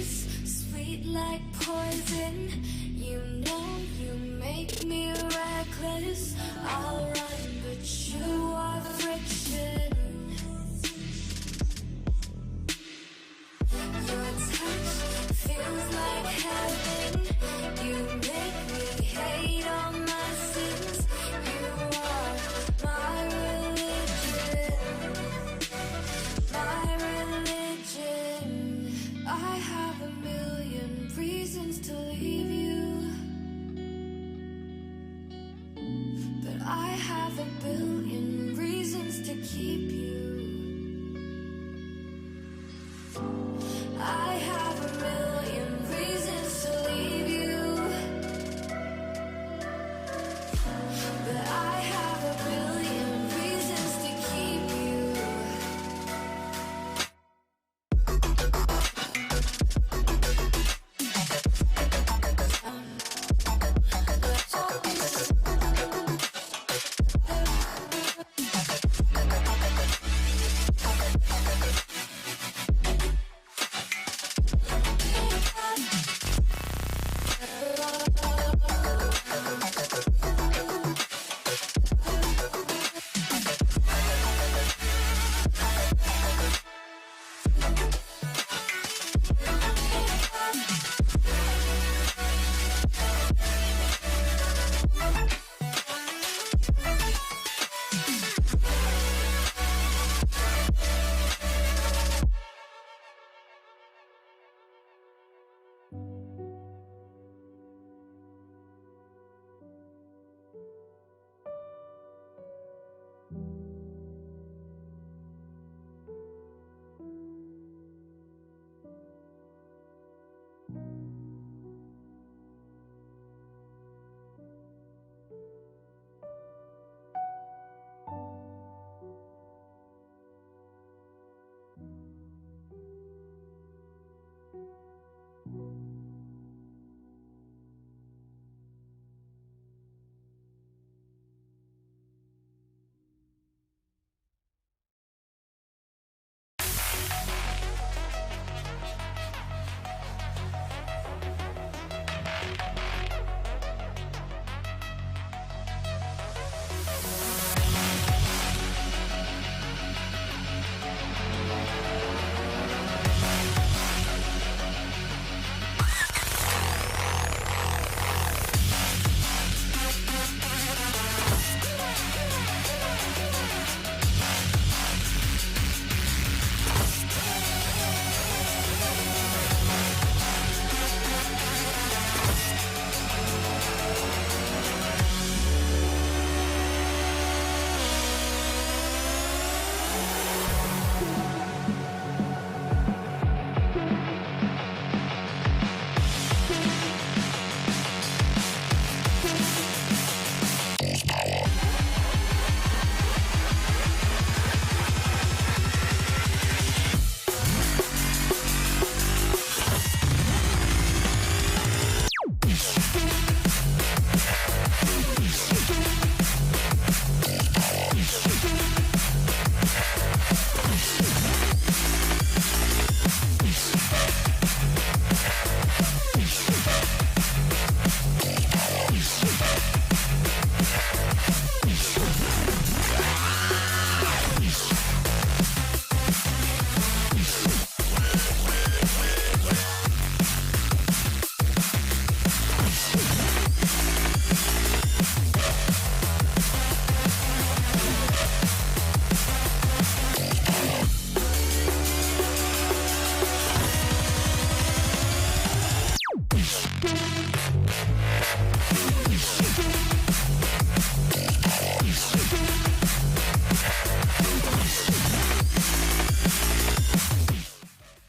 kiss, sweet like poison. You know you make me reckless. I'll run, but you are friction. Your touch feels like heaven. You make me hate all my sins. You are my religion. My religion. I have a million reasons to leave you, but I have a billion reasons to keep you. I have a million reasons to leave you, but I have a billion reasons to keep you.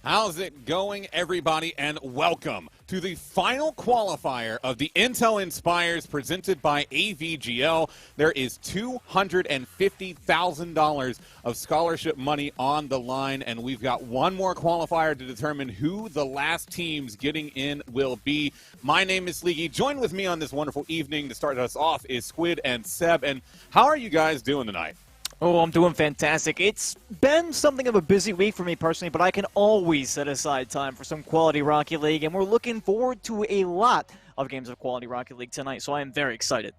How's it going, everybody, and welcome to the final qualifier of the Intel Inspires presented by AVGL. There is $250,000 of scholarship money on the line, and we've got one more qualifier to determine who the last teams getting in will be. My name is Sleeky. Join with me on this wonderful evening to start us off is Squid and Seb. And how are you guys doing tonight? Oh, I'm doing fantastic. It's been something of a busy week for me personally, but I can always set aside time for some quality Rocket League, and we're looking forward to a lot of games of quality Rocket League tonight, so I am very excited.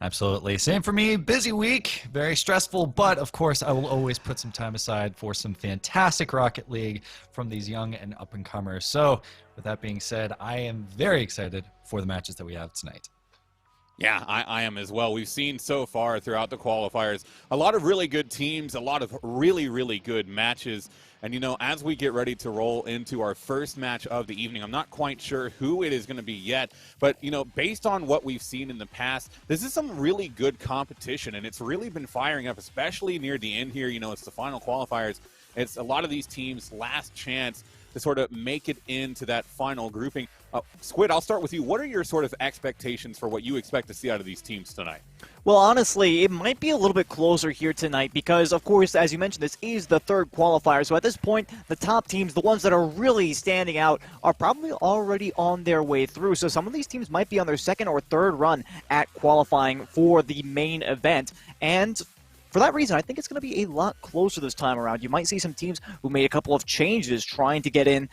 Absolutely. Same for me. Busy week, very stressful, but of course I will always put some time aside for some fantastic Rocket League from these young and up-and-comers. So with that being said, I am very excited for the matches that we have tonight. Yeah, I am as well. We've seen so far throughout the qualifiers a lot of really good teams, a lot of really, really good matches. And, you know, as we get ready to roll into our first match of the evening, I'm not quite sure who it is going to be yet. But, you know, based on what we've seen in the past, this is some really good competition. And it's really been firing up, especially near the end here. You know, it's the final qualifiers. It's a lot of these teams' last chance to sort of make it into that final grouping. Squid, I'll start with you. What are your sort of expectations for what you expect to see out of these teams tonight? Well, honestly, it might be a little bit closer here tonight because, of course, as you mentioned, this is the third qualifier. So at this point, the top teams, the ones that are really standing out, are probably already on their way through. So some of these teams might be on their second or third run at qualifying for the main event. And for that reason, I think it's going to be a lot closer this time around. You might see some teams who made a couple of changes trying to get in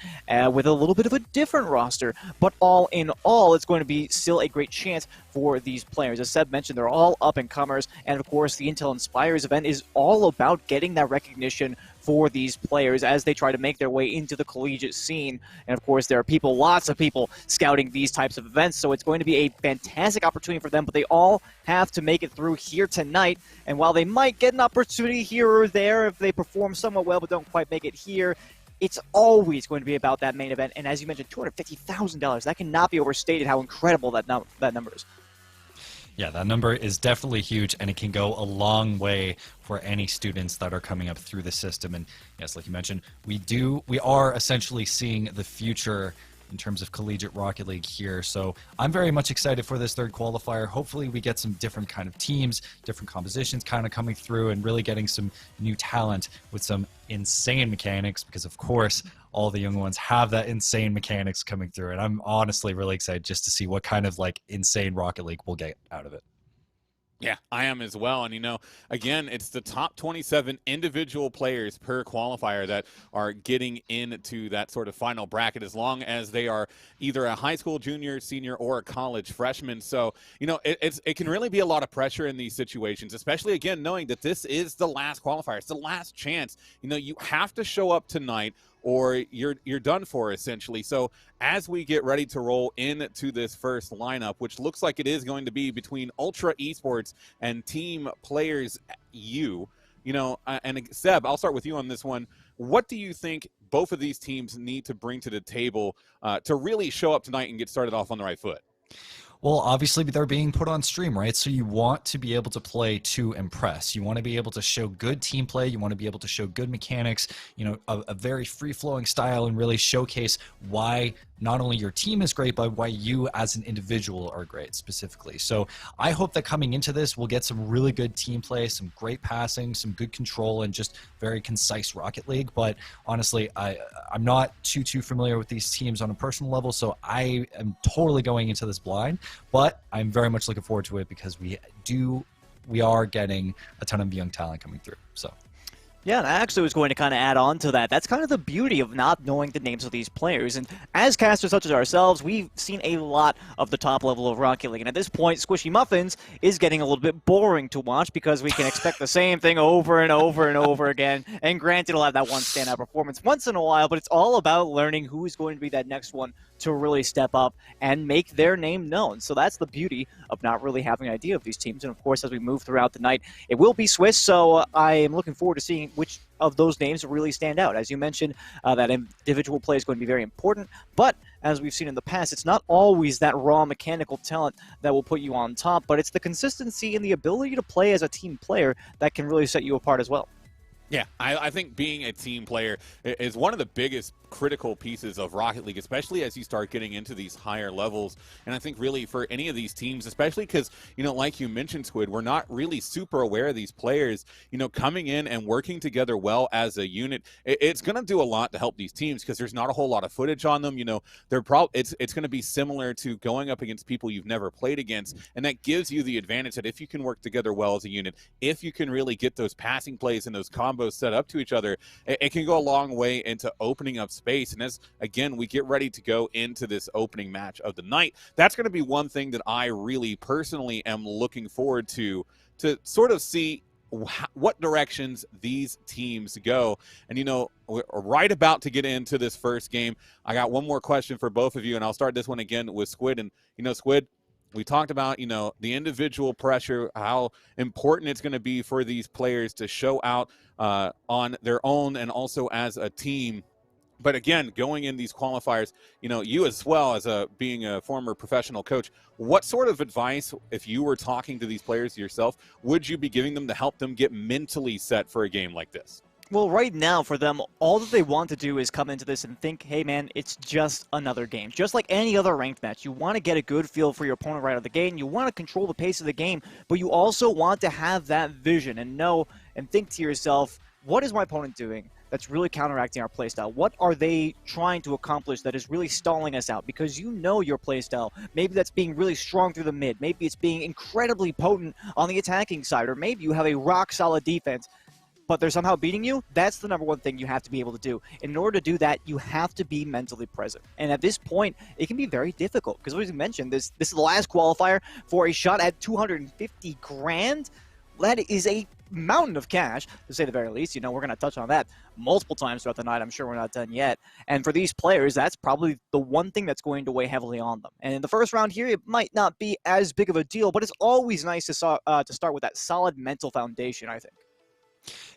with a little bit of a different roster. But all in all, it's going to be still a great chance for these players. As Seb mentioned, they're all up-and-comers. And, of course, the Intel Inspires event is all about getting that recognition for these players as they try to make their way into the collegiate scene. And, of course, there are people, lots of people, scouting these types of events. So it's going to be a fantastic opportunity for them. But they all have to make it through here tonight. And while they might get an opportunity here or there if they perform somewhat well but don't quite make it here, it's always going to be about that main event. And as you mentioned, $250,000. That cannot be overstated how incredible that number is. Yeah, that number is definitely huge, and it can go a long way for any students that are coming up through the system. And yes, like you mentioned, we are essentially seeing the future in terms of collegiate Rocket League here. So I'm very much excited for this third qualifier. Hopefully we get some different kind of teams, different compositions kind of coming through, and really getting some new talent with some insane mechanics, because of course all the young ones have that insane mechanics coming through. And I'm honestly really excited just to see what kind of like insane Rocket League we'll get out of it. Yeah, I am as well. And, you know, again, it's the top 27 individual players per qualifier that are getting into that sort of final bracket, as long as they are either a high school junior, senior, or a college freshman. So, you know, it can really be a lot of pressure in these situations, especially, again, knowing that this is the last qualifier. It's the last chance. You know, you have to show up tonight or you're done for, essentially. So as we get ready to roll into this first lineup, which looks like it is going to be between Ultra Esports and Team Players U, you know, and Seb, I'll start with you on this one. What do you think both of these teams need to bring to the table to really show up tonight and get started off on the right foot? Well, obviously they're being put on stream, right? So you want to be able to play to impress. You want to be able to show good team play. You want to be able to show good mechanics, you know, a very free-flowing style, and really showcase why not only your team is great, but why you as an individual are great specifically. So I hope that coming into this, we'll get some really good team play, some great passing, some good control, and just very concise Rocket League. But honestly, I'm not too familiar with these teams on a personal level, so I am totally going into this blind. But I'm very much looking forward to it because we are getting a ton of young talent coming through. So. Yeah, and I actually was going to kind of add on to that. That's kind of the beauty of not knowing the names of these players. And as casters such as ourselves, we've seen a lot of the top level of Rocket League. And at this point, Squishy Muffins is getting a little bit boring to watch because we can expect the same thing over and over and over again. And granted, it'll have that one standout performance once in a while, but it's all about learning who is going to be that next one to really step up and make their name known. So that's the beauty of not really having an idea of these teams. And of course, as we move throughout the night, it will be Swiss, so I am looking forward to seeing which of those names really stand out. As you mentioned, that individual play is going to be very important, but as we've seen in the past, it's not always that raw mechanical talent that will put you on top, but it's the consistency and the ability to play as a team player that can really set you apart as well. Yeah, I think being a team player is one of the biggest critical pieces of Rocket League, especially as you start getting into these higher levels. And I think really for any of these teams, especially because, like you mentioned, Squid, we're not really super aware of these players, coming in and working together well as a unit. It's going to do a lot to help these teams because there's not a whole lot of footage on them. It's going to be similar to going up against people you've never played against. And that gives you the advantage that if you can work together well as a unit, if you can really get those passing plays and those combos set up to each other, it can go a long way into opening up space. And as again we get ready to go into this opening match of the night, that's going to be one thing that I really personally am looking forward to sort of see what directions these teams go. And we're right about to get into this first game. I got one more question for both of you, and I'll start this one again with Squid. And Squid, we talked about, the individual pressure, how important it's going to be for these players to show out on their own and also as a team. But again, going in these qualifiers, you as well as being a former professional coach, what sort of advice, if you were talking to these players yourself, would you be giving them to help them get mentally set for a game like this? Well, right now for them, all that they want to do is come into this and think, hey man, it's just another game. Just like any other ranked match, you want to get a good feel for your opponent right out of the gate, and you want to control the pace of the game, but you also want to have that vision and know and think to yourself, what is my opponent doing that's really counteracting our playstyle? What are they trying to accomplish that is really stalling us out? Because you know your playstyle. Maybe that's being really strong through the mid. Maybe it's being incredibly potent on the attacking side, or maybe you have a rock-solid defense, but they're somehow beating you. That's the number one thing you have to be able to do. In order to do that, you have to be mentally present. And at this point, it can be very difficult because, as we mentioned, this is the last qualifier for a shot at 250 grand. That is a mountain of cash, to say the very least. We're going to touch on that multiple times throughout the night. I'm sure we're not done yet. And for these players, that's probably the one thing that's going to weigh heavily on them. And in the first round here, it might not be as big of a deal, but it's always nice to start with that solid mental foundation, I think.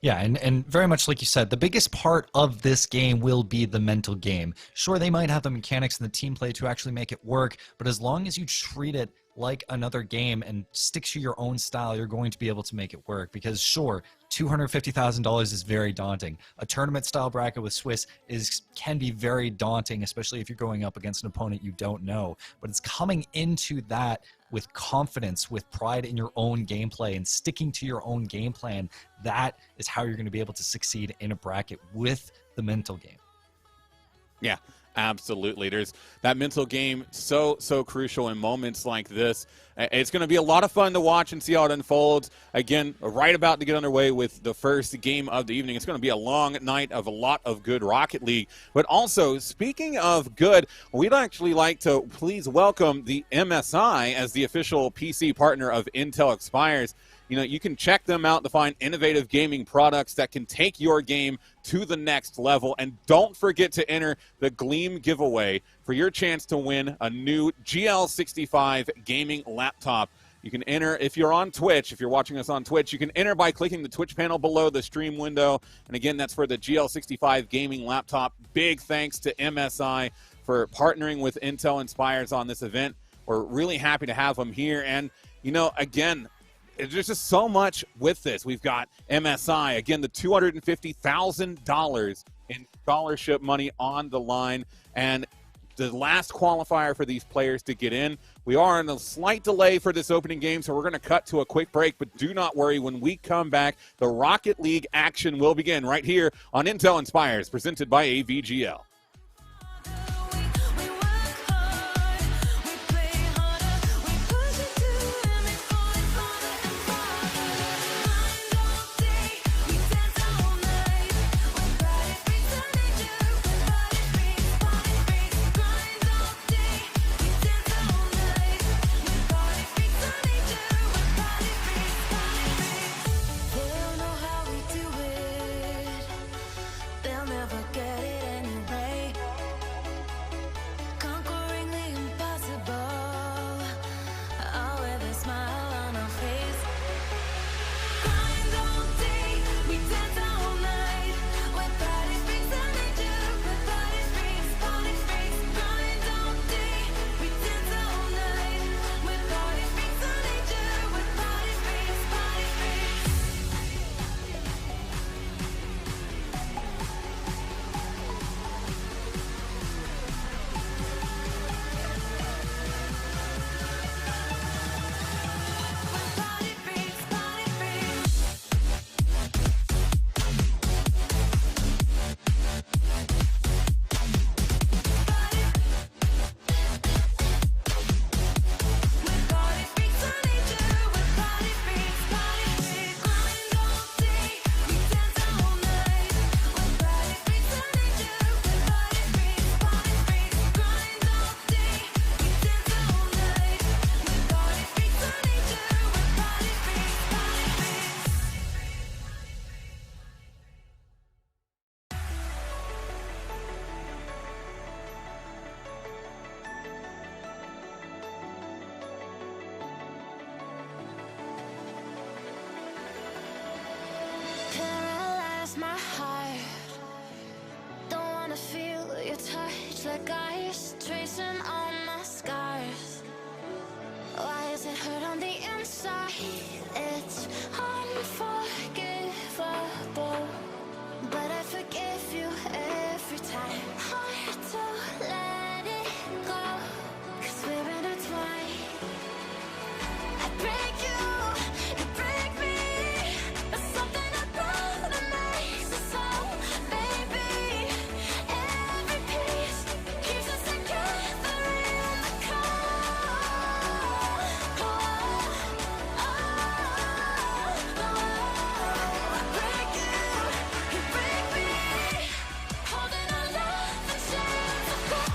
Yeah, and very much like you said, the biggest part of this game will be the mental game. Sure, they might have the mechanics and the team play to actually make it work, but as long as you treat it like another game and stick to your own style, you're going to be able to make it work. Because sure, $250,000 is very daunting. A tournament style bracket with Swiss can be very daunting, especially if you're going up against an opponent you don't know. But it's coming into that with confidence, with pride in your own gameplay and sticking to your own game plan. That is how you're going to be able to succeed in a bracket with the mental game. Yeah, absolutely. There's that mental game so crucial in moments like this. It's going to be a lot of fun to watch and see how it unfolds. Again, right about to get underway with the first game of the evening. It's going to be a long night of a lot of good Rocket League. But also, speaking of good, we'd actually like to please welcome the MSI as the official PC partner of Intel Expires. You can check them out to find innovative gaming products that can take your game to the next level. And don't forget to enter the Gleam giveaway for your chance to win a new GL65 gaming laptop. You can enter if you're on Twitch. If you're watching us on Twitch, you can enter by clicking the Twitch panel below the stream window. And again, that's for the GL65 gaming laptop. Big thanks to MSI for partnering with Intel Inspires on this event. We're really happy to have them here. And, again, there's just so much with this. We've got MSI, again, the $250,000 in scholarship money on the line, and the last qualifier for these players to get in. We are in a slight delay for this opening game, so we're going to cut to a quick break, but do not worry. When we come back, the Rocket League action will begin right here on Intel Inspires, presented by AVGL. They'll never get it anyway. black eyes, tracing all my scars. Why is it hurt on the inside? It's unforgivable, but I forgive you every time. Hard to let it go, 'cause we're intertwined. I break you, you break me, but something about it makes us so, baby. Every piece keeps us together in the cold. I break you break me, holding our love in chains of gold.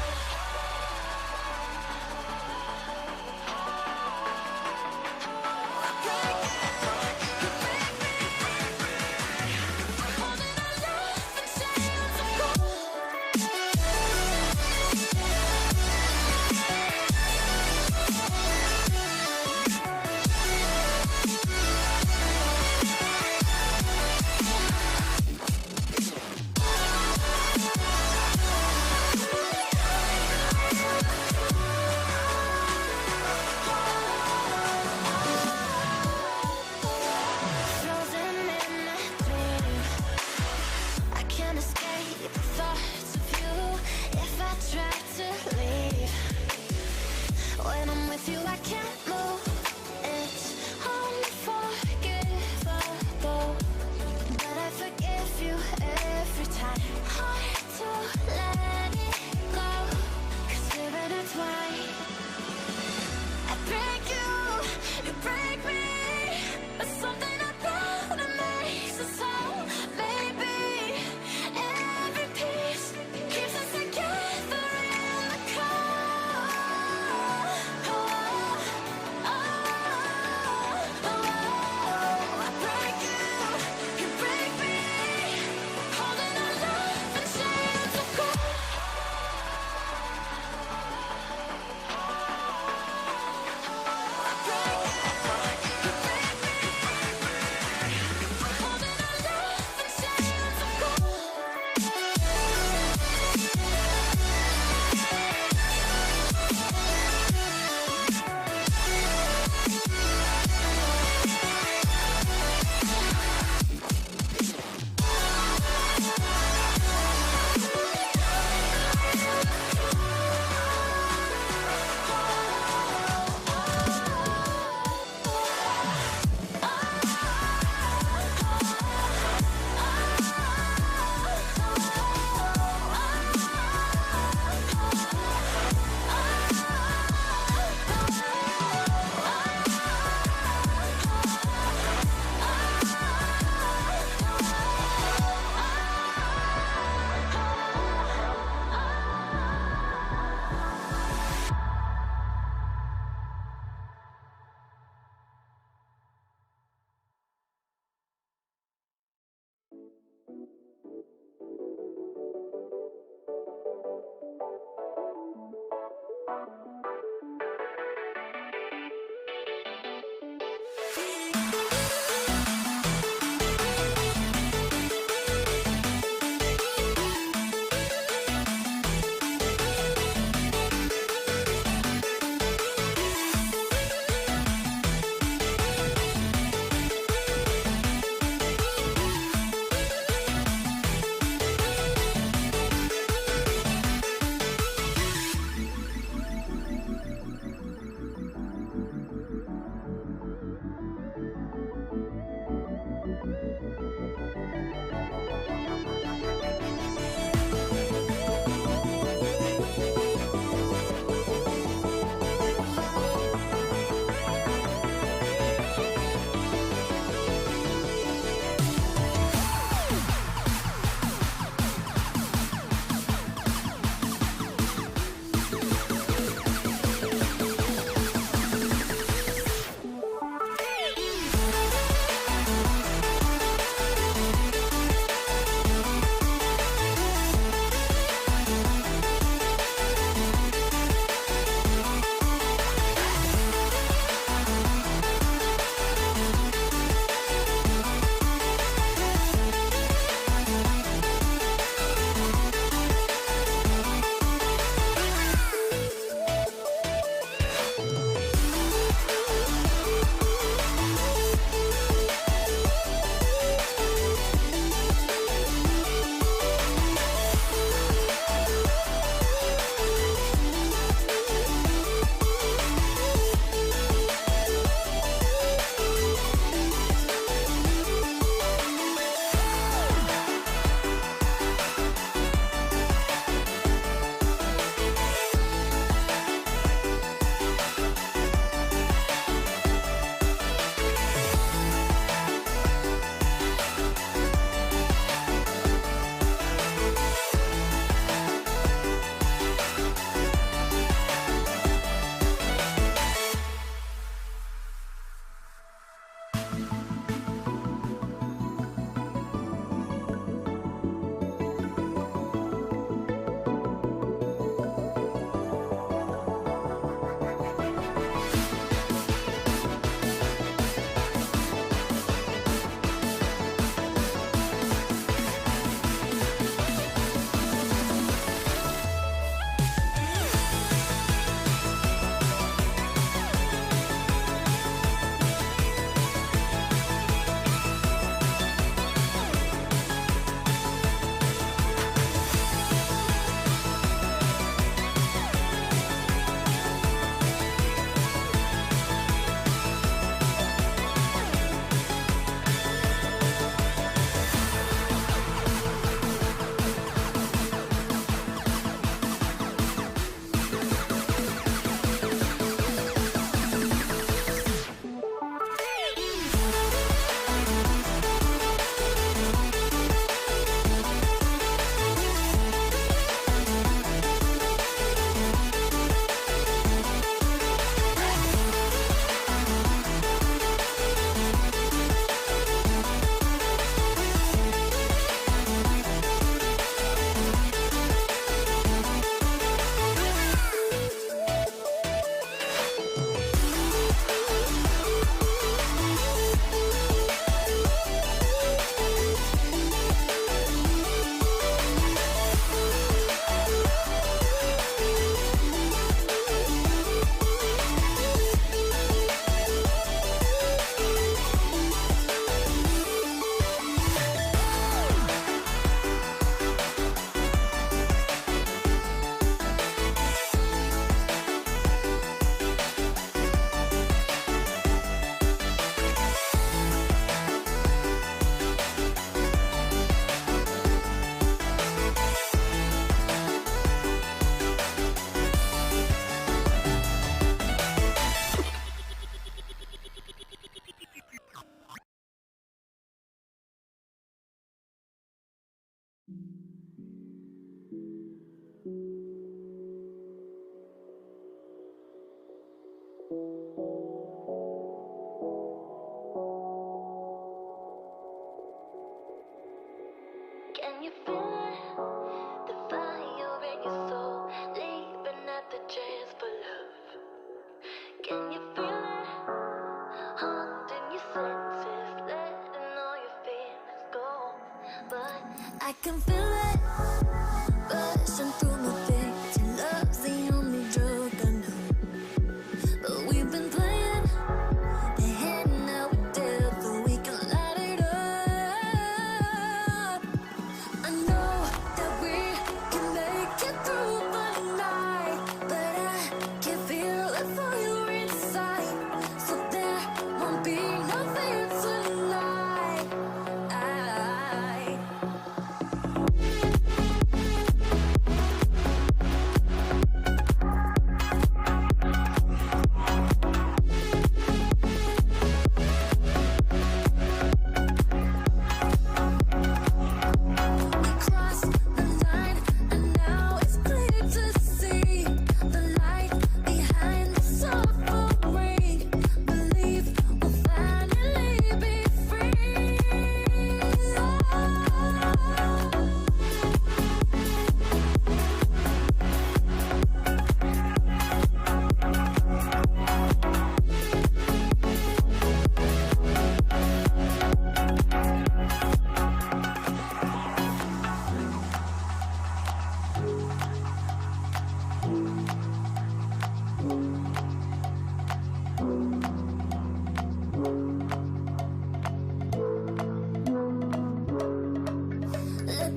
Let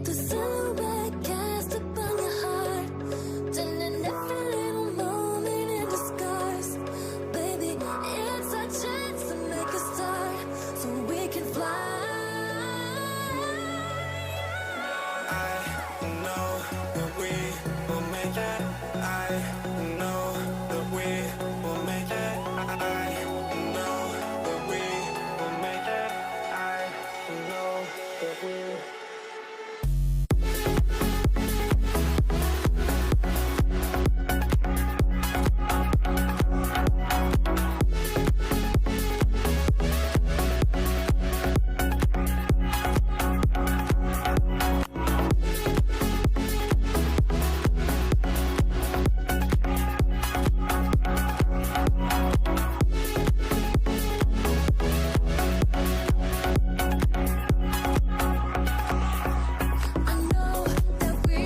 the silhouette cast upon your heart, turning every little moment into scars. Baby, it's our chance to make a start, so we can fly. I know that we will make it. I know that we will make it. I know that we will make it. I know that we. I know that we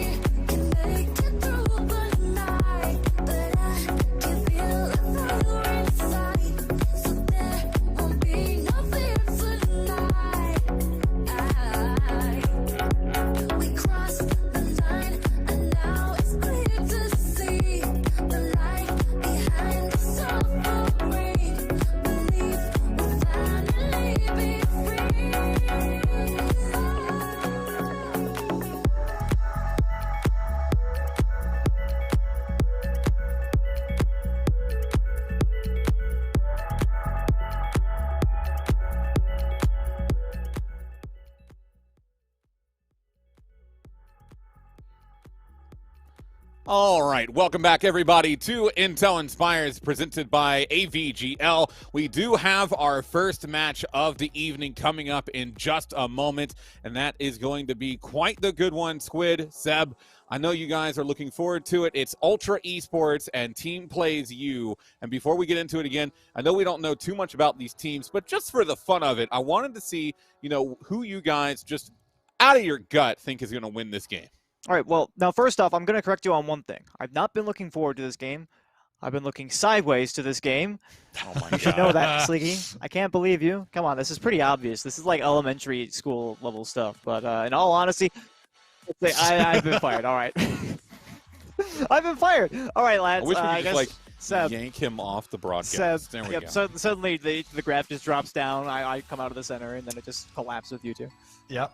can make it through one night, but I can feel the fire inside, so there won't be no fear tonight. We crossed the line, and now it's clear to see the light behind the suffering. Believe we'll finally be free. All right, welcome back, everybody, to Intel Inspires, presented by AVGL. We do have our first match of the evening coming up in just a moment, and that is going to be quite the good one. Squid, Seb, I know you guys are looking forward to it. It's Ultra Esports and Team Plays You. And before we get into it again, I know we don't know too much about these teams, but just for the fun of it, I wanted to see, who you guys just out of your gut think is going to win this game. All right, well, now first off, I'm going to correct you on one thing. I've not been looking forward to this game. I've been looking sideways to this game. Oh my You should know that, Sleeky. I can't believe you. Come on, this is pretty obvious. This is like elementary school level stuff. But in all honesty, I've been fired. All right. I've been fired. All right, lads. I wish we could guess just, Seb, yank him off the broadcast. Seb, There we yep, go. so suddenly the graph just drops down. I come out of the center, and then it just collapses with you two. Yep.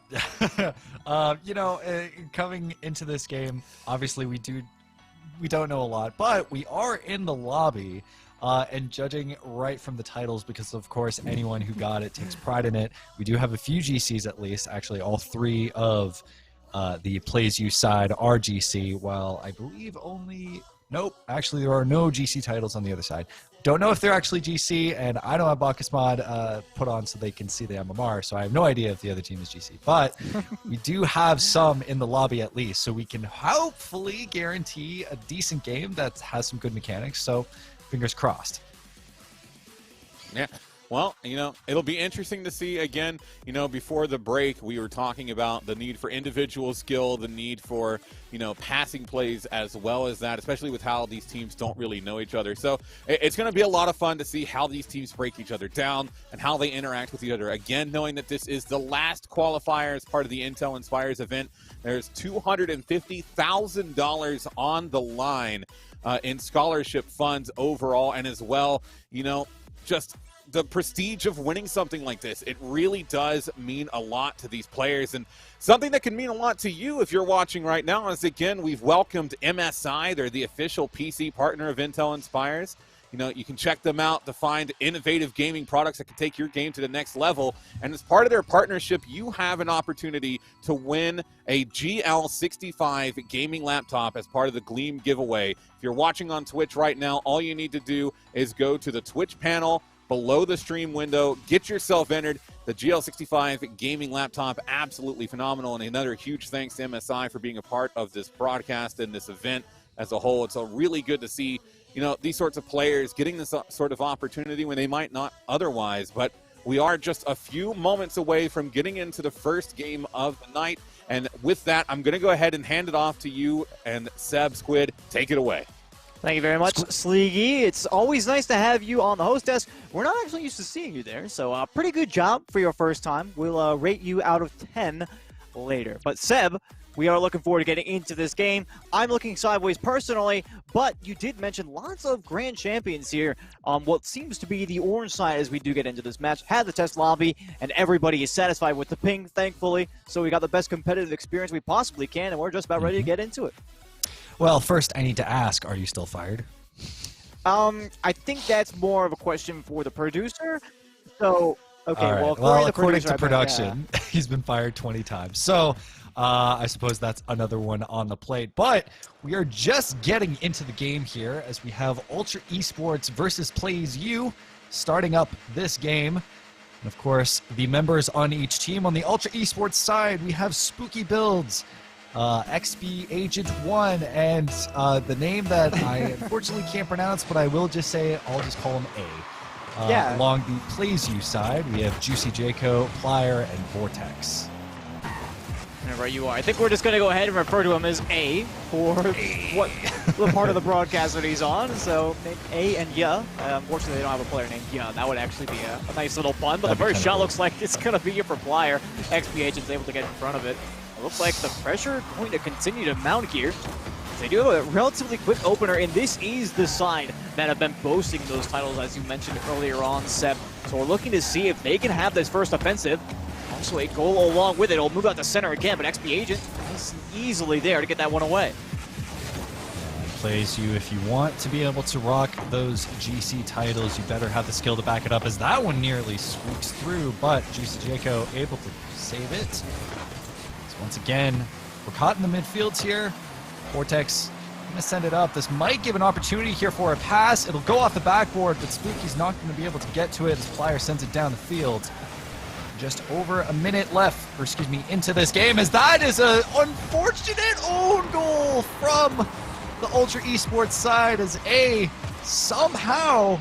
Coming into this game, obviously we don't know a lot, but we are in the lobby, and judging right from the titles, because of course anyone who got it takes pride in it. We do have a few GCs at least. Actually, all three of the Plays You side are GC, while I believe actually there are no GC titles on the other side. Don't know if they're actually GC, and I don't have Bacchus Mod put on so they can see the MMR, so I have no idea if the other team is GC. But we do have some in the lobby at least, so we can hopefully guarantee a decent game that has some good mechanics, so fingers crossed. Yeah. Well, it'll be interesting to see. Again, before the break, we were talking about the need for individual skill, the need for, passing plays as well as that, especially with how these teams don't really know each other. So it's going to be a lot of fun to see how these teams break each other down and how they interact with each other. Again, knowing that this is the last qualifier as part of the Intel Inspires event, there's $250,000 on the line in scholarship funds overall, and as well, just the prestige of winning something like this. It really does mean a lot to these players, and something that can mean a lot to you if you're watching right now is, again, we've welcomed MSI. They're the official PC partner of Intel Inspires. You can check them out to find innovative gaming products that can take your game to the next level. And as part of their partnership, you have an opportunity to win a GL65 gaming laptop as part of the Gleam giveaway. If you're watching on Twitch right now, all you need to do is go to the Twitch panel below the stream window, get yourself entered. The GL65 gaming laptop, absolutely phenomenal. And another huge thanks to MSI for being a part of this broadcast and this event as a whole. It's really good to see, these sorts of players getting this sort of opportunity when they might not otherwise. But we are just a few moments away from getting into the first game of the night. And with that, I'm going to go ahead and hand it off to you and Seb, Squid. Take it away. Thank you very much, Sleegy. It's always nice to have you on the host desk. We're not actually used to seeing you there, so pretty good job for your first time. We'll rate you out of 10 later. But Seb, we are looking forward to getting into this game. I'm looking sideways personally, but you did mention lots of grand champions here on what seems to be the orange side as we do get into this match. Had the test lobby, and everybody is satisfied with the ping, thankfully. So we got the best competitive experience we possibly can, and we're just about ready to get into it. Well, first, I need to ask, are you still fired? I think that's more of a question for the producer. So, okay, All right. well, Well, according according to to the producer, production, he's been fired 20 times. So, I suppose that's another one on the plate. But we are just getting into the game here as we have Ultra Esports versus Plays U starting up this game. And of course, the members on each team. On the Ultra Esports side, we have Spooky Builds, XP Agent 1, and the name that I unfortunately can't pronounce, but I will just say, I'll just call him A. Yeah. Along the Plays U side, we have Juicy Jaco, Plier, and Vortex. whenever you are. I think we're just going to go ahead and refer to him as A for what the part of the broadcast that he's on. So A and Ya. Unfortunately, they don't have a player named Ya. That would actually be a nice little pun. But the first shot looks like it's going to be here for Plier. XP Agent's able to get in front of it. It looks like the pressure going to continue to mount here. They do have a relatively quick opener, and this is the side that have been boasting those titles, as you mentioned earlier on, Seb. So we're looking to see if they can have this first offensive. Also a goal along with it. It'll move out to center again, but XP Agent is easily there to get that one away. Plays U, if you want to be able to rock those GC titles, you better have the skill to back it up, as that one nearly squeaks through, but Juicy Jaco able to save it. So once again, we're caught in the midfields here. Vortex gonna send it up. This might give an opportunity here for a pass. It'll go off the backboard, but Spooky's not gonna be able to get to it as Plier sends it down the field. Just over a minute left, or excuse me, into this game, as that is an unfortunate own goal from the Ultra Esports side, as A somehow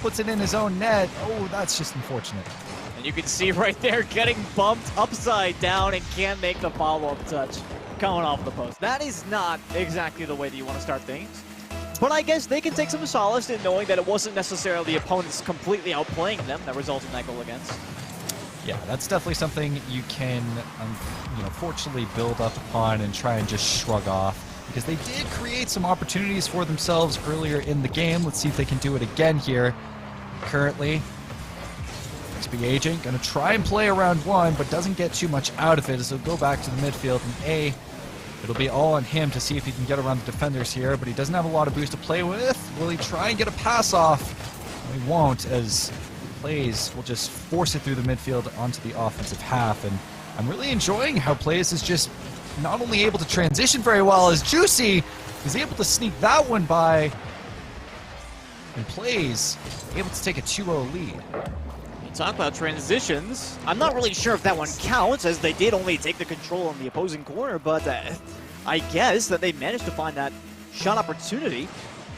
puts it in his own net. Oh, that's just unfortunate. And you can see right there getting bumped upside down and can't make the follow-up touch coming off the post. That is not exactly the way that you want to start things. But I guess they can take some solace in knowing that it wasn't necessarily the opponents completely outplaying them that resulted in that goal against. Yeah, that's definitely something you can, fortunately build up upon and try and just shrug off, because they did create some opportunities for themselves earlier in the game. Let's see if they can do it again here. Currently, XP Agent going to try and play around one, but doesn't get too much out of it, as he'll go back to the midfield, and A, it'll be all on him to see if he can get around the defenders here, but he doesn't have a lot of boost to play with. Will he try and get a pass off? He won't, as Plays will just force it through the midfield onto the offensive half, and I'm really enjoying how Plays is just not only able to transition very well, as Juicy is able to sneak that one by, and Plays able to take a 2-0 lead. You talk about transitions. I'm not really sure if that one counts, as they did only take the control on the opposing corner, but I guess that they managed to find that shot opportunity.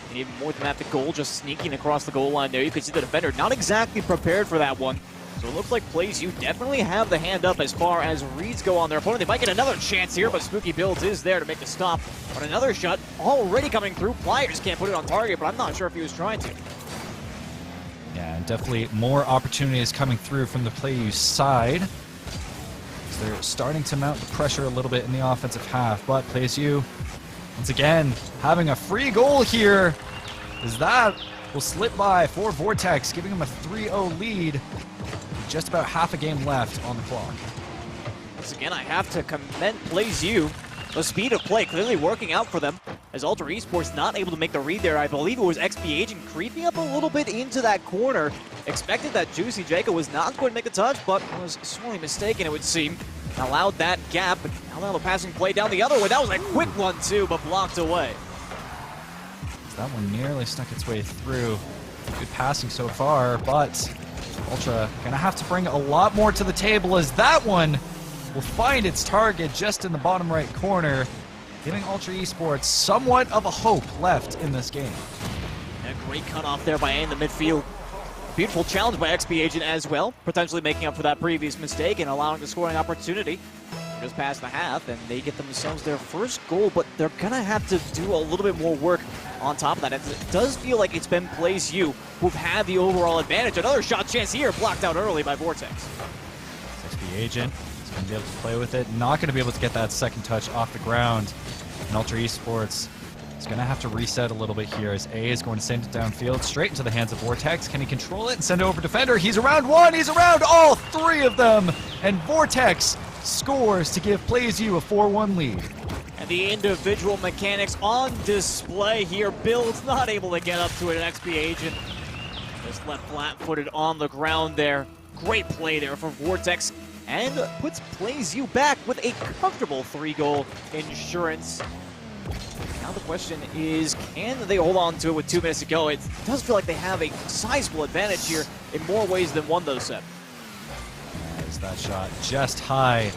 And even more than that, the goal just sneaking across the goal line there. You can see the defender not exactly prepared for that one. So it looks like Plays U definitely have the hand up as far as reads go on their opponent. They might get another chance here, but Spooky Builds is there to make the stop. But another shot already coming through. Pliers can't put it on target, but I'm not sure if he was trying to. Yeah, and definitely more opportunities coming through from the Plays U side, as they're starting to mount the pressure a little bit in the offensive half, but Plays U, once again, having a free goal here, as that will slip by for Vortex, giving him a 3-0 lead. Just about half a game left on the clock. Once again, I have to commend Plays U. The speed of play clearly working out for them, as Ultra Esports not able to make the read there. I believe it was XP Agent creeping up a little bit into that corner. Expected that Juicy Jaco was not going to make a touch, but was sorely mistaken, it would seem. Allowed that gap, but now the passing play down the other way. That was a quick one too, but blocked away. That one nearly snuck its way through. Good passing so far, but Ultra gonna have to bring a lot more to the table, as that one will find its target just in the bottom right corner, giving Ultra Esports somewhat of a hope left in this game. A great cutoff there by A in the midfield. Beautiful challenge by XP Agent as well, potentially making up for that previous mistake and allowing the scoring opportunity. just past the half, and they get themselves their first goal, but they're going to have to do a little bit more work on top of that. It does feel like it's been Plays U who've had the overall advantage. Another shot chance here, blocked out early by Vortex. XP Agent is going to be able to play with it. Not going to be able to get that second touch off the ground. And Ultra Esports is going to have to reset a little bit here as A is going to send it downfield straight into the hands of Vortex. Can he control it and send it over Defender? He's around one. He's around all three of them. And Vortex scores to give Plays U a 4-1 lead. And the individual mechanics on display here. Bill's not able to get up to it. An XP Agent just left flat-footed on the ground there. Great play there for Vortex, and puts Plays U back with a comfortable 3-goal insurance. Now the question is, can they hold on to it with 2 minutes to go? It does feel like they have a sizable advantage here in more ways than one, though, Seb. As that shot just high.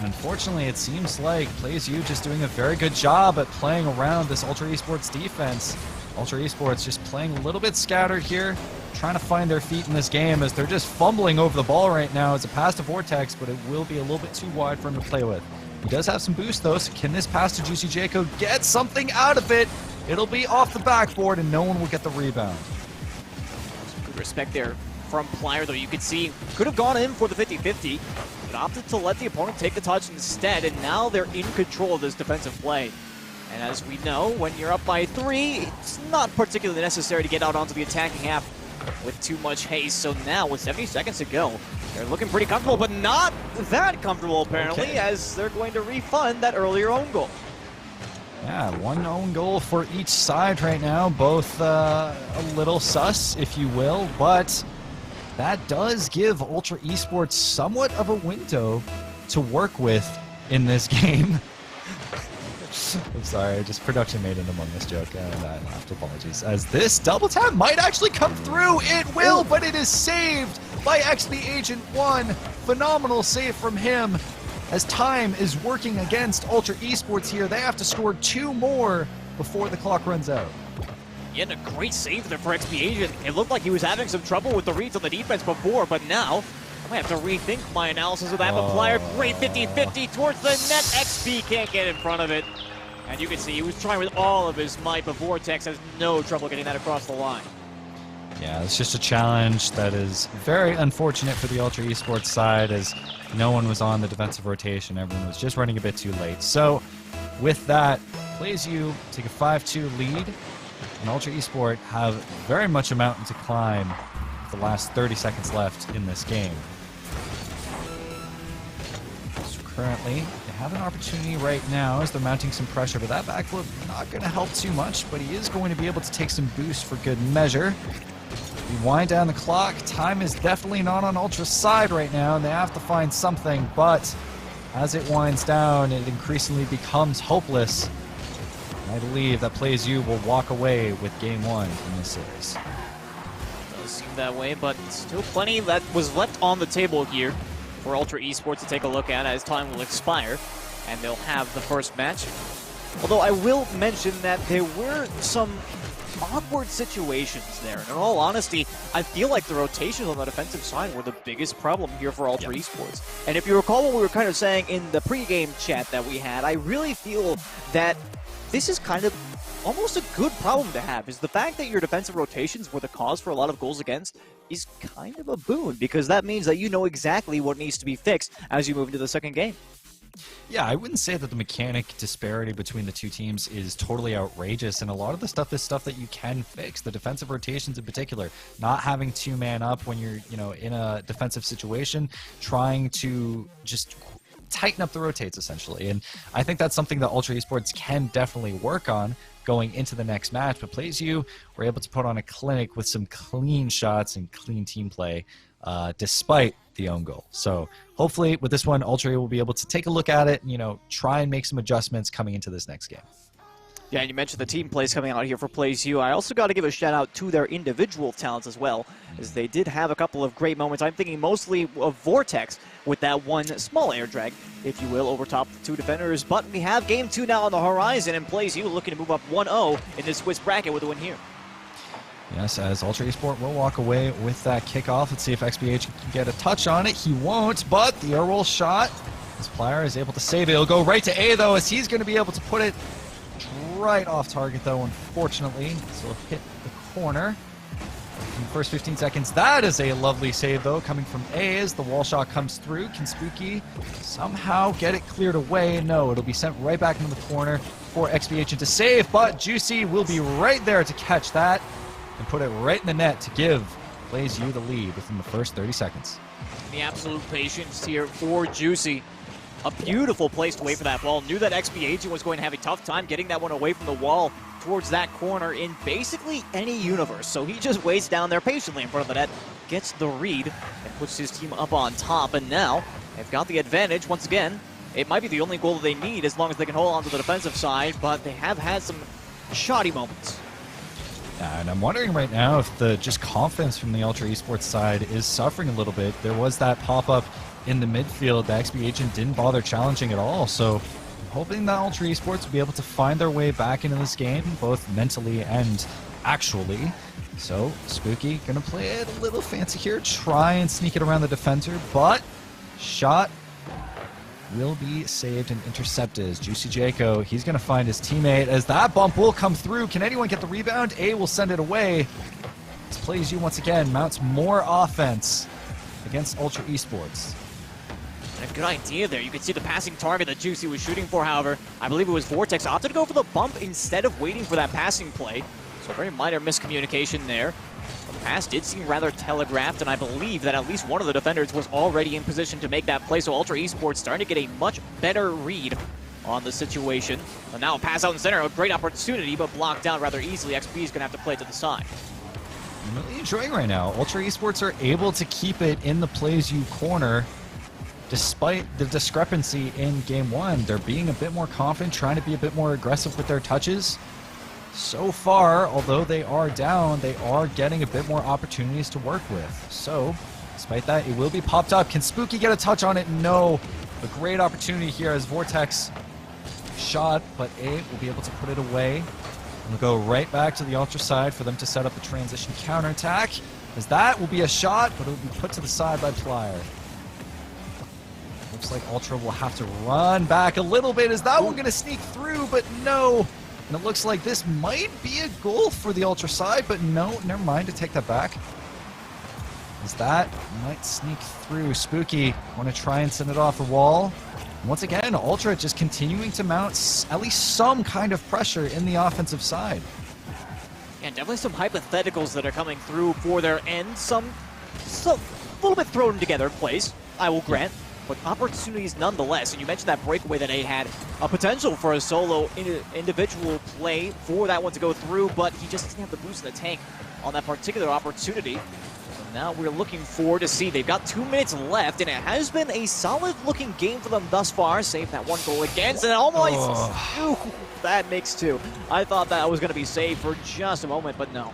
Unfortunately, it seems like Plays U just doing a very good job at playing around this Ultra Esports defense. Ultra Esports just playing a little bit scattered here, trying to find their feet in this game as they're just fumbling over the ball right now. It's a pass to Vortex, but it will be a little bit too wide for him to play with. He does have some boost though, so can this pass to Juicy Jaco get something out of it? It'll be off the backboard and no one will get the rebound. Some good respect there from Plier, though. You could see could have gone in for the 50-50, but opted to let the opponent take the touch instead, and now they're in control of this defensive play. And as we know, when you're up by 3, it's not particularly necessary to get out onto the attacking half with too much haste. So now, with 70 seconds to go, they're looking pretty comfortable, but not that comfortable, apparently, as they're going to refund that earlier own goal. Yeah, one own goal for each side right now, both a little sus, if you will, but that does give Ultra Esports somewhat of a window to work with in this game. I'm sorry, just production made an Among Us joke and I laughed. Apologies. As this double tap might actually come through. It will, but it is saved by XP Agent 1. Phenomenal save from him. As time is working against Ultra Esports here, they have to score 2 more before the clock runs out. Yeah, and a great save there for XP Agent. It looked like he was having some trouble with the reads on the defense before, but now I might have to rethink my analysis of that. But Plier, great 50-50 towards the net. XP can't get in front of it. And you can see he was trying with all of his might, but Vortex has no trouble getting that across the line. Yeah, it's just a challenge that is very unfortunate for the Ultra Esports side, as no one was on the defensive rotation. Everyone was just running a bit too late. So with that, Plays U take a 5-2 lead, and Ultra Esports have very much a mountain to climb with the last 30 seconds left in this game. So currently, they have an opportunity right now as they're mounting some pressure, but that backflip not going to help too much, but he is going to be able to take some boost for good measure. We wind down the clock. Time is definitely not on Ultra's side right now, and they have to find something, but as it winds down, it increasingly becomes hopeless. I believe that Plays U will walk away with Game 1 in this series. Does seem that way, but still plenty that was left on the table here for Ultra Esports to take a look at as time will expire, and they'll have the first match. Although I will mention that there were some awkward situations there. In all honesty, I feel like the rotations on the defensive side were the biggest problem here for Ultra Esports. And if you recall what we were kind of saying in the pregame chat that we had, I really feel that this is kind of almost a good problem to have, is the fact that your defensive rotations were the cause for a lot of goals against is kind of a boon, because that means that you know exactly what needs to be fixed as you move into the second game. Yeah, I wouldn't say that the mechanic disparity between the two teams is totally outrageous, and a lot of the stuff is stuff that you can fix. The defensive rotations in particular, not having 2-man up when you're, in a defensive situation, trying to just tighten up the rotates essentially. And I think that's something that Ultra Esports can definitely work on going into the next match. But Plays U were able to put on a clinic with some clean shots and clean team play, despite the own goal. So hopefully with this one, Ultra will be able to take a look at it and, try and make some adjustments coming into this next game. Yeah, and you mentioned the team plays coming out here for Plays U. I also got to give a shout out to their individual talents as well, as they did have a couple of great moments. I'm thinking mostly of Vortex with that one small air drag, if you will, over top the 2 defenders. But we have Game 2 now on the horizon, and Plays U looking to move up 1-0 in this Swiss bracket with a win here. Yes, as Ultra Esport will walk away with that kickoff. Let's see if XBH can get a touch on it. He won't, but the air roll shot As Plier is able to save it. He'll go right to A, though, as he's going to be able to put it right off target, though, unfortunately. So he'll hit the corner in the first 15 seconds. That is a lovely save, though, coming from A as the wall shot comes through. Can Spooky somehow get it cleared away? No, it'll be sent right back into the corner for XP Agent to save, but Juicy will be right there to catch that and put it right in the net to give PlaySU the lead within the first 30 seconds. The absolute patience here for Juicy. A beautiful place to wait for that ball. Knew that XP Agent was going to have a tough time getting that one away from the wall towards that corner in basically any universe. So he just waits down there patiently in front of the net, gets the read, and puts his team up on top. And now they've got the advantage once again. It might be the only goal that they need as long as they can hold on to the defensive side, but they have had some shoddy moments. And I'm wondering right now if the just confidence from the Ultra Esports side is suffering a little bit. There was that pop-up in the midfield. The XP Agent didn't bother challenging at all, so I'm hoping that Ultra Esports will be able to find their way back into this game, both mentally and actually. So Spooky gonna play it a little fancy here, try and sneak it around the defender, but shot will be saved and intercepted as Juicy Jaco, he's going to find his teammate as that bump will come through. Can anyone get the rebound? A will send it away. This PlaySU once again mounts more offense against Ultra Esports. And a good idea there. You can see the passing target that Juicy was shooting for, however. I believe it was Vortex opted to go for the bump instead of waiting for that passing play. So very minor miscommunication there. The pass did seem rather telegraphed, and I believe that at least one of the defenders was already in position to make that play, so Ultra Esports starting to get a much better read on the situation. And now a pass out in center, a great opportunity, but blocked out rather easily. XP is going to have to play to the side. I'm really enjoying right now. Ultra Esports are able to keep it in the PlaySU corner despite the discrepancy in Game 1. They're being a bit more confident, trying to be a bit more aggressive with their touches. So far, although they are down, they are getting a bit more opportunities to work with. So, despite that, it will be popped up. Can Spooky get a touch on it? No. A great opportunity here as Vortex shot, but A will be able to put it away. And we'll go right back to the Ultra side for them to set up the transition counterattack, as that will be a shot, but it will be put to the side by Plier. Looks like Ultra will have to run back a little bit. Is that one going to sneak through? But no. And it looks like this might be a goal for the Ultra side, but no, never mind to take that back. As that might sneak through. Spooky want to try and send it off the wall. And once again, Ultra just continuing to mount at least some kind of pressure in the offensive side. And definitely some hypotheticals that are coming through for their end. Some a little bit thrown together in place, I will grant. But opportunities nonetheless. And you mentioned that breakaway that A had a potential for a solo individual play for that one to go through, but he just didn't have the boost in the tank on that particular opportunity. So now we're looking forward to see. They've got 2 minutes left, and it has been a solid-looking game for them thus far. Save that one goal against, and almost... Ooh, that makes two. I thought that was going to be saved for just a moment, but no.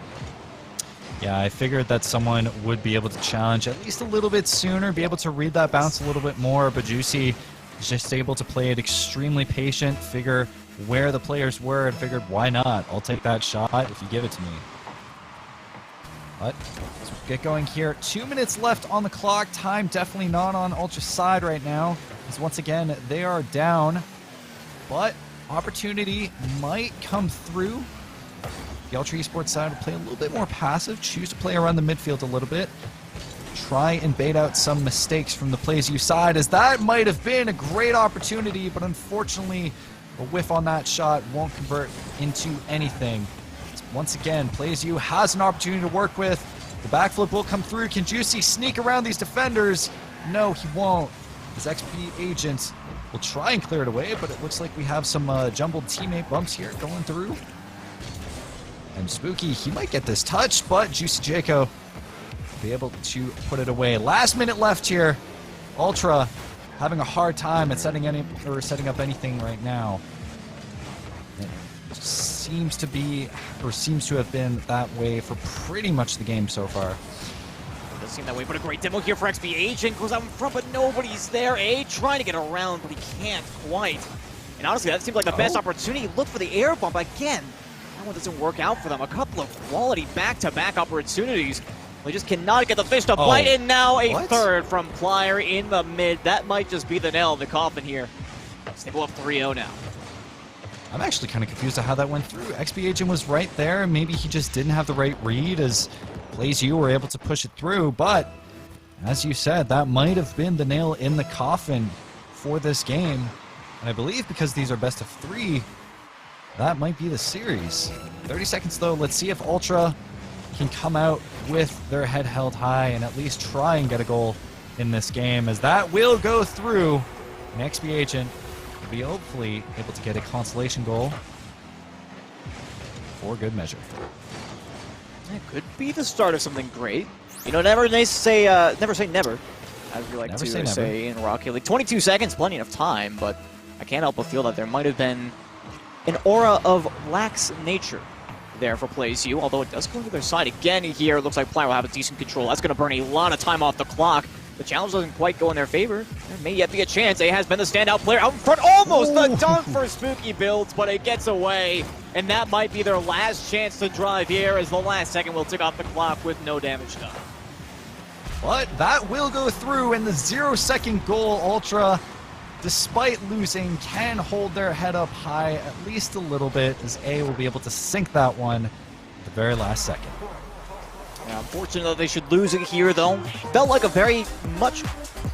Yeah, I figured that someone would be able to challenge at least a little bit sooner, be able to read that bounce a little bit more, but Juicy is just able to play it extremely patient, figure where the players were, and figured, why not? I'll take that shot if you give it to me. But let's get going here. 2 minutes left on the clock. Time definitely not on Ultra's side right now, as once again, they are down, but opportunity might come through. The Ultra Esports side will play a little bit more passive, choose to play around the midfield a little bit, try and bait out some mistakes from the PlaySU side, as that might have been a great opportunity, but unfortunately a whiff on that shot won't convert into anything. Once again, PlaySU has an opportunity to work with. The backflip will come through. Can Juicy sneak around these defenders? No, he won't. His XP Agent will try and clear it away, but it looks like we have some jumbled teammate bumps here going through. And Spooky, he might get this touch, but Juicy Jaco will be able to put it away. Last minute left here. Ultra having a hard time at setting up anything right now. It seems to be, or seems to have been that way for pretty much the game so far. It does seem that way, but a great demo here for XP Agent. Goes out in front, but nobody's there. A trying to get around, but he can't quite. And honestly, that seemed like the best opportunity. Look for the air bump again. That one doesn't work out for them. A couple of quality back-to-back opportunities. They just cannot get the fish to Oh. bite, and now a What? third from Plier in the mid. That might just be the nail in the coffin here. They go up 3-0 now. I'm actually kind of confused at how that went through. XP Agent was right there. Maybe he just didn't have the right read as PlayZU were able to push it through. But as you said, that might have been the nail in the coffin for this game. And I believe because these are best of 3, that might be the series. 30 seconds though. Let's see if Ultra can come out with their head held high and at least try and get a goal in this game, as that will go through. And XP Agent will be hopefully able to get a consolation goal for good measure. That could be the start of something great. You know, never say never, as we like Never to say say, never. in Rocket League. 22 seconds, plenty of time, but I can't help but feel that there might have been an aura of lax nature there for PlayZU, although it does go to their side again here. It looks like Plier will have a decent control. That's going to burn a lot of time off the clock. The challenge doesn't quite go in their favor. There may yet be a chance. A has been the standout player out in front. Almost the dunk for Spooky Builds, but it gets away. And that might be their last chance to drive here, as the last second will tick off the clock with no damage done. But that will go through, and the 0-second goal, Ultra, despite losing, can hold their head up high at least a little bit, as A will be able to sink that one at the very last second. Yeah, unfortunately, they should lose it here, though. Felt like a very much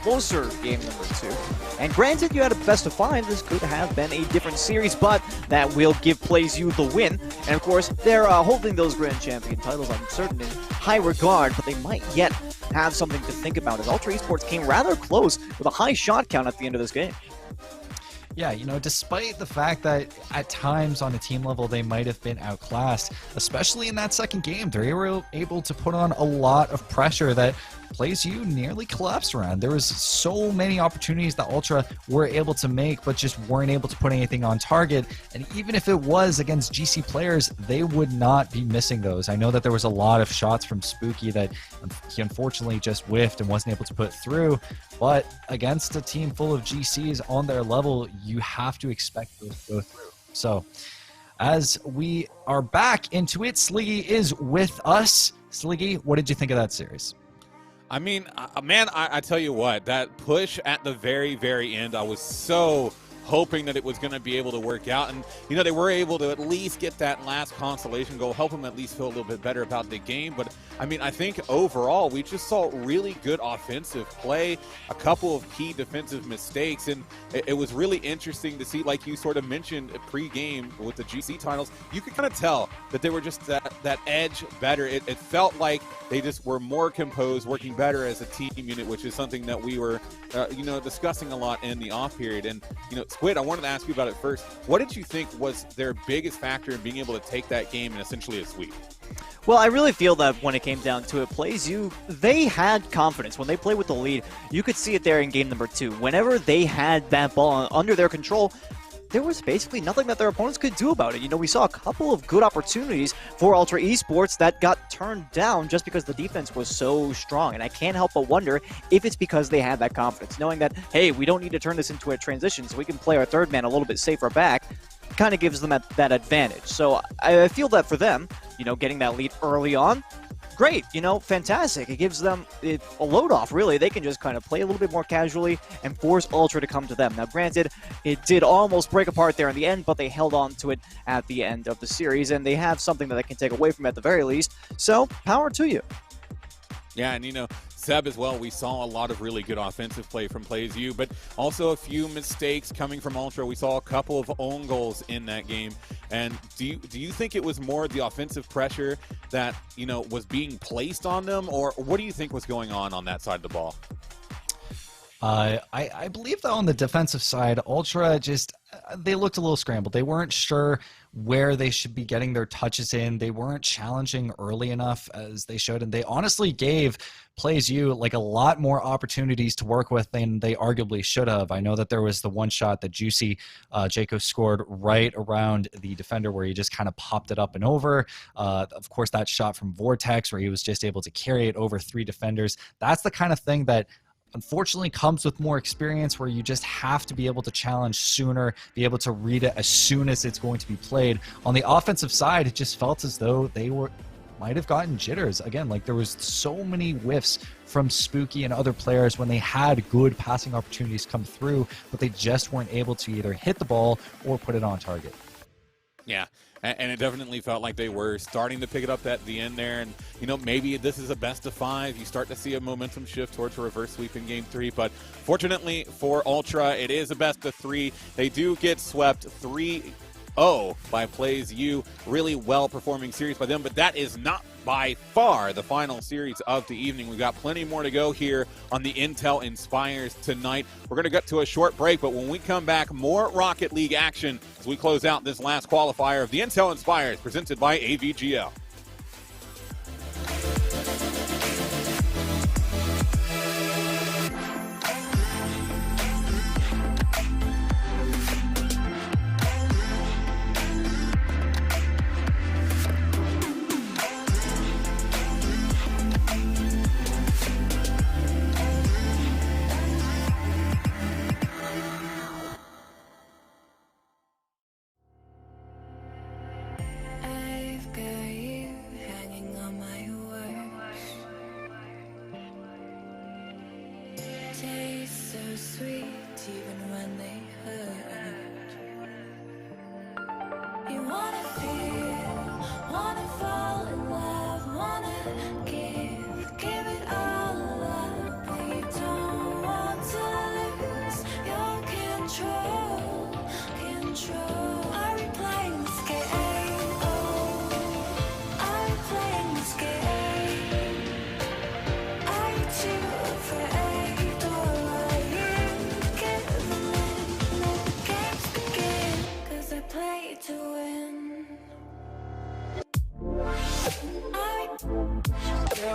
closer game number 2. And granted, you had a best of 5. This could have been a different series, but that will give PlayZU the win. And of course, they're holding those Grand Champion titles, I'm certain, in high regard, but they might yet have something to think about, as Ultra Esports came rather close with a high shot count at the end of this game. Yeah, you know, despite the fact that at times on a team level they might have been outclassed, especially in that second game, they were able to put on a lot of pressure that PlayZU nearly collapsed around. There was so many opportunities that Ultra were able to make, but just weren't able to put anything on target. And even if it was against GC players, they would not be missing those. I know that there was a lot of shots from Spooky that he unfortunately just whiffed and wasn't able to put through. But against a team full of GCs on their level, you have to expect those to go through. So as we are back into it, Sliggy is with us. Sliggy, what did you think of that series? I mean, man, I tell you what, that push at the very, very end, I was so hoping that it was going to be able to work out. And, you know, they were able to at least get that last consolation goal, help them at least feel a little bit better about the game. But, I mean, I think overall we just saw really good offensive play, a couple of key defensive mistakes. And it was really interesting to see, like you sort of mentioned pre-game with the GC titles, you could kind of tell that they were just that edge better. It felt like they just were more composed, working better as a team unit, which is something that we were, you know, discussing a lot in the off period. And, you know, Squid, I wanted to ask you about it first. What did you think was their biggest factor in being able to take that game and essentially a sweep? Well, I really feel that when it came down to it, PlayZU, they had confidence. When they played with the lead, you could see it there in game number 2. Whenever they had that ball under their control, there was basically nothing that their opponents could do about it. You know, we saw a couple of good opportunities for Ultra Esports that got turned down just because the defense was so strong. And I can't help but wonder if it's because they had that confidence, knowing that, hey, we don't need to turn this into a transition, so we can play our third man a little bit safer back. Kind of gives them that advantage. So I feel that for them, you know, getting that lead early on, great, you know, fantastic. It gives them a load off, really. They can just kind of play a little bit more casually and force Ultra to come to them. Now, granted, it did almost break apart there in the end, but they held on to it at the end of the series, and they have something that they can take away from it at the very least. So, power to you. Yeah, and you know, Seb as well, we saw a lot of really good offensive play from PlayZU, but also a few mistakes coming from Ultra. We saw a couple of own goals in that game. And do you think it was more the offensive pressure that, you know, was being placed on them, or what do you think was going on that side of the ball? I believe that on the defensive side, Ultra just, they looked a little scrambled. They weren't sure where they should be getting their touches in. They weren't challenging early enough as they should, and they honestly gave PlayZU like a lot more opportunities to work with than they arguably should have. I know that there was the one shot that Juicy Jaco scored right around the defender where he just kind of popped it up and over. Of course, that shot from Vortex where he was just able to carry it over 3 defenders. That's the kind of thing that unfortunately comes with more experience, where you just have to be able to challenge sooner, be able to read it as soon as it's going to be played. On the offensive side, it just felt as though they were might have gotten jitters. Again, like there was so many whiffs from Spooky and other players when they had good passing opportunities come through, but they just weren't able to either hit the ball or put it on target. Yeah, and it definitely felt like they were starting to pick it up at the end there. And, you know, maybe this is a best of 5. You start to see a momentum shift towards a reverse sweep in Game 3. But fortunately for Ultra, it is a best of 3. They do get swept 3-0 by Plays U. Really well-performing series by them, but that is not by far the final series of the evening. We've got plenty more to go here on the Intel Inspires tonight. We're going to get to a short break, but when we come back, more Rocket League action as we close out this last qualifier of the Intel Inspires presented by AVGL. I've got you hanging on my words. Taste so sweet even when they hurt. You wanna feel, wanna fall in love, wanna give it all up, but you don't want to lose your control. Are we playing this game? Oh, are we playing this game? Are you too afraid, or are you giving in? Let the games begin, 'cause I play to win. Are we playing this game?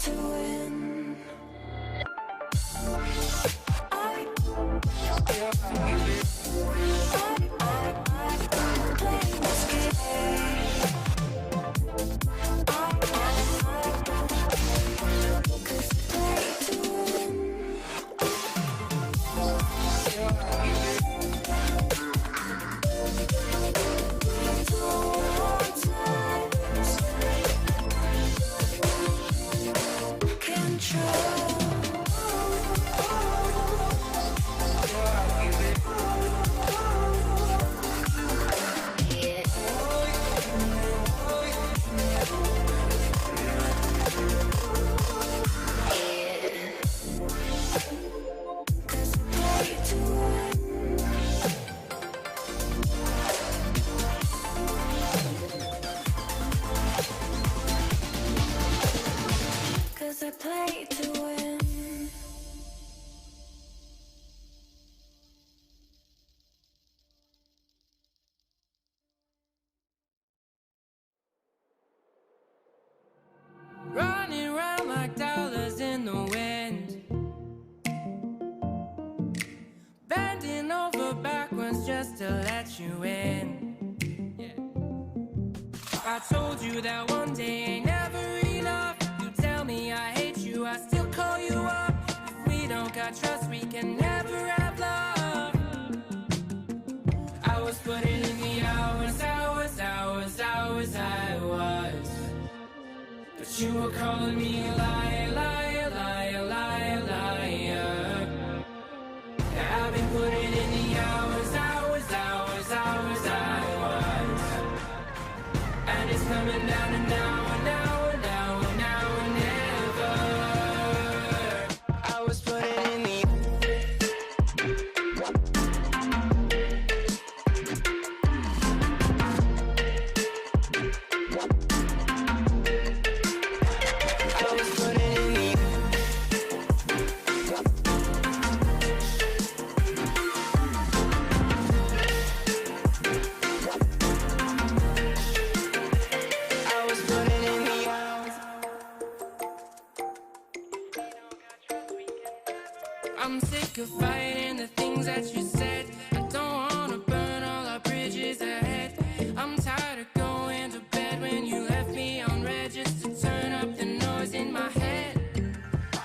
To win. just to let you in. I told you that one day ain't never enough. You tell me I hate you, I still call you up. If we don't got trust, we can never have love. I was putting in the hours, I was. But you were calling me a liar, liar, liar, liar, liar. I've been putting in the hours, I was. And it's coming down to now and now and now and now and never. I was putting in the I'm sick of fighting the things that you said. I don't wanna burn all our bridges ahead. I'm tired of going to bed when you left me on red just to turn up the noise in my head.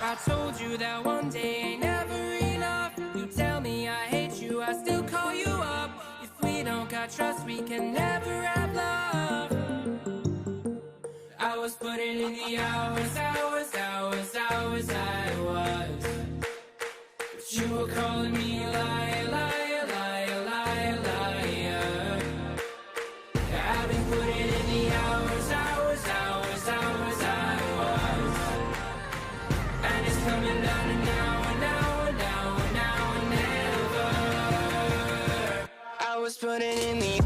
I told you that one day ain't never enough. You tell me I hate you, I still call you up. If we don't got trust, we can never have love. I was putting in the hours, I was. You were calling me a liar, liar, liar, liar, liar. I've been putting in the hours, I was. And it's coming down to now and now and now and now and never. I was putting in the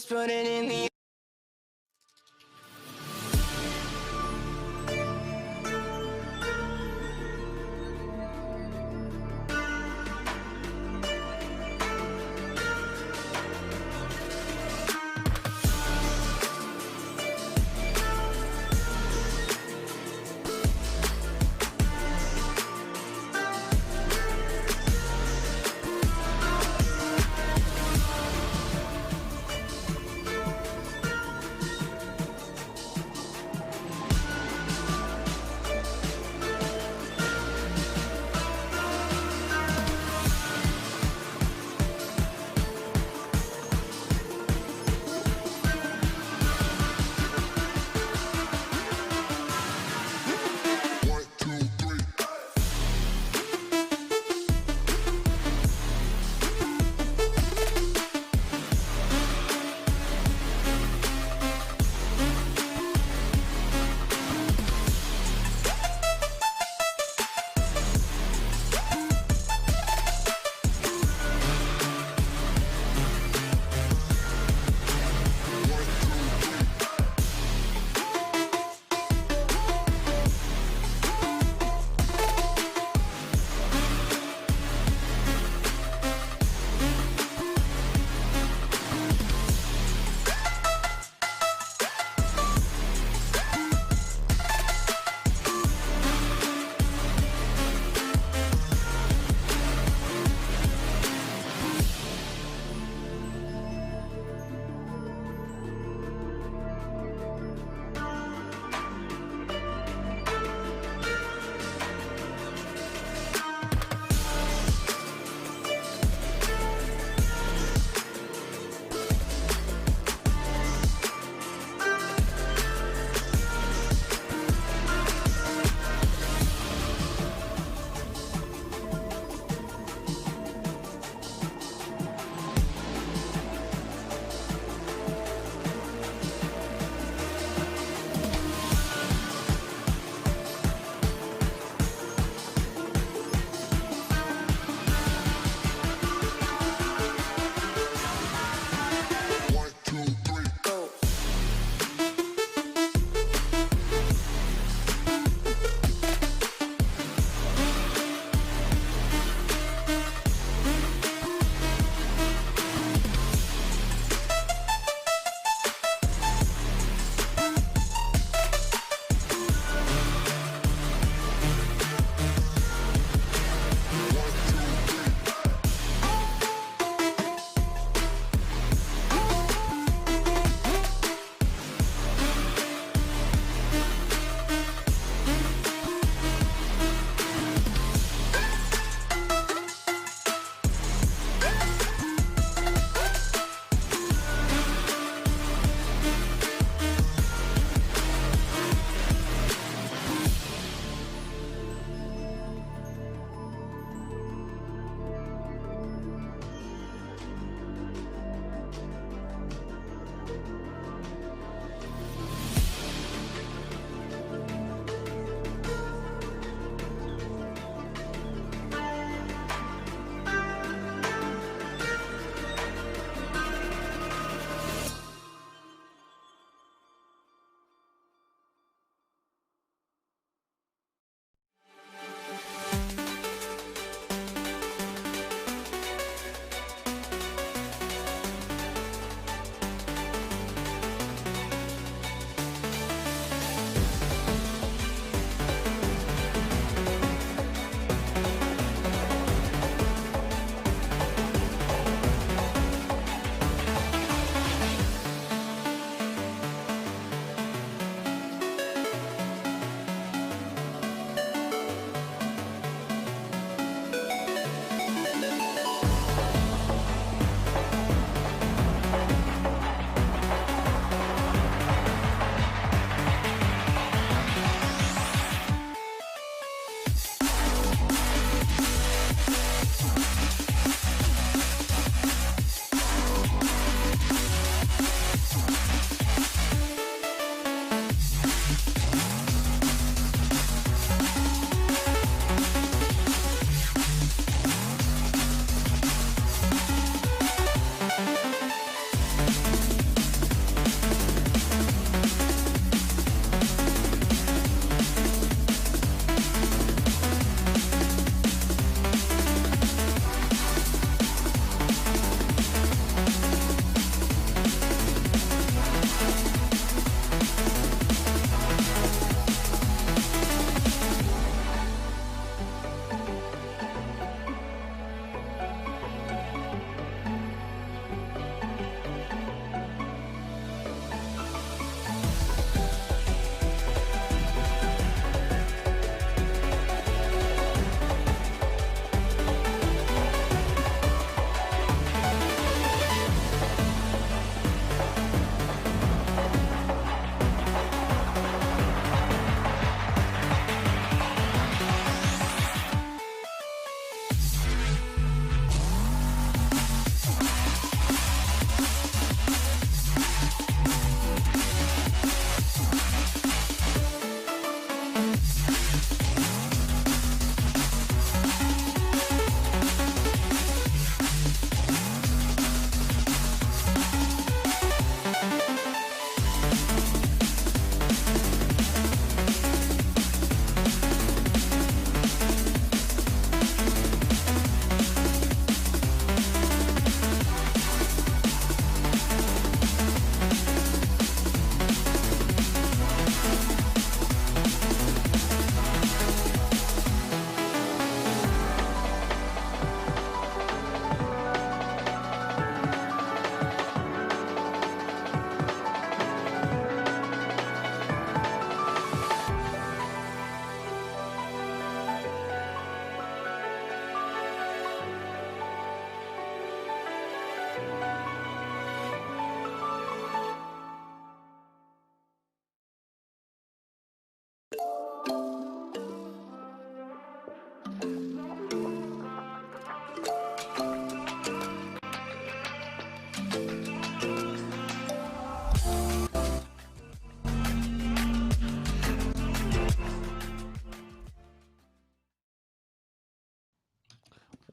putting in the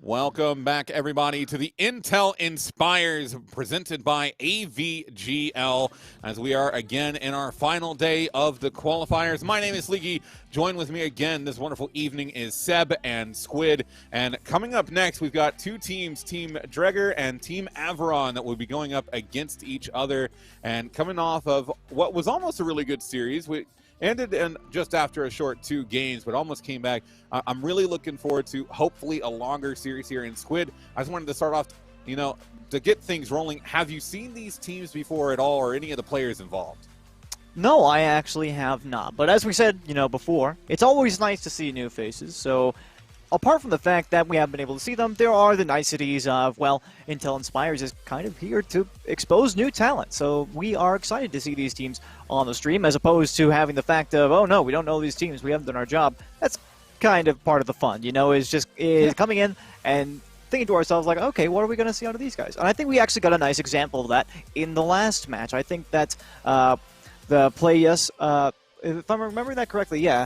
Welcome back, everybody, to the Intel Inspires presented by AVGL, as we are again in our final day of the qualifiers. My name is Leaky. Join with me again this wonderful evening is Seb and Squid. And coming up next, we've got two teams, Team Dreger and Team Averon, that will be going up against each other. And coming off of what was almost a really good series, we ended in just after a short 2 games, but almost came back. I'm really looking forward to hopefully a longer series here in Squid. I just wanted to start off, to get things rolling. Have you seen these teams before at all, or any of the players involved? No, I actually have not. But as we said, before, it's always nice to see new faces. So apart from the fact that we haven't been able to see them, there are the niceties of, well, Intel Inspires is kind of here to expose new talent. So we are excited to see these teams on the stream, as opposed to having the fact of, oh no, we don't know these teams, we haven't done our job. That's kind of part of the fun, is coming in and thinking to ourselves, like, okay, what are we going to see out of these guys? And I think we actually got a nice example of that in the last match. I think that the Play Yes, if I'm remembering that correctly, yeah,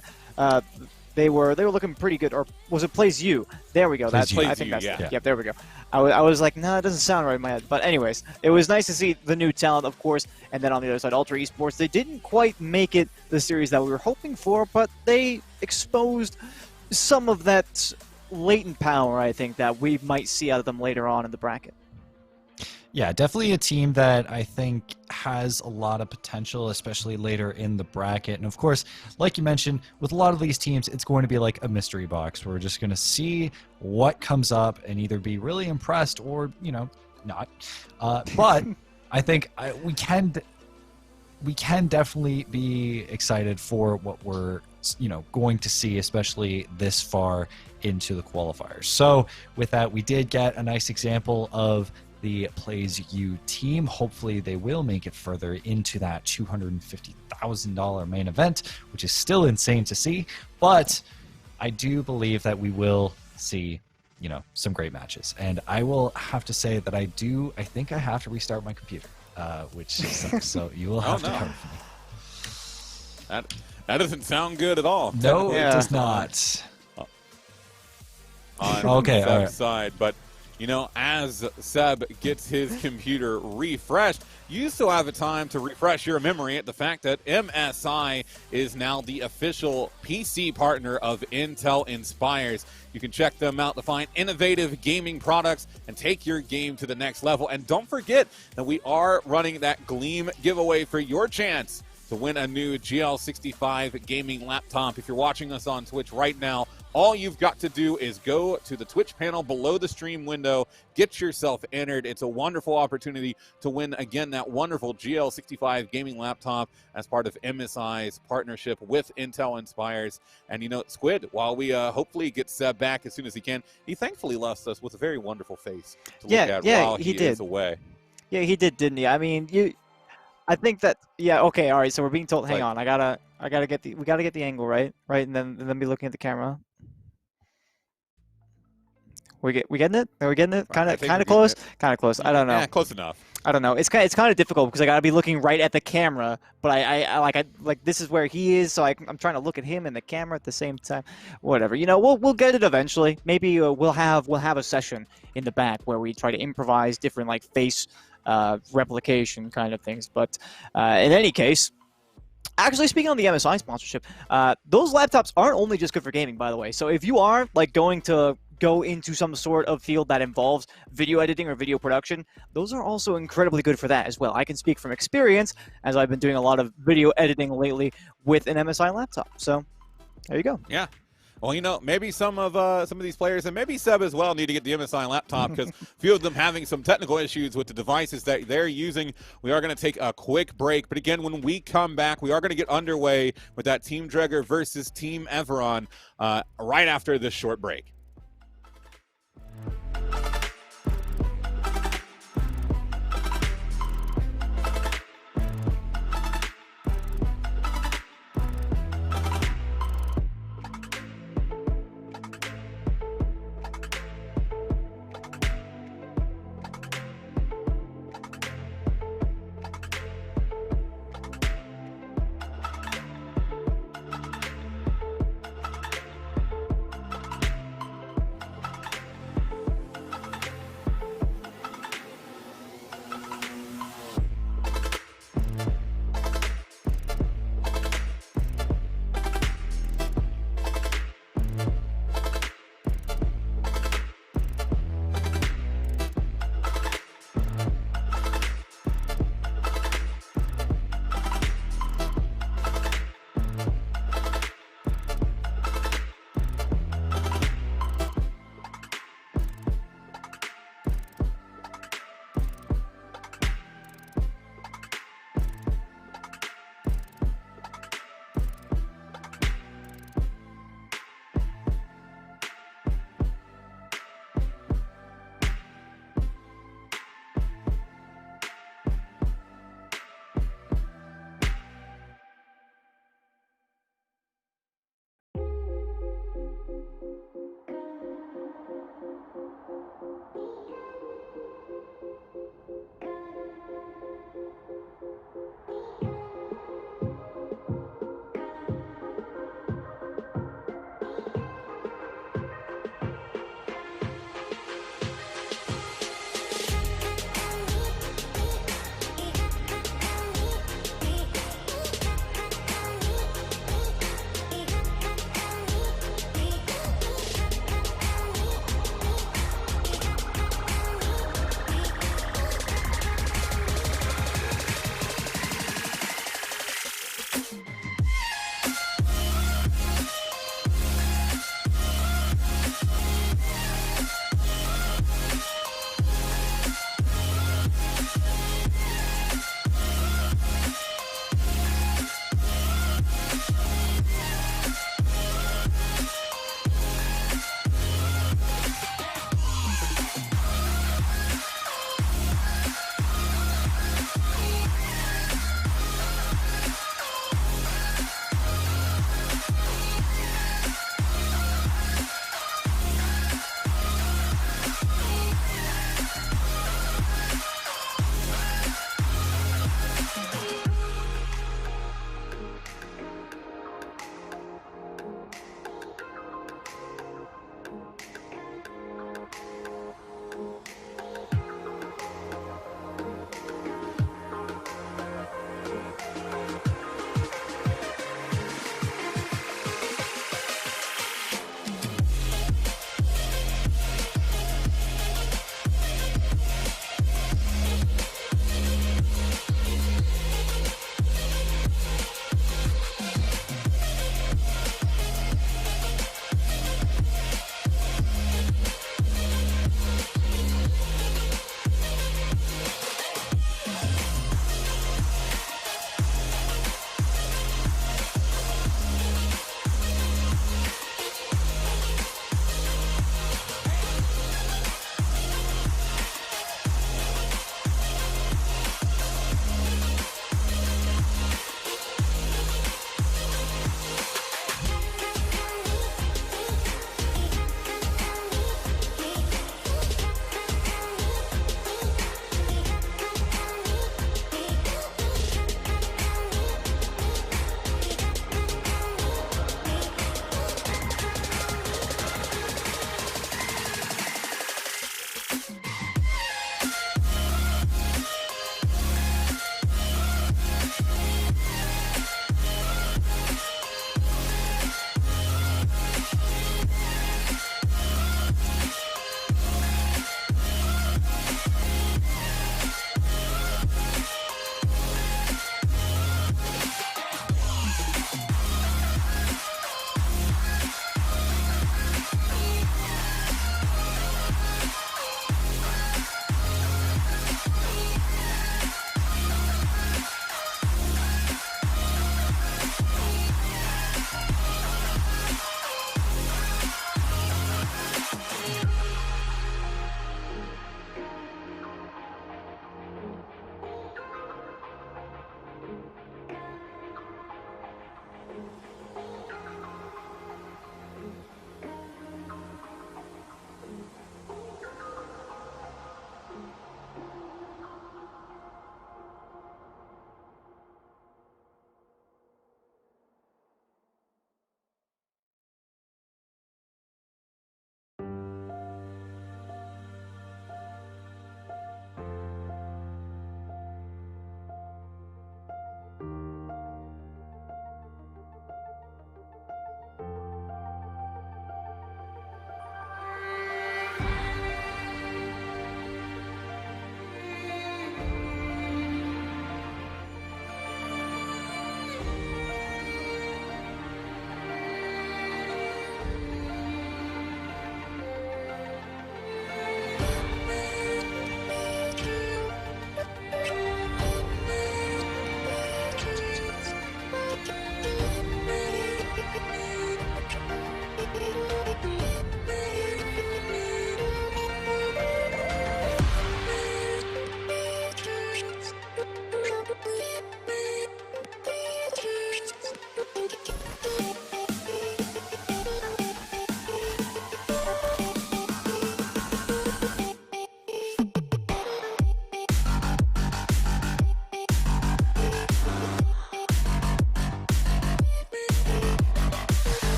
they were looking pretty good. Or was it Plays You? There we go. Plays You, I think that's yeah. Yep, there we go. I was like, no, it doesn't sound right in my head. But anyways, it was nice to see the new talent, of course. And then on the other side, Ultra Esports. They didn't quite make it the series that we were hoping for, but they exposed some of that latent power, I think, that we might see out of them later on in the bracket. Yeah, definitely a team that I think has a lot of potential, especially later in the bracket. And of course, like you mentioned, with a lot of these teams, it's going to be like a mystery box. We're just going to see what comes up and either be really impressed or, not. But I think we can definitely be excited for what we're, going to see, especially this far into the qualifiers. So with that, we did get a nice example of the Plays You team. Hopefully they will make it further into that $250,000 main event, which is still insane to see. But I do believe that we will see, some great matches. And I will have to say that I think I have to restart my computer, which sucks. So you will have to cover for me. That doesn't sound good at all. No, it does not. On okay, Seb's all right. side, but as Seb gets his computer refreshed, you still have a time to refresh your memory at the fact that MSI is now the official PC partner of Intel Inspires. You can check them out to find innovative gaming products and take your game to the next level. And don't forget that we are running that Gleam giveaway for your chance to win a new GL65 gaming laptop. If you're watching us on Twitch right now, all you've got to do is go to the Twitch panel below the stream window, get yourself entered. It's a wonderful opportunity to win, again, that wonderful GL65 gaming laptop as part of MSI's partnership with Intel Inspires. And, Squid, while we hopefully get Seb back as soon as he can, he thankfully left us with a very wonderful face to look at while he is away. Yeah, he did, didn't he? I mean, I think that, yeah, okay, all right, so we're being told, hang on, we gotta get the angle right, and then be looking at the camera. We getting it? Are we getting it? Kind of close? Kind of close. I don't know. Yeah, close enough. I don't know. It's kind of difficult because I gotta be looking right at the camera, but I like this is where he is, so I'm trying to look at him and the camera at the same time. Whatever. We'll get it eventually. Maybe we'll have a session in the back where we try to improvise different like face replication kind of things. But in any case, actually, speaking on the MSI sponsorship, those laptops aren't only just good for gaming, by the way. So if you are like going to go into some sort of field that involves video editing or video production, those are also incredibly good for that as well. I can speak from experience, as I've been doing a lot of video editing lately with an MSI laptop. So there you go. Yeah. Well, maybe some of these players, and maybe Seb as well, need to get the MSI laptop because a few of them having some technical issues with the devices that they're using. We are going to take a quick break, but again, when we come back, we are going to get underway with that Team Dreger versus Team Averon right after this short break.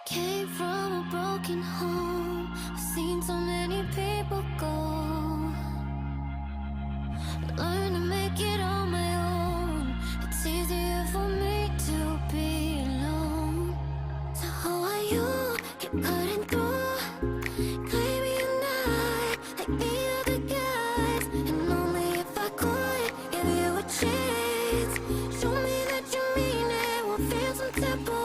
Came from a broken home. I've seen so many people go. Learn to make it on my own. It's easier for me to be alone. So how are you? Keep cutting through. Claiming you're not like the other guys. And only if I could give you a chance. Show me that you mean it. We'll feel some type of way.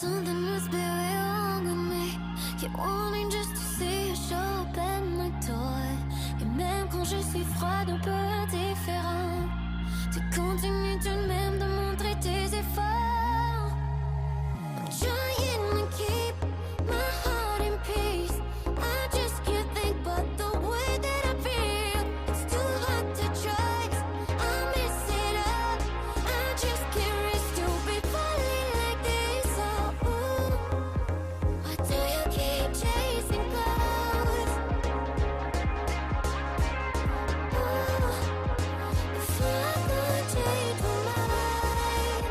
Something must be wrong with me. Keep wanting just to see you show up at my door. Et même quand je suis froide, un peu indifférent, tu continues tout de même de montrer tes efforts. I'm trying to keep my heart in peace. I just can't think about the way that I feel. It's too hard to trust. I mess it up. I just can't risk to be falling like this. Oh, why do you keep chasing clouds? If I could change my mind.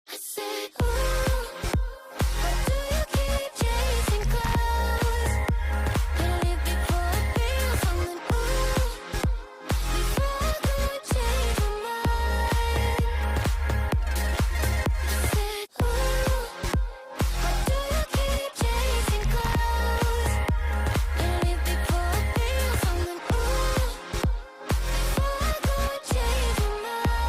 I said, ooh, why do you keep chasing clouds? Gotta leave before I feel something, ooh, before I could change my mind. I said, ooh, why do you keep chasing clouds? Gotta leave before I feel something, ooh, before I could change my mind.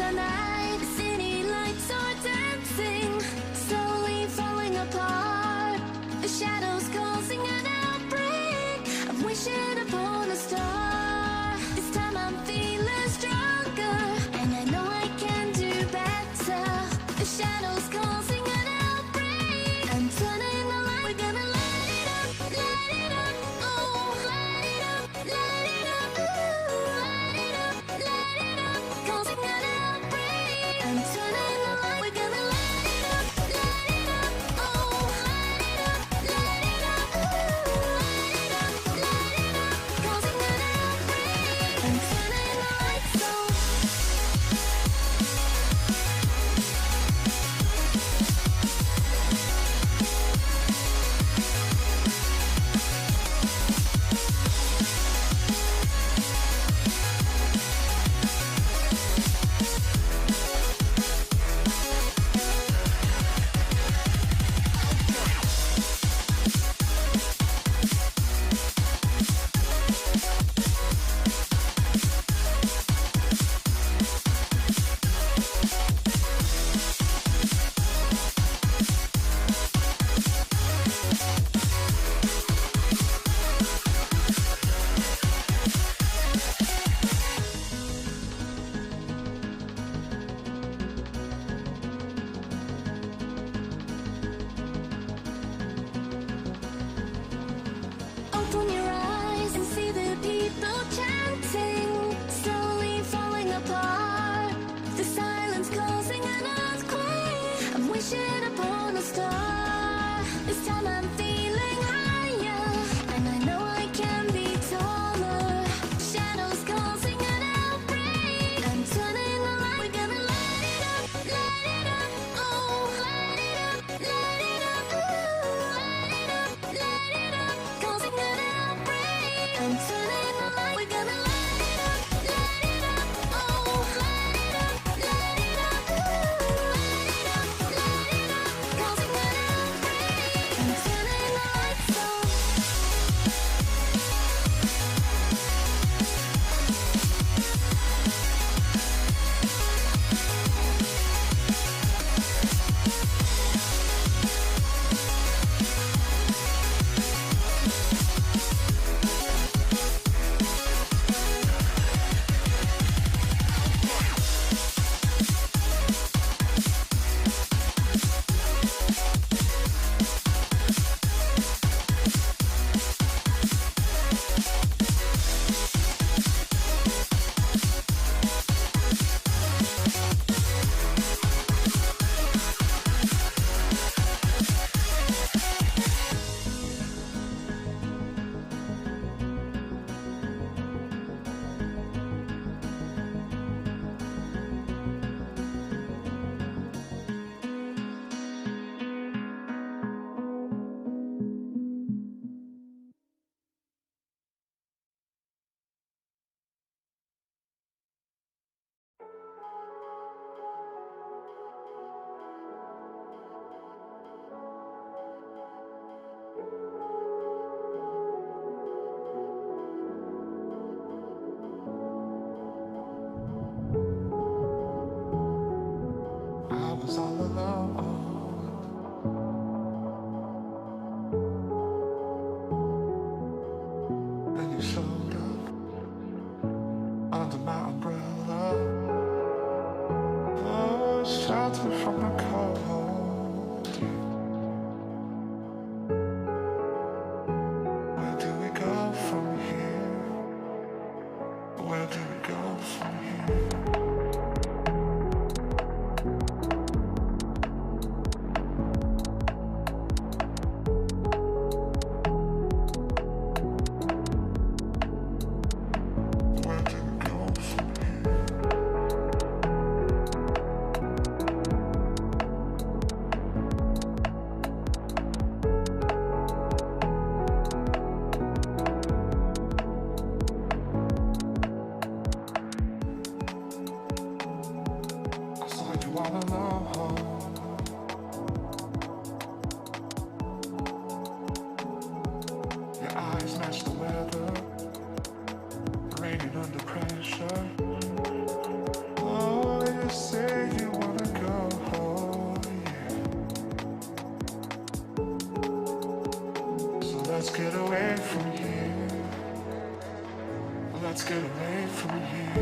the night, the city lights are dancing, slowly falling apart. The shadows causing an outbreak. I'm wishing upon a star. This time I'm feeling stronger, and I know I can do better. The shadows causing an outbreak. I'm turning the light. We're gonna light it up, oh, light it up, ooh, light it up, causing an outbreak. I'm turning the light. We're gonna light it up, oh, light it up, ooh, light it up, causing an outbreak. I'm turning the lights on. Open your eyes and see the people chanting, slowly falling apart. The silence causing an earthquake. I'm wishing upon a star. This time I'm feeling higher, and I know I can be taller. Shadows causing an outbreak. I'm turning the light. We're gonna light it up, oh, light it up, ooh, light it up, causing an outbreak. I'm turning the light. We're gonna light it up, oh, light it up, ooh, light it up, causing an outbreak. I'm turning the lights on. I was all alone. Then you showed up under my umbrella. Oh, shelter from the cold. Where do we go from here? Where do we go from here? Where do we go from here? Let's get away from here.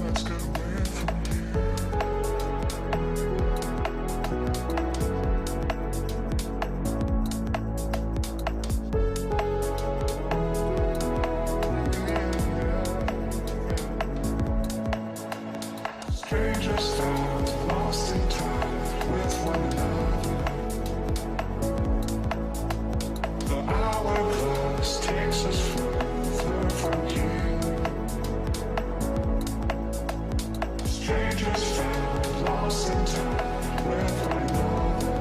Let's get away from here. Strangers stand lost in time with one another. The hourglass takes us further from here. Strangers found lost in time with one another.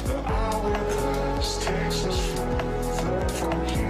The hourglass takes us further from here.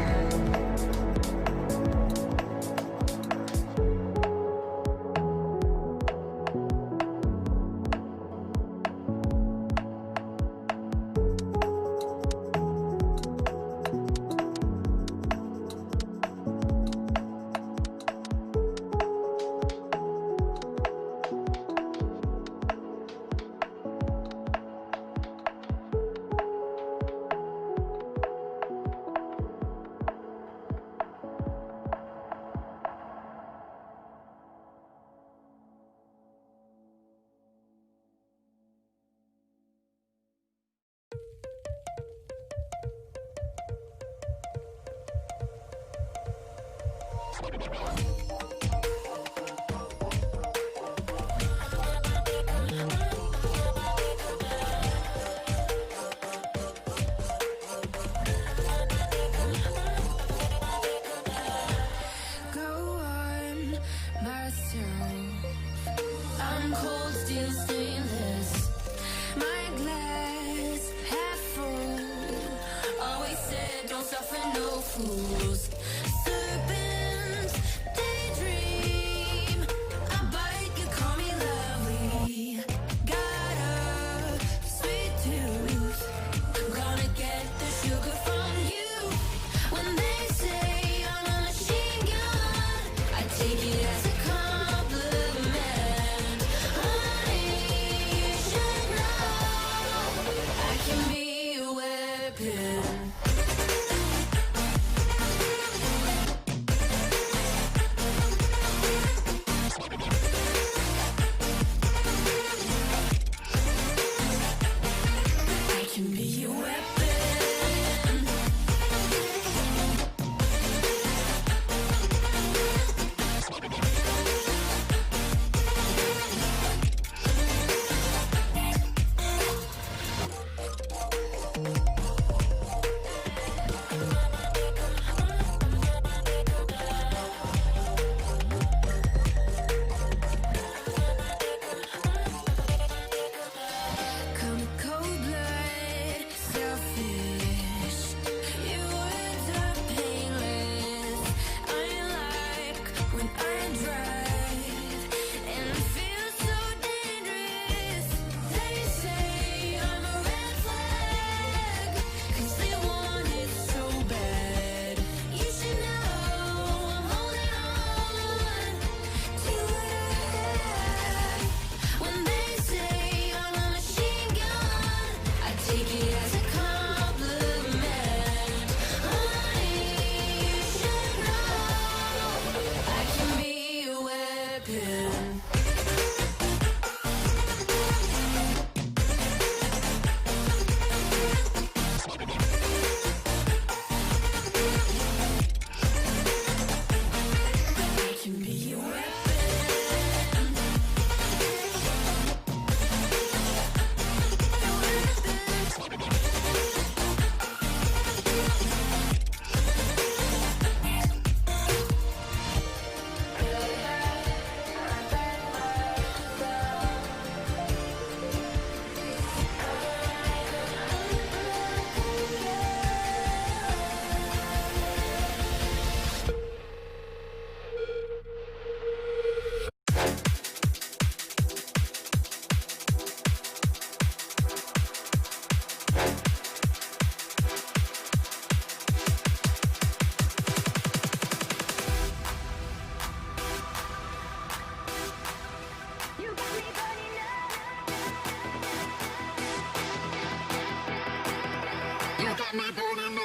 You got me burning up.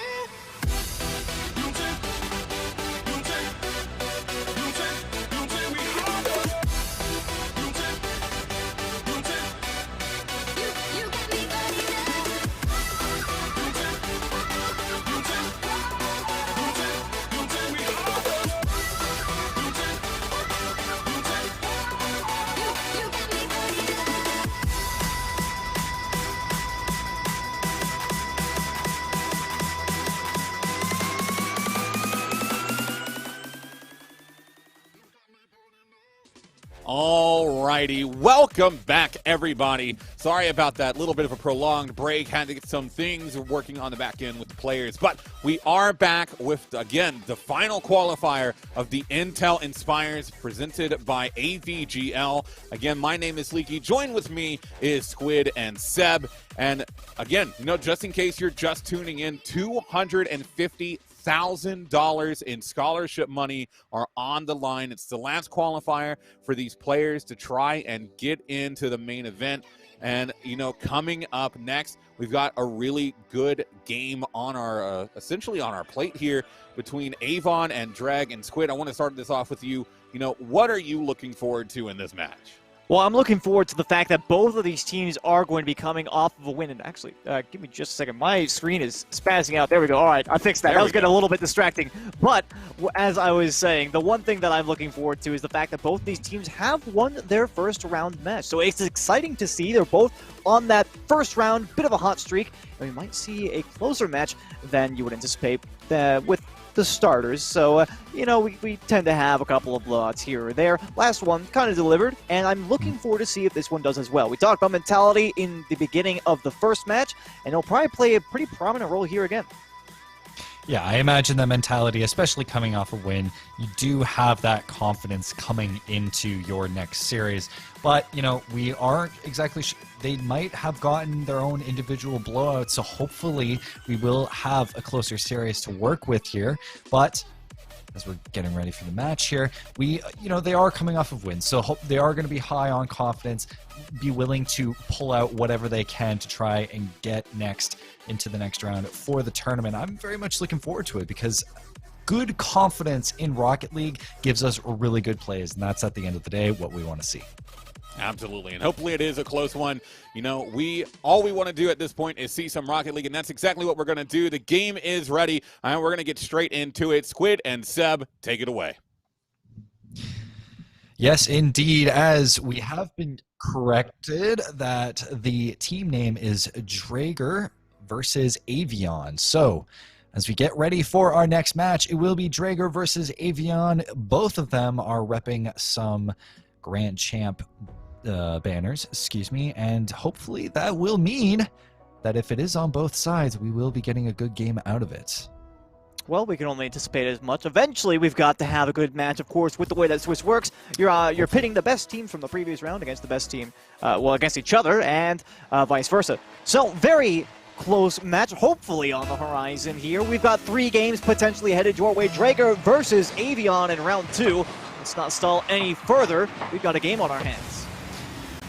You got me burning up. Alrighty, welcome back, everybody. Sorry about that little bit of a prolonged break. Had to get some things working on the back end with the players, but we are back with, again, the final qualifier of the Intel Inspires presented by AVGL. Again, my name is Leaky. Join with me is Squid and Seb. And again, just in case you're just tuning in, $250,000 in scholarship money are on the line. It's the last qualifier for these players to try and get into the main event. And, coming up next, we've got a really good game on our, essentially on our plate here between Avon and Drag and Squid. I want to start this off with you. What are you looking forward to in this match? Well, I'm looking forward to the fact that both of these teams are going to be coming off of a win. And actually, give me just a second. My screen is spazzing out. There we go. All right, I fixed that. That was getting a little bit distracting. But as I was saying, the one thing that I'm looking forward to is the fact that both of these teams have won their first round match. So it's exciting to see. They're both on that first round, bit of a hot streak. And we might see a closer match than you would anticipate with the starters. So, we tend to have a couple of blowouts here or there. Last one kind of delivered, and I'm looking forward to see if this one does as well. We talked about mentality in the beginning of the first match, and it'll probably play a pretty prominent role here again. Yeah, I imagine that mentality, especially coming off a win, you do have that confidence coming into your next series. But, we aren't exactly they might have gotten their own individual blowouts, so hopefully we will have a closer series to work with here. But as we're getting ready for the match here, they are coming off of wins, so they are going to be high on confidence, be willing to pull out whatever they can to try and get into the next round for the tournament. I'm very much looking forward to it because good confidence in Rocket League gives us really good plays, and that's at the end of the day what we want to see. Absolutely, and hopefully it is a close one. All we want to do at this point is see some Rocket League, and that's exactly what we're going to do. The game is ready, and we're going to get straight into it. Squid and Seb, take it away. Yes, indeed, as we have been corrected that the team name is Drager versus Avion. So, as we get ready for our next match, it will be Drager versus Avion. Both of them are repping some Grand Champ banners, and hopefully that will mean that if it is on both sides, we will be getting a good game out of it. Well, we can only anticipate as much. Eventually, we've got to have a good match, of course, with the way that Swiss works. You're pitting the best team from the previous round against the best team, against each other, and vice versa. So, very close match, hopefully on the horizon here. We've got 3 games potentially headed your way. Drager versus Avion in round 2. Let's not stall any further. We've got a game on our hands.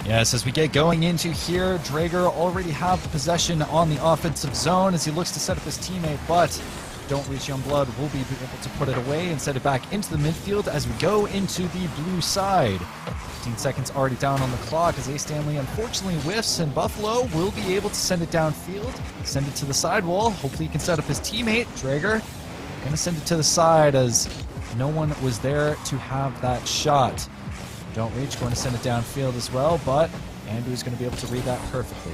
Yes, as we get going into here, Drager already have the possession on the offensive zone as he looks to set up his teammate, but Don't Reach Youngblood will be able to put it away and set it back into the midfield as we go into the blue side. 15 seconds already down on the clock as A. Stanley unfortunately whiffs, and Buffalo will be able to send it downfield, send it to the sidewall. Hopefully he can set up his teammate. Drager gonna send it to the side as no one was there to have that shot. Don't Reach going to send it downfield as well, but Andrew's going to be able to read that perfectly.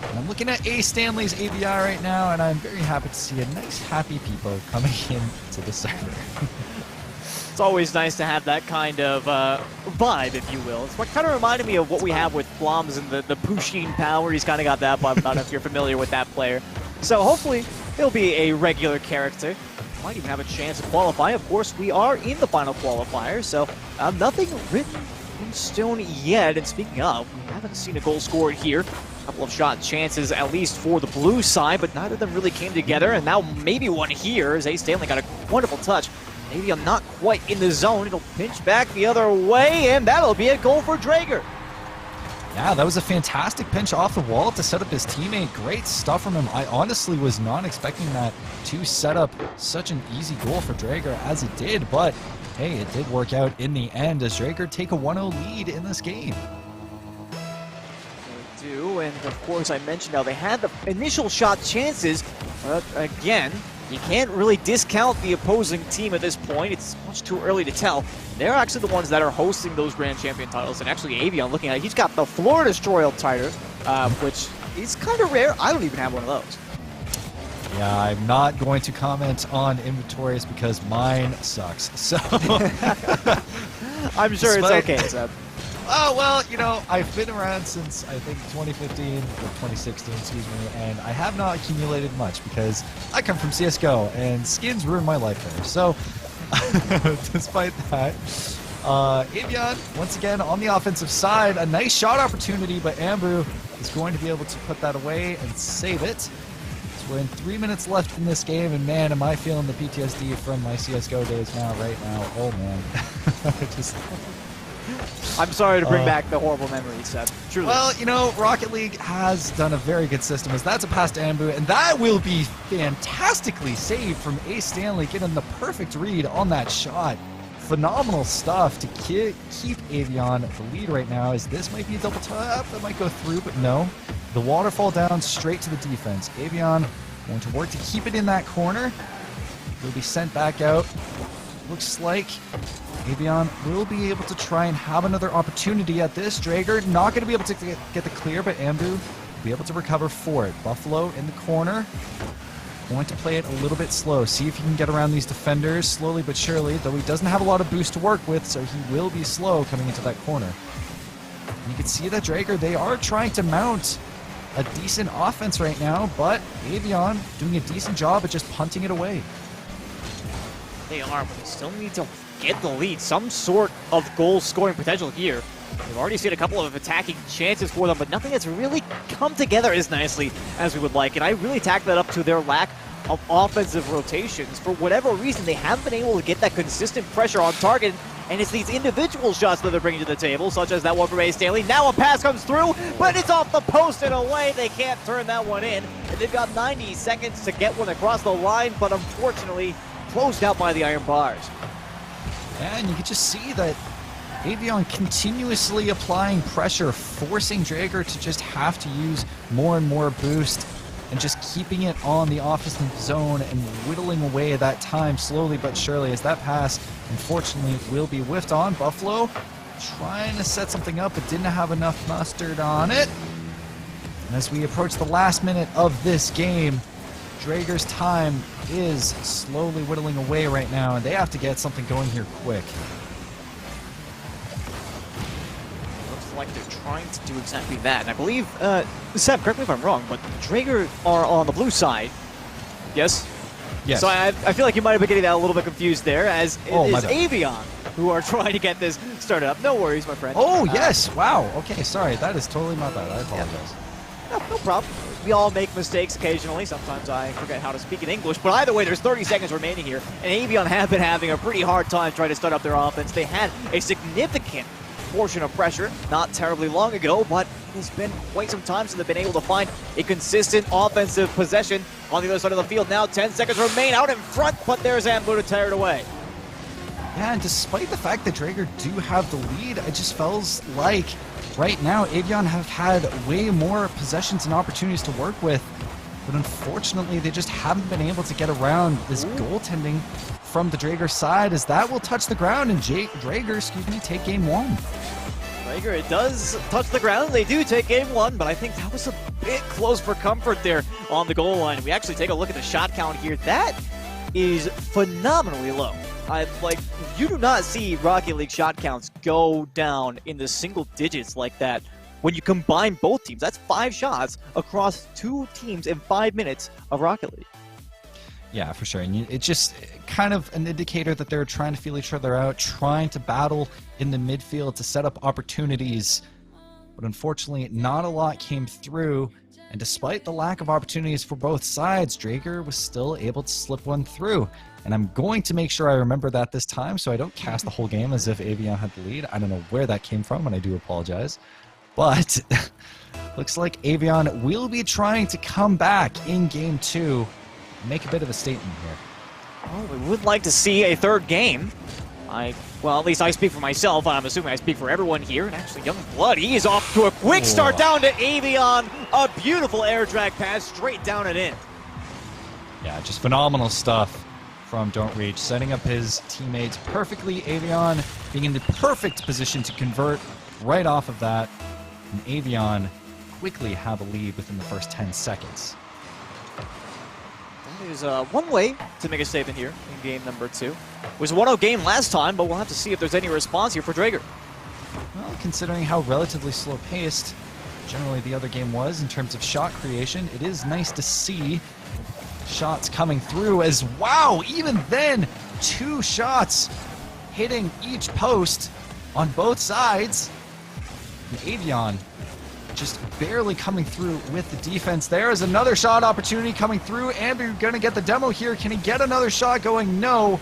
And I'm looking at A. Stanley's AVI right now, and I'm very happy to see a nice happy people coming in to the server. It's always nice to have that kind of vibe, if you will. It's what kind of reminded me of what we have with Bloms and the Pusheen power. He's kind of got that vibe. I don't know if you're familiar with that player. So hopefully he'll be a regular character. Might even have a chance to qualify. Of course, we are in the final qualifier, so nothing written in stone yet. And speaking of, we haven't seen a goal scored here. A couple of shot chances, at least for the blue side, but neither of them really came together. And now maybe one here as A. Stanley got a wonderful touch. Maybe I'm not quite in the zone. It'll pinch back the other way, and that'll be a goal for Drager. Yeah, that was a fantastic pinch off the wall to set up his teammate. Great stuff from him. I honestly was not expecting that to set up such an easy goal for Drager as it did, but hey, it did work out in the end as Drager take a 1-0 lead in this game. They do, and of course I mentioned how they had the initial shot chances, but again, you can't really discount the opposing team at this point. It's much too early to tell. They're actually the ones that are hosting those Grand Champion titles, and actually Avion, looking at it, he's got the Floor Destroyer title, which is kind of rare. I don't even have one of those. Yeah, I'm not going to comment on inventories because mine sucks. So I'm sure it's okay, Seb. Oh, well, you know, I've been around since, I think, 2015 or 2016, excuse me, and I have not accumulated much because I come from CSGO, and skins ruined my life there. So, despite that, Avion, once again, on the offensive side, a nice shot opportunity, but Ambu is going to be able to put that away and save it. So we're in 3 minutes left in this game, and man, am I feeling the PTSD from my CSGO days right now. Oh, man. I'm sorry to bring back the horrible memories, Seb. Truly. Well, you know, Rocket League has done a very good system as that's a pass to Ambu, and that will be fantastically saved from Ace Stanley, getting the perfect read on that shot. Phenomenal stuff to keep Avion the lead right now, as this might be a double tap that might go through, but no. The waterfall down straight to the defense. Avion going to work to keep it in that corner. Will be sent back out. Looks like Avion will be able to try and have another opportunity at this. Drager not going to be able to get the clear, but Ambu will be able to recover for it. Buffalo in the corner. Going to play it a little bit slow. See if he can get around these defenders slowly but surely, though he doesn't have a lot of boost to work with, so he will be slow coming into that corner. And you can see that Drager, they are trying to mount a decent offense right now, but Avion doing a decent job at just punting it away. They are, but they still need to get the lead. Some sort of goal-scoring potential here. We've already seen a couple of attacking chances for them, but nothing that's really come together as nicely as we would like. And I really tack that up to their lack of offensive rotations. For whatever reason, they haven't been able to get that consistent pressure on target. And it's these individual shots that they're bringing to the table, such as that one from Ace Stanley. Now a pass comes through, but it's off the post and away. They can't turn that one in. And they've got 90 seconds to get one across the line, but unfortunately, closed out by the iron bars. And you can just see that Avion continuously applying pressure, forcing Drager to just have to use more and more boost and just keeping it on the offensive zone and whittling away at that time slowly but surely, as that pass, unfortunately, will be whiffed on. Buffalo trying to set something up but didn't have enough mustard on it. And as we approach the last minute of this game, Drager's time is slowly whittling away right now, and they have to get something going here quick. Looks like they're trying to do exactly that. And I believe, Seb, correct me if I'm wrong, but Drager are on the blue side. Yes? Yes. So I feel like you might have been getting that a little bit confused there, as it Oh, my is bad. Avion who are trying to get this started up. No worries, my friend. Oh, yes. Wow. Okay, sorry. That is totally my bad. I apologize. No problem. We all make mistakes occasionally. Sometimes I forget how to speak in English. But either way, there's 30 seconds remaining here. And Avion have been having a pretty hard time trying to start up their offense. They had a significant portion of pressure not terribly long ago, but it's been quite some time since they've been able to find a consistent offensive possession on the other side of the field. Now 10 seconds remain out in front, but there's Ambu to tear it away. Yeah, and despite the fact that Drager do have the lead, it just feels like right now Avion have had way more possessions and opportunities to work with, but unfortunately they just haven't been able to get around this goaltending from the Drager side, as that will touch the ground and Drager, take game one. Drager, it does touch the ground. They do take game one, but I think that was a bit close for comfort there on the goal line. We actually take a look at the shot count here. That is phenomenally low. You do not see Rocket League shot counts go down in the single digits like that when you combine both teams. That's 5 shots across 2 teams in 5 minutes of Rocket League. Yeah, for sure. And it's just kind of an indicator that they're trying to feel each other out, trying to battle in the midfield to set up opportunities. But unfortunately, not a lot came through. And despite the lack of opportunities for both sides, Drager was still able to slip one through. And I'm going to make sure I remember that this time so I don't cast the whole game as if Avion had the lead. I don't know where that came from, and I do apologize. But looks like Avion will be trying to come back in game 2, make a bit of a statement here. Well, we would like to see a third game. Well, at least I speak for myself, and I'm assuming I speak for everyone here. And actually, Youngblood, he is off to a quick start down to Avion. A beautiful air drag pass straight down and in. Yeah, just phenomenal stuff from Don't Reach, setting up his teammates perfectly. Avion being in the perfect position to convert right off of that. And Avion quickly have a lead within the first 10 seconds. That is one way to make a statement here in game number 2. It was a 1-0 game last time, but we'll have to see if there's any response here for Drager. Well, considering how relatively slow-paced generally the other game was in terms of shot creation, it is nice to see shots coming through as, wow, even then, 2 shots hitting each post on both sides. And Avion just barely coming through with the defense. There is another shot opportunity coming through. Ambu gonna get the demo here. Can he get another shot going? No.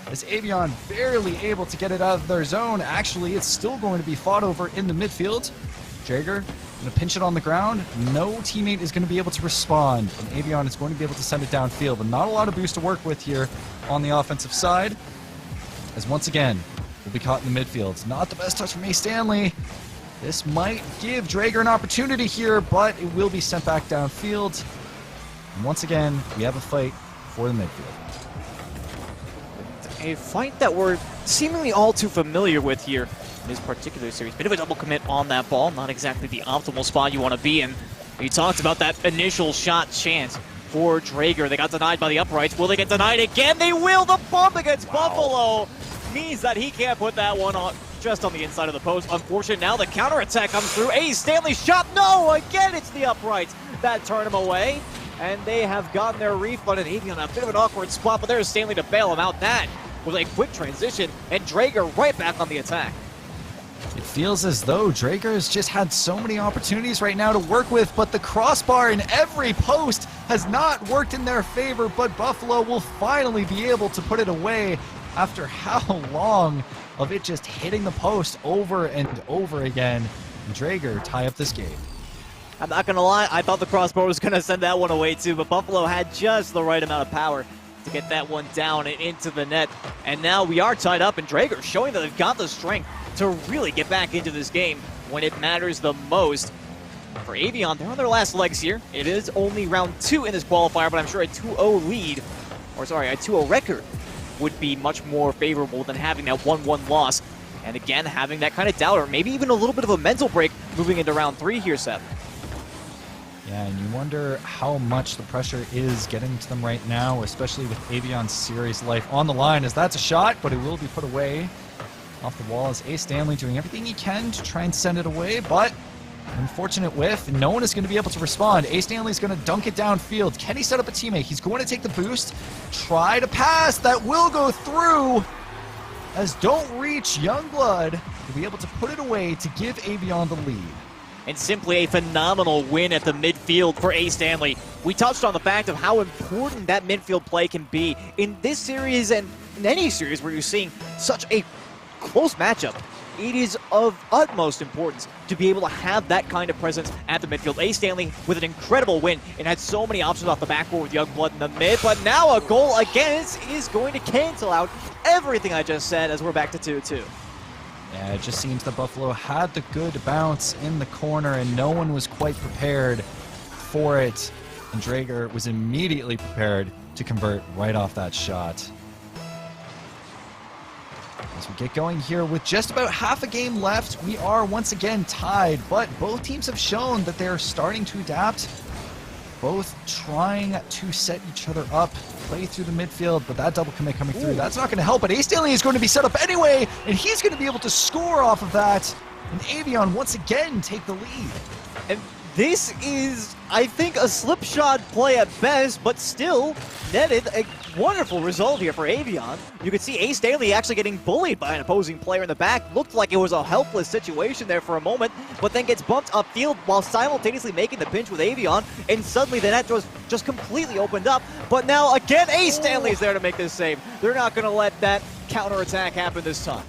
As Avion barely able to get it out of their zone. Actually, it's still going to be fought over in the midfield. Drager gonna pinch it on the ground. No teammate is gonna be able to respond. And Avion is going to be able to send it downfield. But not a lot of boost to work with here on the offensive side. As once again, we'll be caught in the midfield. Not the best touch from A. Stanley. This might give Drager an opportunity here, but it will be sent back downfield. And once again, we have a fight for the midfield. A fight that we're seemingly all too familiar with here in this particular series. Bit of a double commit on that ball. Not exactly the optimal spot you want to be in. You talked about that initial shot chance for Drager. They got denied by the uprights. Will they get denied again? They will! The bump against Buffalo means that he can't put that one on just on the inside of the post. Unfortunate now the counterattack comes through. Stanley shot. No! Again, it's the uprights that turn him away. And they have gotten their refund, and Avion a bit of an awkward spot, but there's Stanley to bail him out. That was a quick transition, and Drager right back on the attack. It feels as though Drager has just had so many opportunities right now to work with, but the crossbar in every post has not worked in their favor, but Buffalo will finally be able to put it away after how long of it just hitting the post over and over again. And Drager tie up this game. I'm not going to lie, I thought the crossbar was going to send that one away too, but Buffalo had just the right amount of power to get that one down and into the net. And now we are tied up, and Drager showing that they've got the strength to really get back into this game when it matters the most. For Avion, they're on their last legs here. It is only round 2 in this qualifier, but I'm sure a 2-0 lead, or sorry, a 2-0 record would be much more favorable than having that 1-1 loss. And again, having that kind of doubt, or maybe even a little bit of a mental break moving into round 3 here, Seth. Yeah, and you wonder how much the pressure is getting to them right now, especially with Avion's series life on the line, as that's a shot, but it will be put away off the wall as A. Stanley doing everything he can to try and send it away, but unfortunate whiff. No one is going to be able to respond. A. Stanley's going to dunk it downfield. Can he set up a teammate? He's going to take the boost, try to pass. That will go through, as Don't Reach Youngblood to be able to put it away to give Avion the lead. And simply a phenomenal win at the midfield for A. Stanley. We touched on the fact of how important that midfield play can be in this series and in any series where you're seeing such a close matchup. It is of utmost importance to be able to have that kind of presence at the midfield. A. Stanley with an incredible win and had so many options off the backboard with Youngblood in the mid, but now a goal against is going to cancel out everything I just said as we're back to 2-2. Yeah, it just seems that Buffalo had the good bounce in the corner and no one was quite prepared for it. And Drager was immediately prepared to convert right off that shot. As we get going here with just about half a game left, we are once again tied, but both teams have shown that they're starting to adapt. Both trying to set each other up, play through the midfield, but that double commit coming through, that's not going to help. But A. Stanley is going to be set up anyway, and he's going to be able to score off of that. And Avion once again take the lead. And this is, I think, a slip shot play at best, but still netted a wonderful result here for Avion. You could see A. Stanley actually getting bullied by an opposing player in the back. Looked like it was a helpless situation there for a moment, but then gets bumped upfield while simultaneously making the pinch with Avion, and suddenly the net was just completely opened up. But now again, A. Stanley's there to make this save. They're not going to let that counterattack happen this time.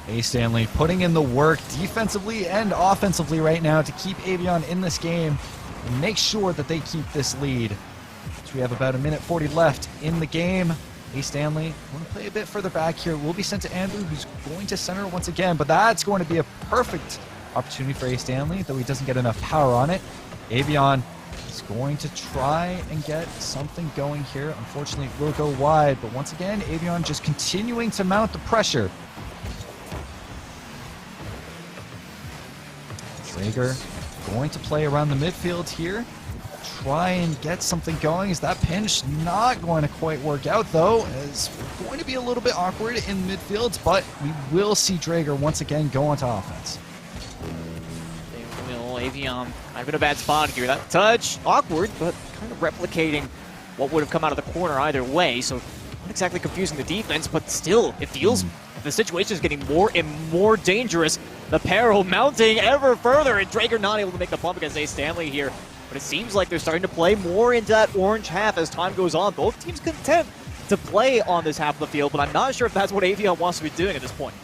A. Stanley putting in the work defensively and offensively right now to keep Avion in this game and make sure that they keep this lead. So we have about a minute 40 left in the game. A. Stanley want to play a bit further back here. Will be sent to Andrew, who's going to center once again, but that's going to be a perfect opportunity for A. Stanley, though he doesn't get enough power on it. Avion is going to try and get something going here. Unfortunately, it will go wide, but once again, Avion just continuing to mount the pressure. Drager going to play around the midfield here. Try and get something going. Is that pinch not going to quite work out, though? It's going to be a little bit awkward in midfield, but we will see Drager once again go onto offense. They will. Avion kind of in a bad spot here. That touch, awkward, but kind of replicating what would have come out of the corner either way. So not exactly confusing the defense, but still, it feels the situation is getting more and more dangerous. The peril mounting ever further, and Drager not able to make the bump against A. Stanley here. But it seems like they're starting to play more into that orange half as time goes on. Both teams content to play on this half of the field, but I'm not sure if that's what Avion wants to be doing at this point.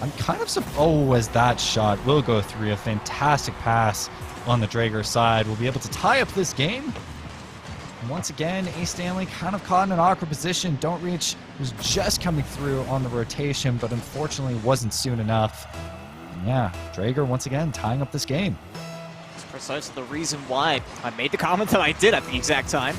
I'm kind of surprised. Oh, as that shot will go through. A fantastic pass on the Drager side. We'll be able to tie up this game. And once again, A. Stanley kind of caught in an awkward position. Don't reach was just coming through on the rotation, but unfortunately wasn't soon enough. And yeah, Drager once again tying up this game. Precisely the reason why I made the comment that I did at the exact time.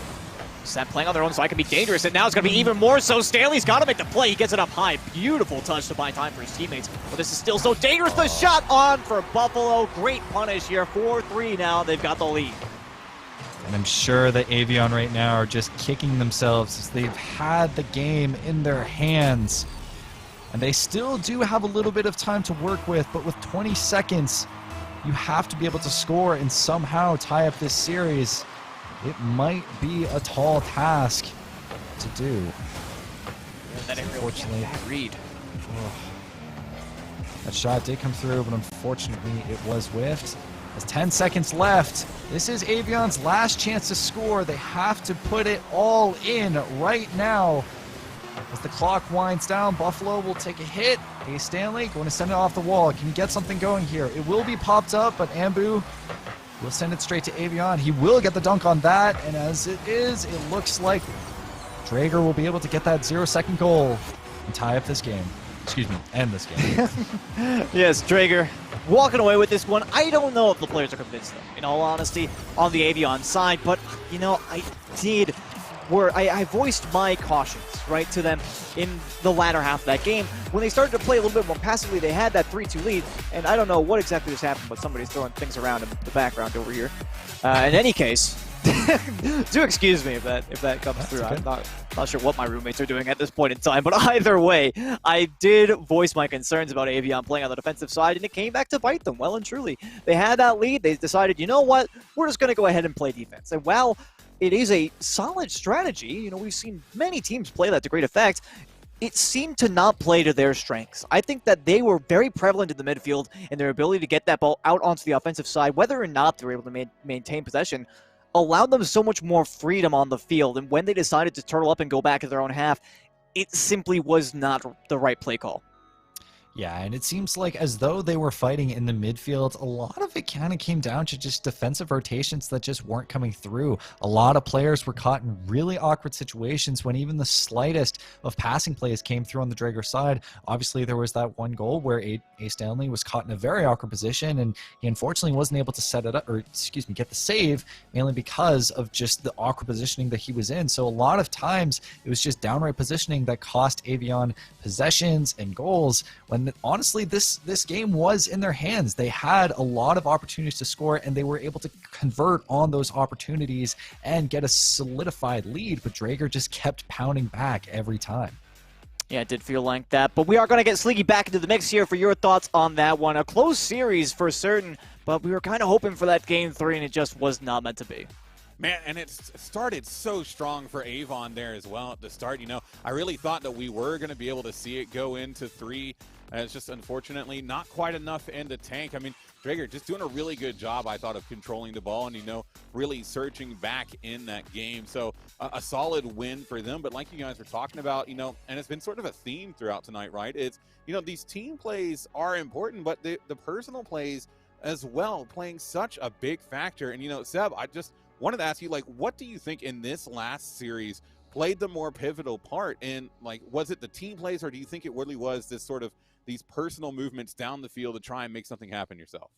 Sam playing on their own so I can be dangerous, and now it's going to be even more so. Stanley's got to make the play. He gets it up high. Beautiful touch to buy time for his teammates. But this is still so dangerous. The shot on for Buffalo. Great punish here. 4-3 now. They've got the lead. And I'm sure that Avion right now are just kicking themselves as they've had the game in their hands. And they still do have a little bit of time to work with, but with 20 seconds, you have to be able to score and somehow tie up this series. It might be a tall task to do. Unfortunately, read. That shot did come through, but unfortunately it was whiffed. There's 10 seconds left. This is Avion's last chance to score. They have to put it all in right now. As the clock winds down, Buffalo will take a hit. A. Stanley going to send it off the wall. Can he get something going here? It will be popped up, but Ambu will send it straight to Avion. He will get the dunk on that, and as it is, it looks like Drager will be able to get that 0-second goal and tie up this game. Excuse me, end this game. Yes, Drager walking away with this one. I don't know if the players are convinced, though, in all honesty, on the Avion side, but, you know, I voiced my cautions, right, to them in the latter half of that game. When they started to play a little bit more passively, they had that 3-2 lead, and I don't know what exactly just happened, but somebody's throwing things around in the background over here. In any case, do excuse me if that comes through. Okay. I'm not sure what my roommates are doing at this point in time, but either way, I did voice my concerns about Avion playing on the defensive side, and it came back to bite them well and truly. They had that lead. They decided, you know what, we're just going to go ahead and play defense. And while it is a solid strategy, you know, we've seen many teams play that to great effect, it seemed to not play to their strengths. I think that they were very prevalent in the midfield in their ability to get that ball out onto the offensive side, whether or not they were able to maintain possession, allowed them so much more freedom on the field. And when they decided to turtle up and go back to their own half, it simply was not the right play call. Yeah, and it seems like as though they were fighting in the midfield, a lot of it kind of came down to just defensive rotations that just weren't coming through. A lot of players were caught in really awkward situations when even the slightest of passing plays came through on the Drager side. Obviously, there was that one goal where A. Stanley was caught in a very awkward position, and he unfortunately wasn't able to set it up, or excuse me, get the save, mainly because of just the awkward positioning that he was in. So a lot of times, it was just downright positioning that cost Avion possessions and goals, when honestly this game was in their hands. They had a lot of opportunities to score, and they were able to convert on those opportunities and get a solidified lead, but Drager just kept pounding back every time. Yeah, it did feel like that, but we are going to get Sleeky back into the mix here for your thoughts on that one. A close series for certain, but we were kind of hoping for that game 3, and it just was not meant to be. Man, and it started so strong for Avon there as well at the start. You know, I really thought that we were going to be able to see it go into 3 And it's just unfortunately not quite enough in the tank. I mean, Drager just doing a really good job, I thought, of controlling the ball and, really surging back in that game. So a solid win for them. But like you guys were talking about, and it's been sort of a theme throughout tonight, right? It's, these team plays are important, but the personal plays as well playing such a big factor. And, Seb, I just wanted to ask you, what do you think in this last series played the more pivotal part? And, was it the team plays, or do you think it really was this sort of these personal movements down the field to try and make something happen yourself?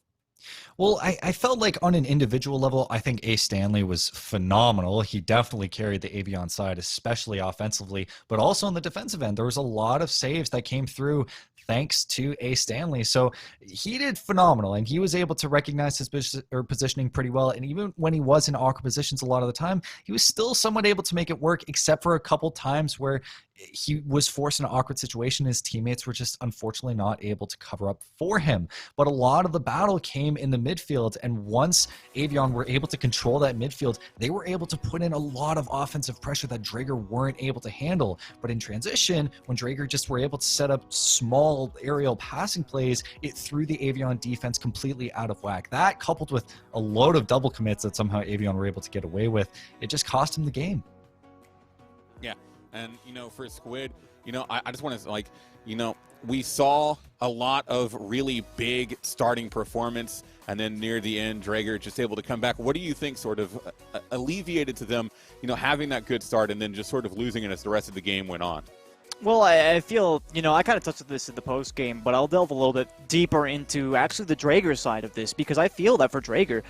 Well, I felt like on an individual level, I think Ace Stanley was phenomenal. He definitely carried the Avion side, especially offensively, but also on the defensive end. There was a lot of saves that came through thanks to Ace Stanley. So he did phenomenal, and he was able to recognize his positioning pretty well. And even when he was in awkward positions a lot of the time, he was still somewhat able to make it work, except for a couple times where he was forced in an awkward situation. His teammates were just unfortunately not able to cover up for him. But a lot of the battle came in the midfield, and once Avion were able to control that midfield, they were able to put in a lot of offensive pressure that Drager weren't able to handle. But in transition, when Drager just were able to set up small aerial passing plays, it threw the Avion defense completely out of whack. That, coupled with a load of double commits that somehow Avion were able to get away with, it just cost him the game. Yeah. And, for Squid, I just want to, we saw a lot of really big starting performance, and then near the end, Drager just able to come back. What do you think sort of alleviated to them, having that good start and then just sort of losing it as the rest of the game went on? Well, I feel, I kind of touched on this in the post game, but I'll delve a little bit deeper into actually the Drager side of this, because I feel that for Drager,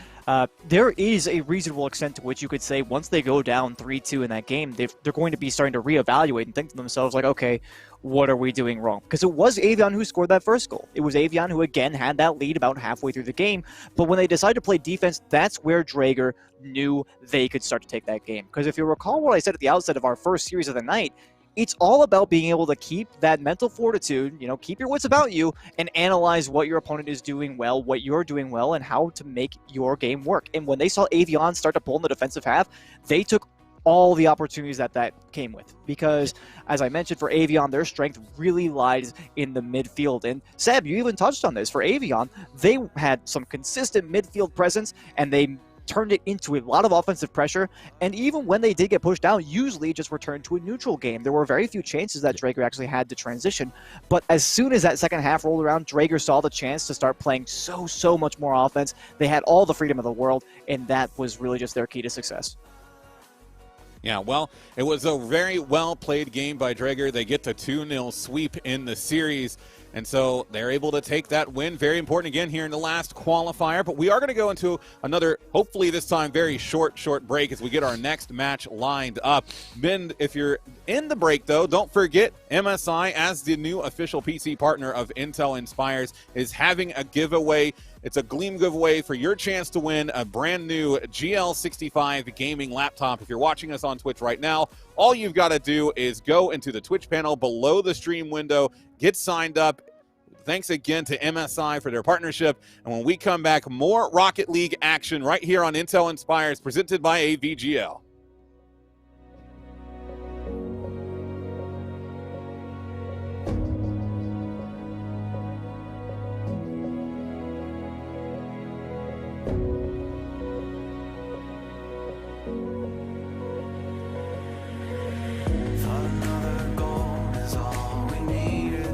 there is a reasonable extent to which you could say once they go down 3-2 in that game, they're going to be starting to reevaluate and think to themselves, like, okay, what are we doing wrong? Because it was Avion who scored that first goal. It was Avion who, again, had that lead about halfway through the game. But when they decided to play defense, that's where Drager knew they could start to take that game. Because if you recall what I said at the outset of our first series of the night, it's all about being able to keep that mental fortitude, keep your wits about you, and analyze what your opponent is doing well, what you're doing well, and how to make your game work. And when they saw Avion start to pull in the defensive half, they took all the opportunities that came with. Because, as I mentioned, for Avion, their strength really lies in the midfield. And Seb, you even touched on this. For Avion, they had some consistent midfield presence, and they turned it into a lot of offensive pressure, and even when they did get pushed down, usually just returned to a neutral game. There were very few chances that Drager actually had to transition, but as soon as that second half rolled around, Drager saw the chance to start playing so much more offense. They had all the freedom of the world, and that was really just their key to success. Yeah, well, it was a very well-played game by Drager. They get the 2-0 sweep in the series, and so they're able to take that win. Very important again here in the last qualifier, but we are going to go into another, hopefully this time, very short break as we get our next match lined up. Ben, if you're in the break, though, don't forget MSI, as the new official PC partner of Intel Inspires, is having a giveaway. It's a Gleam giveaway for your chance to win a brand new GL65 gaming laptop. If you're watching us on Twitch right now, all you've got to do is go into the Twitch panel below the stream window, get signed up. Thanks again to MSI for their partnership. And when we come back, more Rocket League action right here on Intel Inspires, presented by AVGL. Thought another goal is all we needed.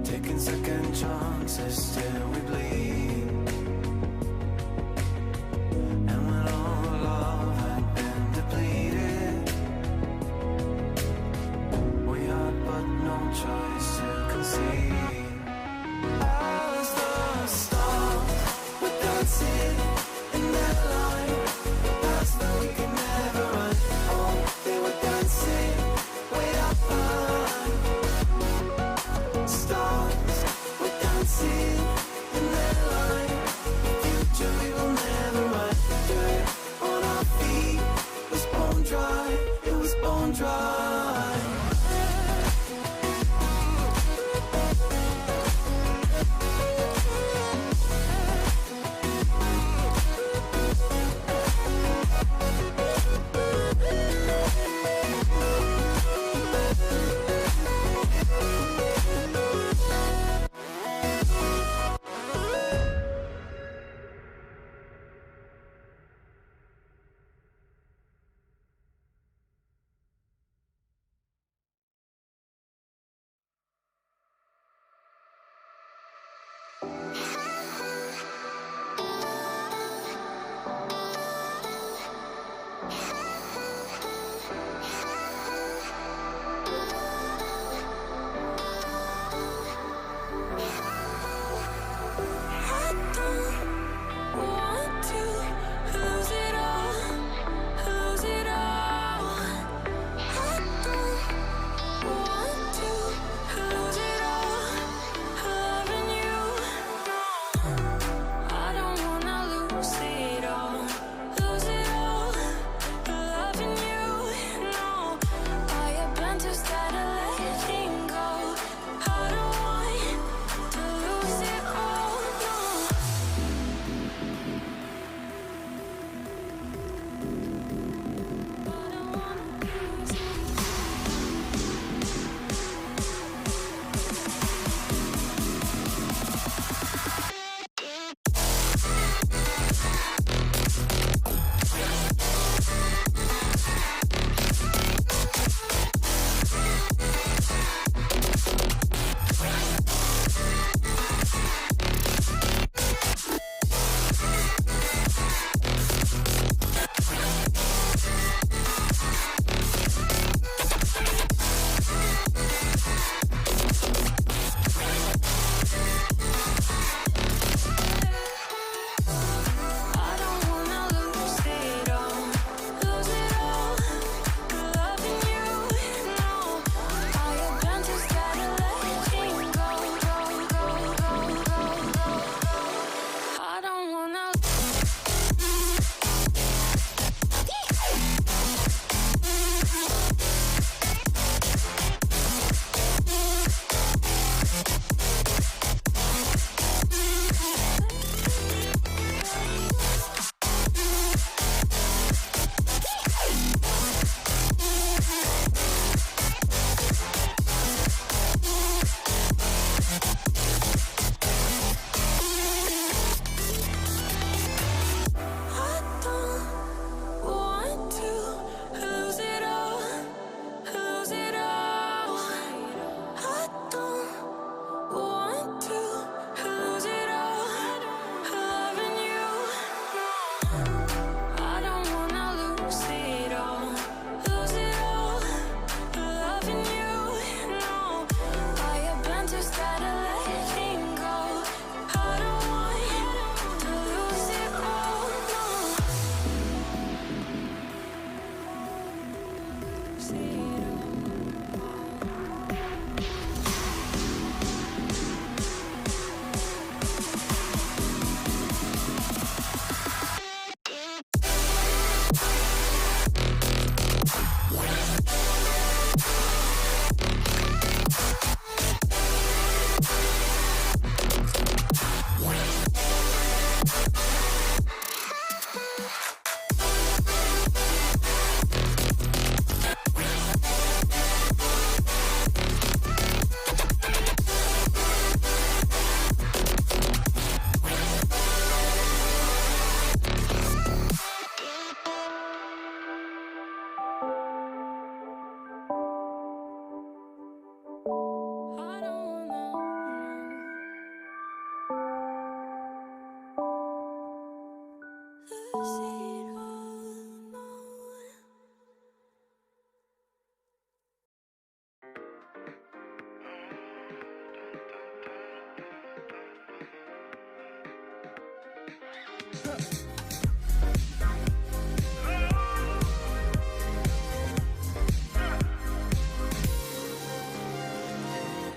Taking second chances till we bleed. And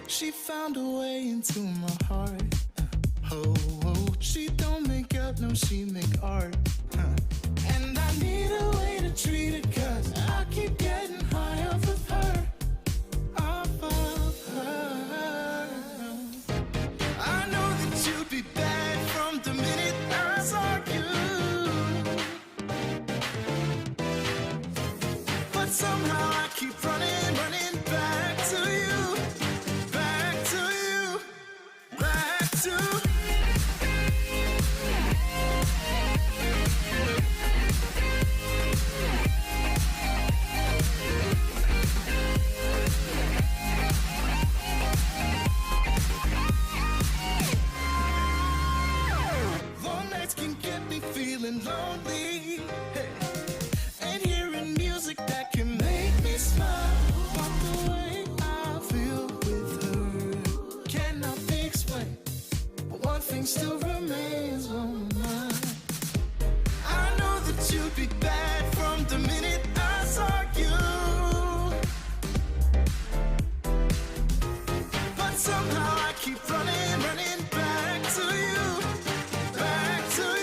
She found a way into my heart. Oh, oh, she don't make up, no, she make art. And I need a way to treat it, cause I keep getting high off of her. Off of her. I know that you'd be bad from the minute I saw you. But somehow I keep running, running back to you. Back to you. Back to long nights can get me feeling lonely. Hey. And hearing music that can make me smile. But the way I feel with her cannot be explained. But one thing still remains on my mind. I know that you'd be bad from the minute I saw you. But somehow I keep running, running back to you. Back to you.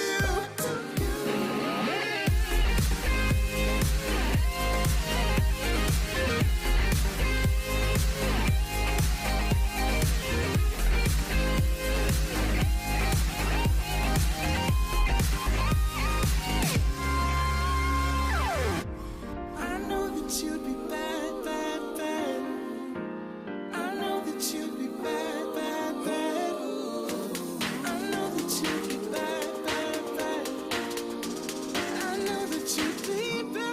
I know that you'd be bad, bad, bad. I know that you'd be bad, bad, bad. I know that you'd be bad, bad, bad. I know that you'd be bad.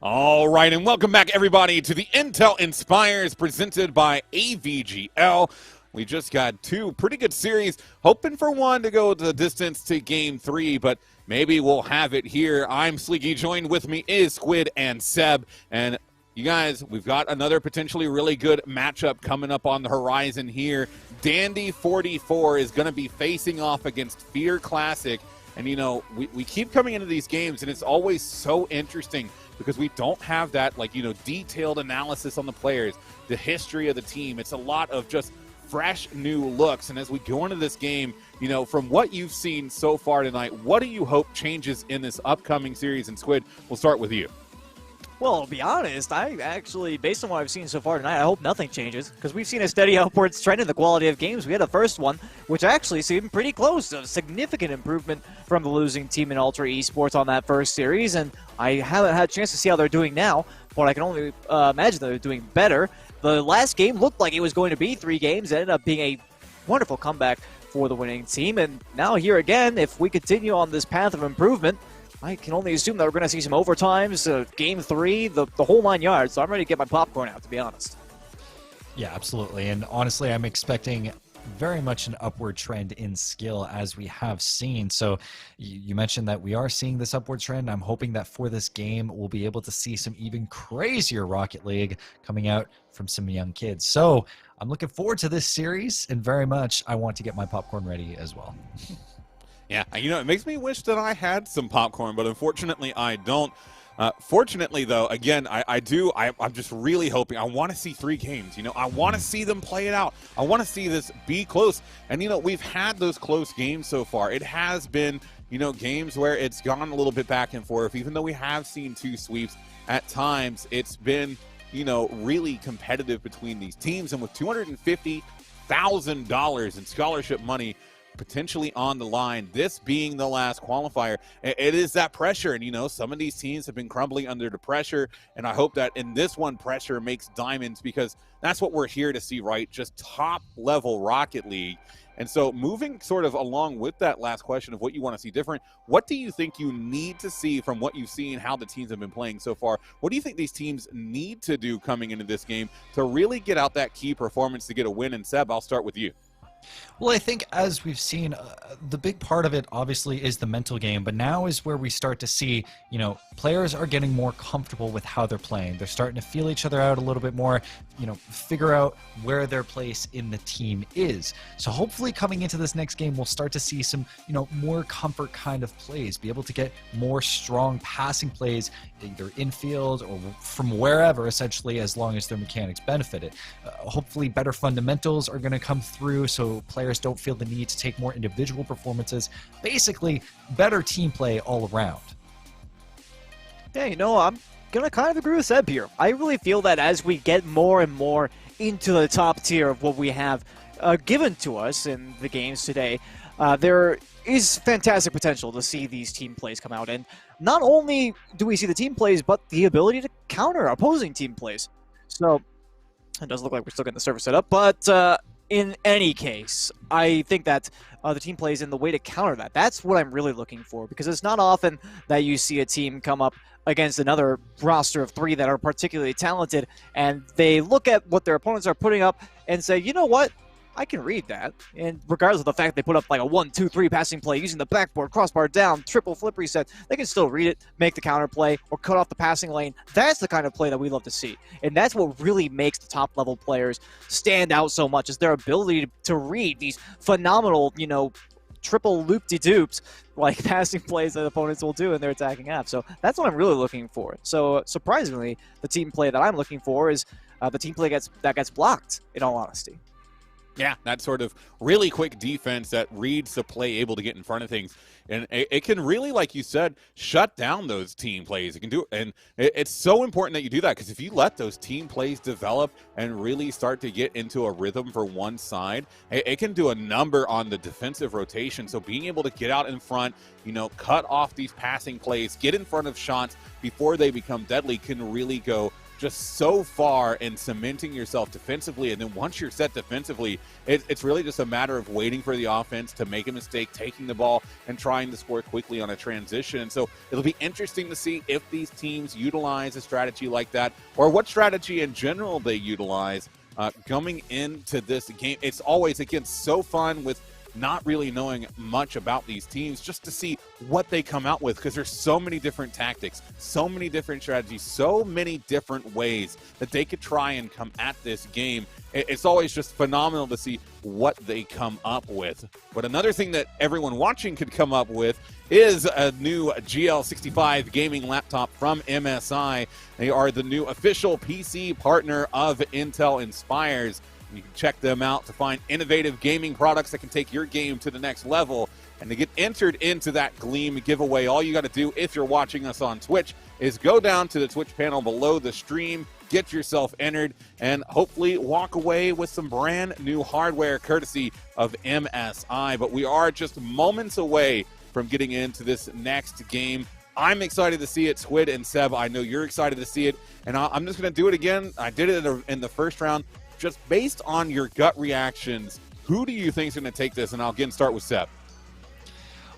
All right, and welcome back, everybody, to the Intel Inspires presented by AVGL. We just got two pretty good series, hoping for one to go the distance to Game 3, but maybe we'll have it here. I'm Sleeky. Joined with me is Squid and Seb, and you guys, we've got another potentially really good matchup coming up on the horizon here. Dandy 44 is going to be facing off against Fear Classic, and you know, we keep coming into these games, and it's always so interesting because we don't have that, like, you know, detailed analysis on the players, the history of the team. It's a lot of just fresh new looks. And as we go into this game, from what you've seen so far tonight, what do you hope changes in this upcoming series? And Squid, we'll start with you. Well, to be honest, I actually, based on what I've seen so far tonight, I hope nothing changes, because we've seen a steady upwards trend in the quality of games. We had the first one, which actually seemed pretty close to a significant improvement from the losing team in Ultra Esports on that first series, and I haven't had a chance to see how they're doing now, but I can only imagine that they're doing better. The last game looked like it was going to be 3 games. It ended up being a wonderful comeback for the winning team, and now here again, if we continue on this path of improvement, I can only assume that we're going to see some overtimes, Game 3, the whole 9 yards. So I'm ready to get my popcorn out, to be honest. Yeah, absolutely. And honestly, I'm expecting very much an upward trend in skill as we have seen. So you mentioned that we are seeing this upward trend. I'm hoping that for this game, we'll be able to see some even crazier Rocket League coming out from some young kids. So I'm looking forward to this series, and very much I want to get my popcorn ready as well. Yeah, it makes me wish that I had some popcorn, but unfortunately I don't. Fortunately, though, again, I'm just really hoping. I want to see 3 games. I want to see them play it out. I want to see this be close. And, we've had those close games so far. It has been, games where it's gone a little bit back and forth. Even though we have seen 2 sweeps at times, it's been, really competitive between these teams. And with $250,000 in scholarship money potentially on the line, this being the last qualifier, it is that pressure. And some of these teams have been crumbling under the pressure, and I hope that in this one, pressure makes diamonds, because that's what we're here to see, right? Just top level Rocket League. And so moving sort of along with that last question of what you want to see different, what do you think you need to see from what you've seen, how the teams have been playing so far? What do you think these teams need to do coming into this game to really get out that key performance to get a win? And Seb, I'll start with you. Well, I think as we've seen, the big part of it obviously is the mental game, but now is where we start to see, players are getting more comfortable with how they're playing. They're starting to feel each other out a little bit more, figure out where their place in the team is. So hopefully coming into this next game, we'll start to see some, more comfort kind of plays, be able to get more strong passing plays, either infield or from wherever, essentially, as long as their mechanics benefit it. Hopefully better fundamentals are going to come through, so players don't feel the need to take more individual performances. Basically, better team play all around. Yeah, I'm going to kind of agree with Seb here. I really feel that as we get more and more into the top tier of what we have given to us in the games today, there is fantastic potential to see these team plays come out. And not only do we see the team plays, but the ability to counter opposing team plays. So it does look like we're still getting the server set up, but in any case, I think that the team plays and the way to counter that, that's what I'm really looking for, because it's not often that you see a team come up against another roster of 3 that are particularly talented, and they look at what their opponents are putting up and say, you know what? I can read that. And regardless of the fact they put up like a 1-2-3 passing play using the backboard, crossbar down, triple flip reset, they can still read it, make the counter play, or cut off the passing lane. That's the kind of play that we love to see. And that's what really makes the top level players stand out so much, is their ability to read these phenomenal, triple loop-de-doops like passing plays that opponents will do in their attacking half. So that's what I'm really looking for. So surprisingly, the team play that I'm looking for is the team play that gets blocked, in all honesty. Yeah, that sort of really quick defense that reads the play, able to get in front of things. And it can really, like you said, shut down those team plays. It can do, and it's so important that you do that, because if you let those team plays develop and really start to get into a rhythm for one side, it can do a number on the defensive rotation. So being able to get out in front, cut off these passing plays, get in front of shots before they become deadly can really go just so far in cementing yourself defensively. And then once you're set defensively, it's really just a matter of waiting for the offense to make a mistake, taking the ball and trying to score quickly on a transition. And so it'll be interesting to see if these teams utilize a strategy like that, or what strategy in general they utilize coming into this game. It's always, again, so fun with not really knowing much about these teams, just to see what they come out with, because there's so many different tactics, so many different strategies, so many different ways that they could try and come at this game. It's always just phenomenal to see what they come up with. But another thing that everyone watching could come up with is a new GL65 gaming laptop from MSI. They are the new official PC partner of Intel Inspires. You can check them out to find innovative gaming products that can take your game to the next level. And to get entered into that Gleam giveaway, all you got to do if you're watching us on Twitch is go down to the Twitch panel below the stream, get yourself entered, and hopefully walk away with some brand new hardware courtesy of MSI. But we are just moments away from getting into this next game. I'm excited to see it, Squid and Seb. I know you're excited to see it, and I'm just going to do it again. I did it in the first round. Just based on your gut reactions, who do you think is going to take this? And I'll again start with Seb.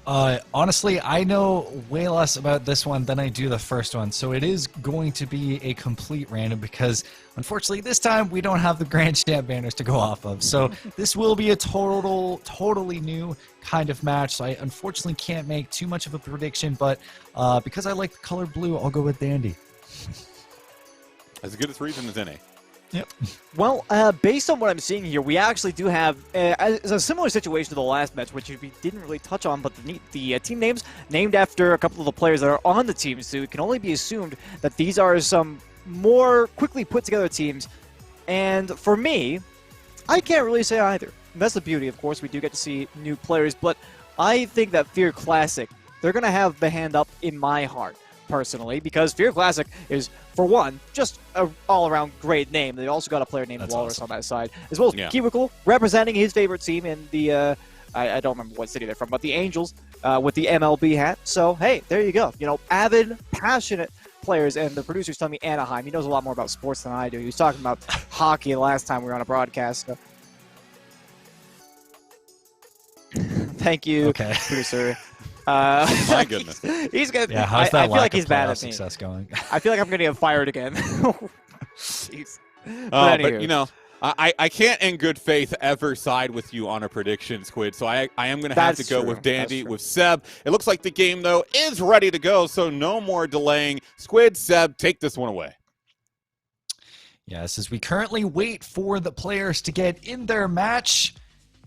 Honestly, I know way less about this one than I do the first one, so it is going to be a complete random because, unfortunately, this time we don't have the Grand Champ banners to go off of. So this will be a totally new kind of match. So I unfortunately can't make too much of a prediction, but because I like the color blue, I'll go with Dandy. As good a reason as any. Yep. Well, based on what I'm seeing here, we actually do have a similar situation to the last match, which we didn't really touch on, but the team names named after a couple of the players that are on the team, so it can only be assumed that these are some more quickly put together teams. And for me, I can't really say either. That's the beauty, of course. We do get to see new players, but I think that Fear Classic, they're going to have the hand up in my heart, personally, because Fear Classic is, for one, just an all-around great name. They also got a player named Walrus on that side, as well as Kiwikul, representing his favorite team in the, I don't remember what city they're from, but the Angels with the MLB hat. So, hey, there you go. You know, avid, passionate players, and the producer's telling me Anaheim. He knows a lot more about sports than I do. He was talking about hockey the last time we were on a broadcast. So. Thank you, producer. My goodness. He's gonna. Yeah, how's that I feel like he's bad at me. Success going? I feel like I'm gonna get fired again. Jeez. But you know, I can't in good faith ever side with you on a prediction, Squid. So I am going to have to go with Dandy, with Seb. It looks like the game, though, is ready to go, so no more delaying. Squid, Seb, take this one away. Yes, as we currently wait for the players to get in their match,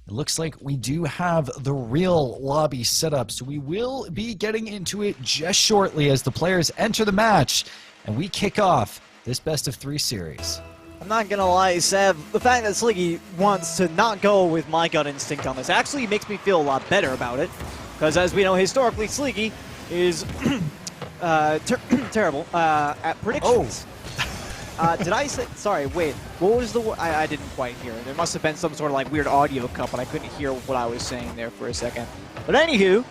it looks like we do have the real lobby set up, so we will be getting into it just shortly as the players enter the match, and we kick off this best-of-3 series. I'm not gonna lie, Seb, the fact that Sliggy wants to not go with my gut instinct on this actually makes me feel a lot better about it, because as we know, historically, Sliggy is terrible at predictions. Did I say? Sorry, wait. What was the word? I didn't quite hear. There must have been some sort of like weird audio cut, but I couldn't hear what I was saying there for a second. But anywho,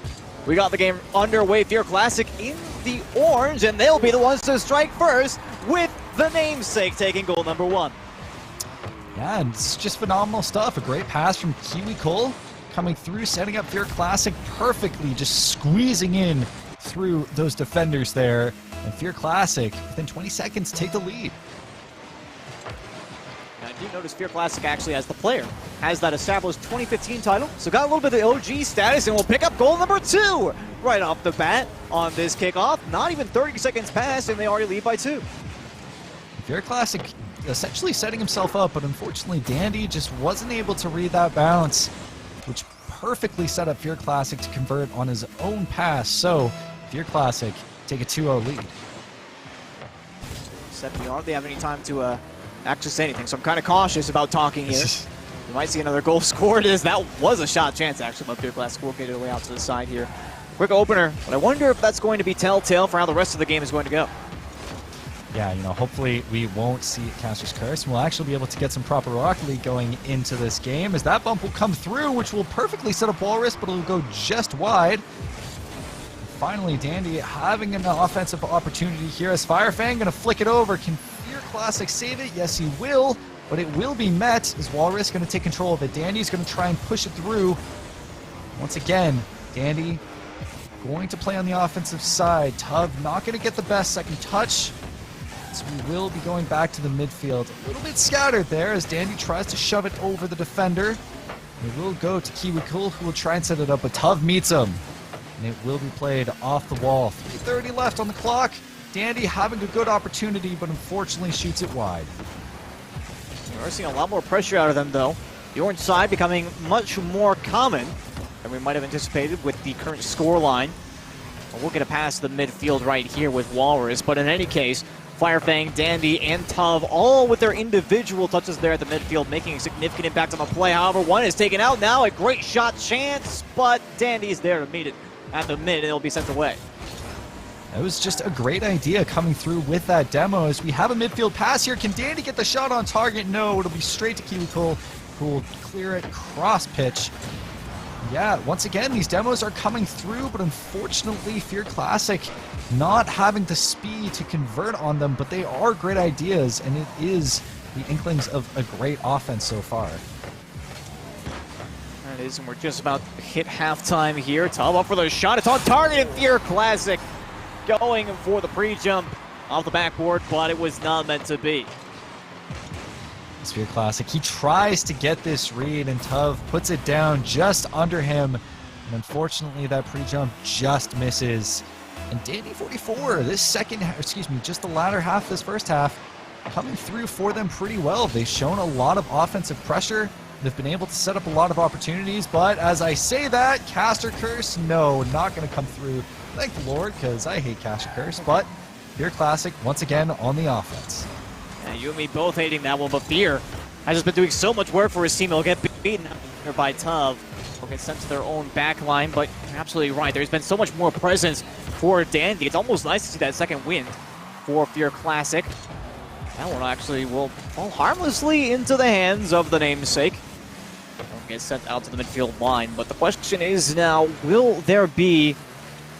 we got the game underway. Fear Classic in the orange, and they'll be the ones to strike first with the namesake taking goal number 1. Yeah, and it's just phenomenal stuff. A great pass from Kiwikul coming through, setting up Fear Classic perfectly, just squeezing in through those defenders there. And Fear Classic, within 20 seconds, take the lead. Now, I do notice Fear Classic actually, as the player, has that established 2015 title, so got a little bit of the OG status, and will pick up goal number 2 right off the bat on this kickoff. Not even 30 seconds pass, and they already lead by 2. Fear Classic essentially setting himself up, but unfortunately Dandy just wasn't able to read that bounce, which perfectly set up Fear Classic to convert on his own pass. So Fear Classic take a 2-0 lead. Except you hardly have any time to actually say anything, so I'm kind of cautious about talking here. We might see another goal scored, as that was a shot chance actually, but Fear Classic will get it away out to the side here. Quick opener, but I wonder if that's going to be telltale for how the rest of the game is going to go. Yeah, you know, hopefully we won't see Caster's Curse, and we'll actually be able to get some proper Rocket League going into this game, as that bump will come through, which will perfectly set up Walrus, but it'll go just wide. Finally, Dandy having an offensive opportunity here as Firefang going to flick it over. Can Fear Classic save it? Yes, he will, but it will be met as Walrus going to take control of it. Dandy's going to try and push it through. Once again, Dandy going to play on the offensive side. Tub not going to get the best second touch. So we will be going back to the midfield. A little bit scattered there as Dandy tries to shove it over the defender. It will go to Kiwikul, who will try and set it up, but Tuv meets him. And it will be played off the wall. 3:30 left on the clock. Dandy having a good opportunity, but unfortunately shoots it wide. We're seeing a lot more pressure out of them, though. The orange side becoming much more common than we might have anticipated with the current score line. We'll get a pass to the midfield right here with Walrus, but in any case, Firefang, Dandy, and Tuv, all with their individual touches there at the midfield, making a significant impact on the play. However, one is taken out now, a great shot chance, but Dandy's there to meet it at the mid, and it'll be sent away. It was just a great idea coming through with that demo as we have a midfield pass here. Can Dandy get the shot on target? No, it'll be straight to KiwiCool, who will clear it cross pitch. Yeah, once again, these demos are coming through, but unfortunately, Fear Classic not having the speed to convert on them, but they are great ideas, and it is the inklings of a great offense so far. That is, and we're just about to hit halftime here. Tuv up for the shot. It's on target, and Fear Classic going for the pre-jump off the backboard, but it was not meant to be. Fear Classic, he tries to get this read, and Tuv puts it down just under him, and unfortunately that pre-jump just misses. And Dandy 44, just the latter half of this first half, coming through for them pretty well. They've shown a lot of offensive pressure. They've been able to set up a lot of opportunities, but as I say that, Caster Curse, no, not going to come through. Thank the Lord, because I hate Caster Curse, but Fear Classic, once again, on the offense. Yeah, you and me both hating that one, but Fear has just been doing so much work for his team. He'll get beaten here by Tuv. He'll get sent to their own back line, but you're absolutely right. There's been so much more presence for Dandy. It's almost nice to see that second win for Fear Classic. That one actually will fall harmlessly into the hands of the namesake. Don't get sent out to the midfield line, but the question is now, will there be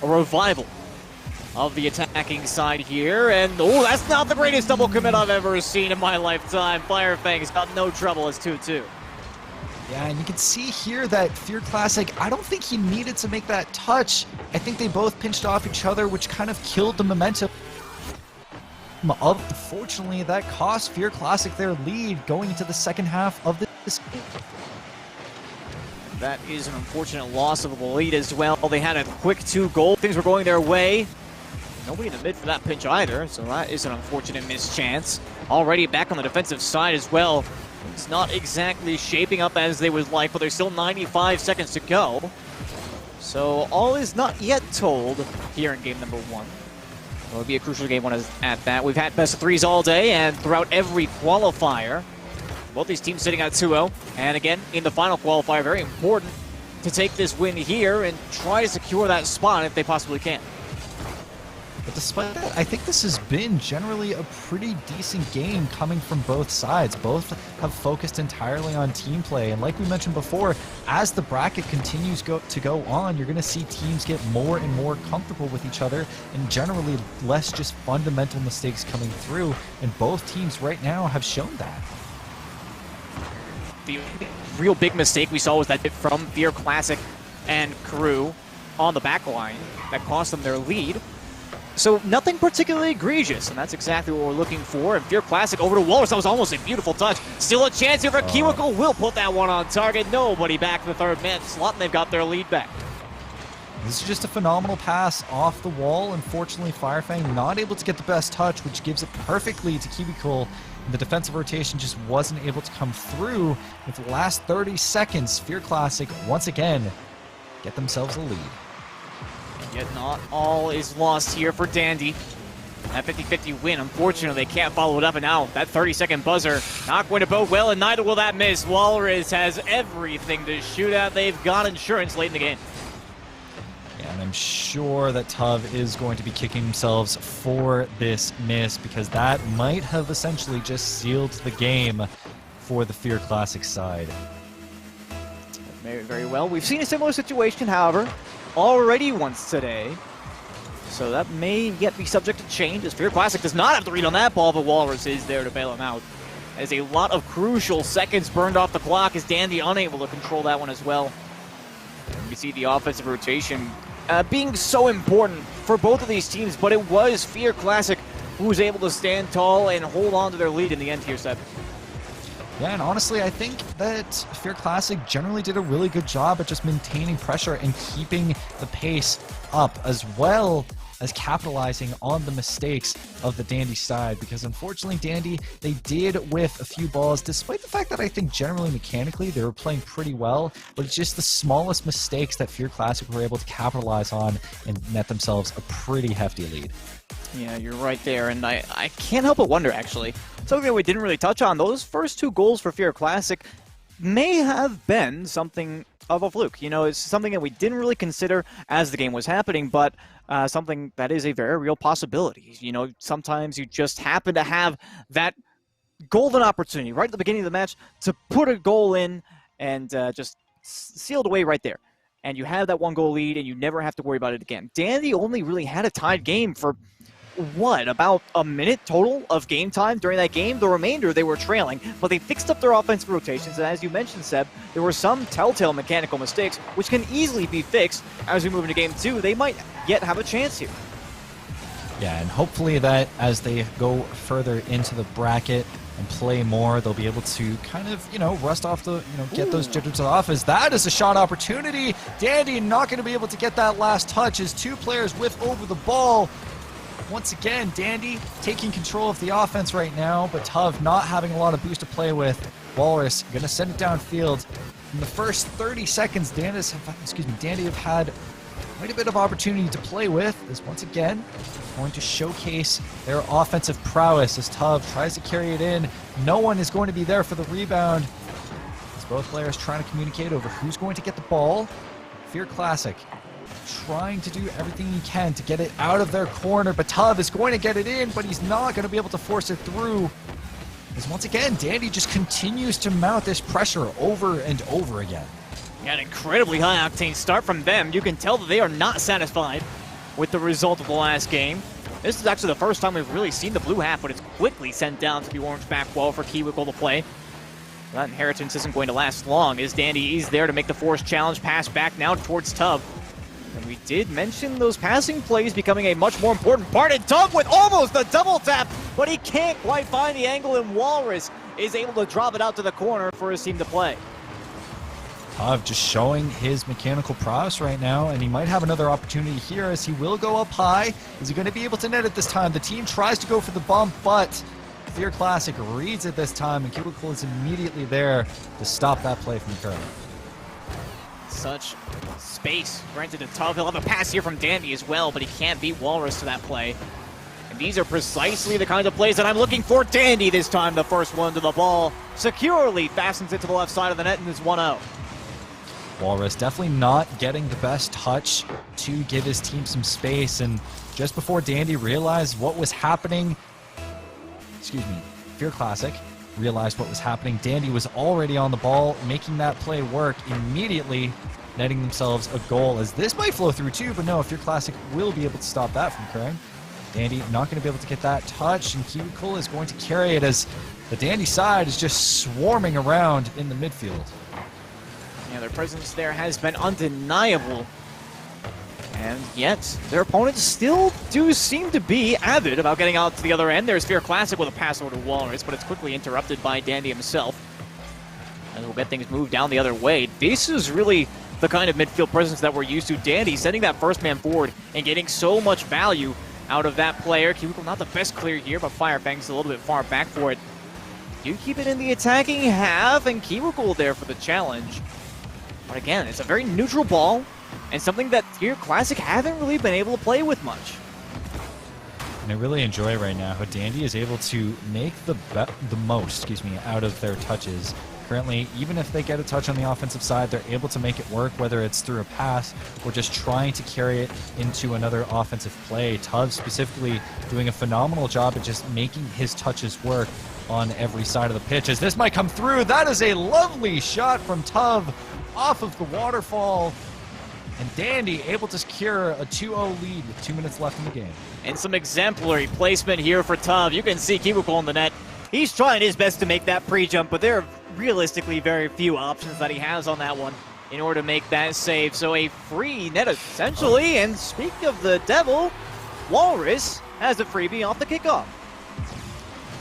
a revival of the attacking side here? And oh, that's not the greatest double commit I've ever seen in my lifetime. Firefang's got no trouble as 2-2. Yeah, and you can see here that Fear Classic, I don't think he needed to make that touch. I think they both pinched off each other, which kind of killed the momentum. Unfortunately, that cost Fear Classic their lead going into the second half of this game. That is an unfortunate loss of the lead as well. They had a quick 2-goal. Things were going their way. Nobody in the mid for that pinch either, so that is an unfortunate mischance. Already back on the defensive side as well. It's not exactly shaping up as they would like, but there's still 95 seconds to go. So all is not yet told here in game number 1. It'll be a crucial game one at that. We've had best of threes all day and throughout every qualifier. Both these teams sitting at 2-0. And again, in the final qualifier, very important to take this win here and try to secure that spot if they possibly can. But despite that, I think this has been generally a pretty decent game coming from both sides. Both have focused entirely on team play. And like we mentioned before, as the bracket continues to go on, you're going to see teams get more and more comfortable with each other and generally less just fundamental mistakes coming through. And both teams right now have shown that. The real big mistake we saw was that hit from Fear Classic and Crew on the back line that cost them their lead. So nothing particularly egregious, and that's exactly what we're looking for. And Fear Classic over to Walrus, that was almost a beautiful touch. Still a chance here for KiwiCool, will put that one on target. Nobody back in the third man slot, and they've got their lead back. This is just a phenomenal pass off the wall. Unfortunately, Firefang not able to get the best touch, which gives it perfectly to KiwiCool. The defensive rotation just wasn't able to come through. With the last 30 seconds, Fear Classic, once again, get themselves a lead. Yet not all is lost here for Dandy. That 50-50 win, unfortunately, they can't follow it up, and now that 30-second buzzer not going to bode well, and neither will that miss. Walrus has everything to shoot at. They've got insurance late in the game. Yeah, and I'm sure that Tuv is going to be kicking themselves for this miss, because that might have essentially just sealed the game for the Fear Classic side. Very, very well. We've seen a similar situation, however, already once today. So that may yet be subject to change, as Fear Classic does not have the read on that ball, but Walrus is there to bail him out. As a lot of crucial seconds burned off the clock, as Dandy unable to control that one as well. And we see the offensive rotation being so important for both of these teams, but it was Fear Classic who was able to stand tall and hold on to their lead in the end here, Seb. Yeah, and honestly, I think that Fear Classic generally did a really good job at just maintaining pressure and keeping the pace up, as well as capitalizing on the mistakes of the Dandy side, because unfortunately Dandy, they did whiff a few balls, despite the fact that I think generally mechanically they were playing pretty well, but it's just the smallest mistakes that Fear Classic were able to capitalize on and net themselves a pretty hefty lead. Yeah, you're right there, and I can't help but wonder, actually, something that we didn't really touch on, those first 2 goals for Fear Classic may have been something of a fluke. You know, it's something that we didn't really consider as the game was happening, but something that is a very real possibility. You know, sometimes you just happen to have that golden opportunity right at the beginning of the match to put a goal in and just sealed away right there. And you have that 1-goal lead, and you never have to worry about it again. Dandy only really had a tied game for, what, about a minute total of game time during that game? The remainder, they were trailing, but they fixed up their offensive rotations, and as you mentioned, Seb, there were some telltale mechanical mistakes, which can easily be fixed as we move into game 2. They might yet have a chance here. Yeah, and hopefully that as they go further into the bracket and play more, they'll be able to kind of, you know, rust off the, you know, get those jitters off, as that is a shot opportunity. Dandy not going to be able to get that last touch as 2 players whiff over the ball. Once again, Dandy taking control of the offense right now, but Tuv not having a lot of boost to play with. Walrus going to send it downfield. In the first 30 seconds, Dandy have had quite a bit of opportunity to play with, is once again going to showcase their offensive prowess as Tuv tries to carry it in. No one is going to be there for the rebound, as both players trying to communicate over who's going to get the ball. Fear Classic trying to do everything he can to get it out of their corner, but Tuv is going to get it in, but he's not going to be able to force it through. As once again, Dandy just continues to mount this pressure over and over again. Yeah, an incredibly high-octane start from them. You can tell that they are not satisfied with the result of the last game. This is actually the first time we've really seen the blue half, but it's quickly sent down to the orange back wall for Kiwikle to play. That inheritance isn't going to last long, as Dandy is there to make the forced challenge pass back now towards Tuv. And we did mention those passing plays becoming a much more important part, and Tuv with almost a double tap, but he can't quite find the angle, and Walrus is able to drop it out to the corner for his team to play. Tuv just showing his mechanical prowess right now, and he might have another opportunity here as he will go up high. Is he going to be able to net it this time? The team tries to go for the bump, but Fear Classic reads it this time, and Kiwikle is immediately there to stop that play from occurring. Such space granted to Tuv. He'll have a pass here from Dandy as well, but he can't beat Walrus to that play. And these are precisely the kind of plays that I'm looking for. Dandy this time, the first one to the ball, securely fastens it to the left side of the net and is 1-0. Walrus definitely not getting the best touch to give his team some space, and just before Dandy realized what was happening, Fear Classic realized what was happening, Dandy was already on the ball, making that play work immediately, netting themselves a goal, as this might flow through too, but no, Fear Classic will be able to stop that from occurring. Dandy not going to be able to get that touch, and Kiwikle is going to carry it as the Dandy side is just swarming around in the midfield. Yeah, their presence there has been undeniable. And yet, their opponents still do seem to be avid about getting out to the other end. There's Fear Classic with a pass over to Walrus, but it's quickly interrupted by Dandy himself. And we'll get things moved down the other way. This is really the kind of midfield presence that we're used to. Dandy sending that first man forward and getting so much value out of that player. Kiwikle not the best clear here, but Firefang's a little bit far back for it. You keep it in the attacking half, and Kiwikle there for the challenge. But again, it's a very neutral ball, and something that Fear Classic haven't really been able to play with much. And I really enjoy right now how Dandy is able to make the most out of their touches. Currently, even if they get a touch on the offensive side, they're able to make it work, whether it's through a pass or just trying to carry it into another offensive play. Tuv specifically doing a phenomenal job at just making his touches work on every side of the pitch. As this might come through, that is a lovely shot from Tuv off of the waterfall. And Dandy able to secure a 2-0 lead with 2 minutes left in the game. And some exemplary placement here for Tuv. You can see Kiwikle in the net. He's trying his best to make that pre-jump, but there are realistically very few options that he has on that one in order to make that save. So a free net essentially. And speaking of the devil, Walrus has a freebie off the kickoff.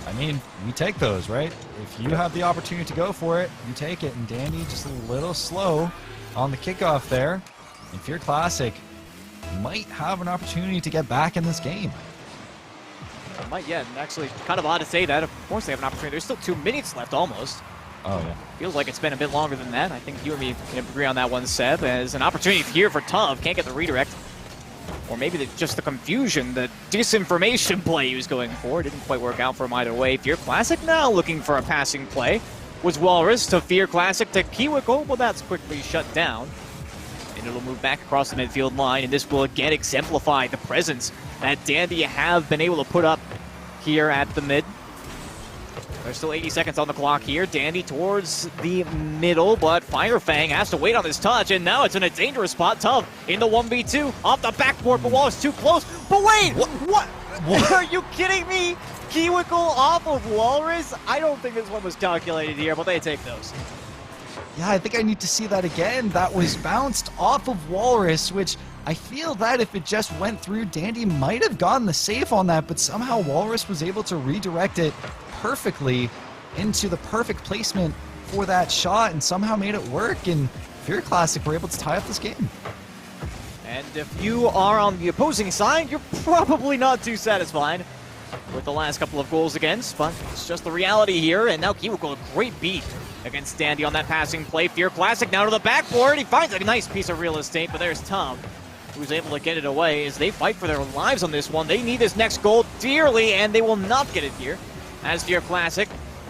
I mean, you take those, right? If you have the opportunity to go for it, you take it. And Dandy just a little slow on the kickoff there. And Fear Classic might have an opportunity to get back in this game. Might, yeah, and actually kind of odd to say that. Of course they have an opportunity. There's still 2 minutes left almost. Oh, yeah. Feels like it's been a bit longer than that. I think you and me can agree on that one, Seb. As an opportunity here for Tuv. Can't get the redirect. Or maybe just the confusion, the disinformation play he was going for. Didn't quite work out for him either way. Fear Classic now looking for a passing play. Was Walrus to Fear Classic to Kiwiko, but that's quickly shut down. And it'll move back across the midfield line, and this will again exemplify the presence that Dandy have been able to put up here at the mid. There's still 80 seconds on the clock here. Dandy towards the middle, but Firefang has to wait on this touch, and now it's in a dangerous spot. Tuv in the 1v2, off the backboard, but Wallace too close. But wait! What? Are you kidding me? Kiwiko off of Walrus? I don't think this one was calculated here, but they take those. Yeah, I think I need to see that again. That was bounced off of Walrus, which I feel that if it just went through, Dandy might have gotten the save on that, but somehow Walrus was able to redirect it perfectly into the perfect placement for that shot and somehow made it work, and Fear Classic were able to tie up this game. And if you are on the opposing side, you're probably not too satisfied with the last couple of goals against, but it's just the reality here. And now Kiwiko, a great beat against Dandy on that passing play. Fear Classic now to the backboard. He finds a nice piece of real estate, but there's Tom, who's able to get it away as they fight for their lives on this one. They need this next goal dearly, and they will not get it here. As Fear Classic,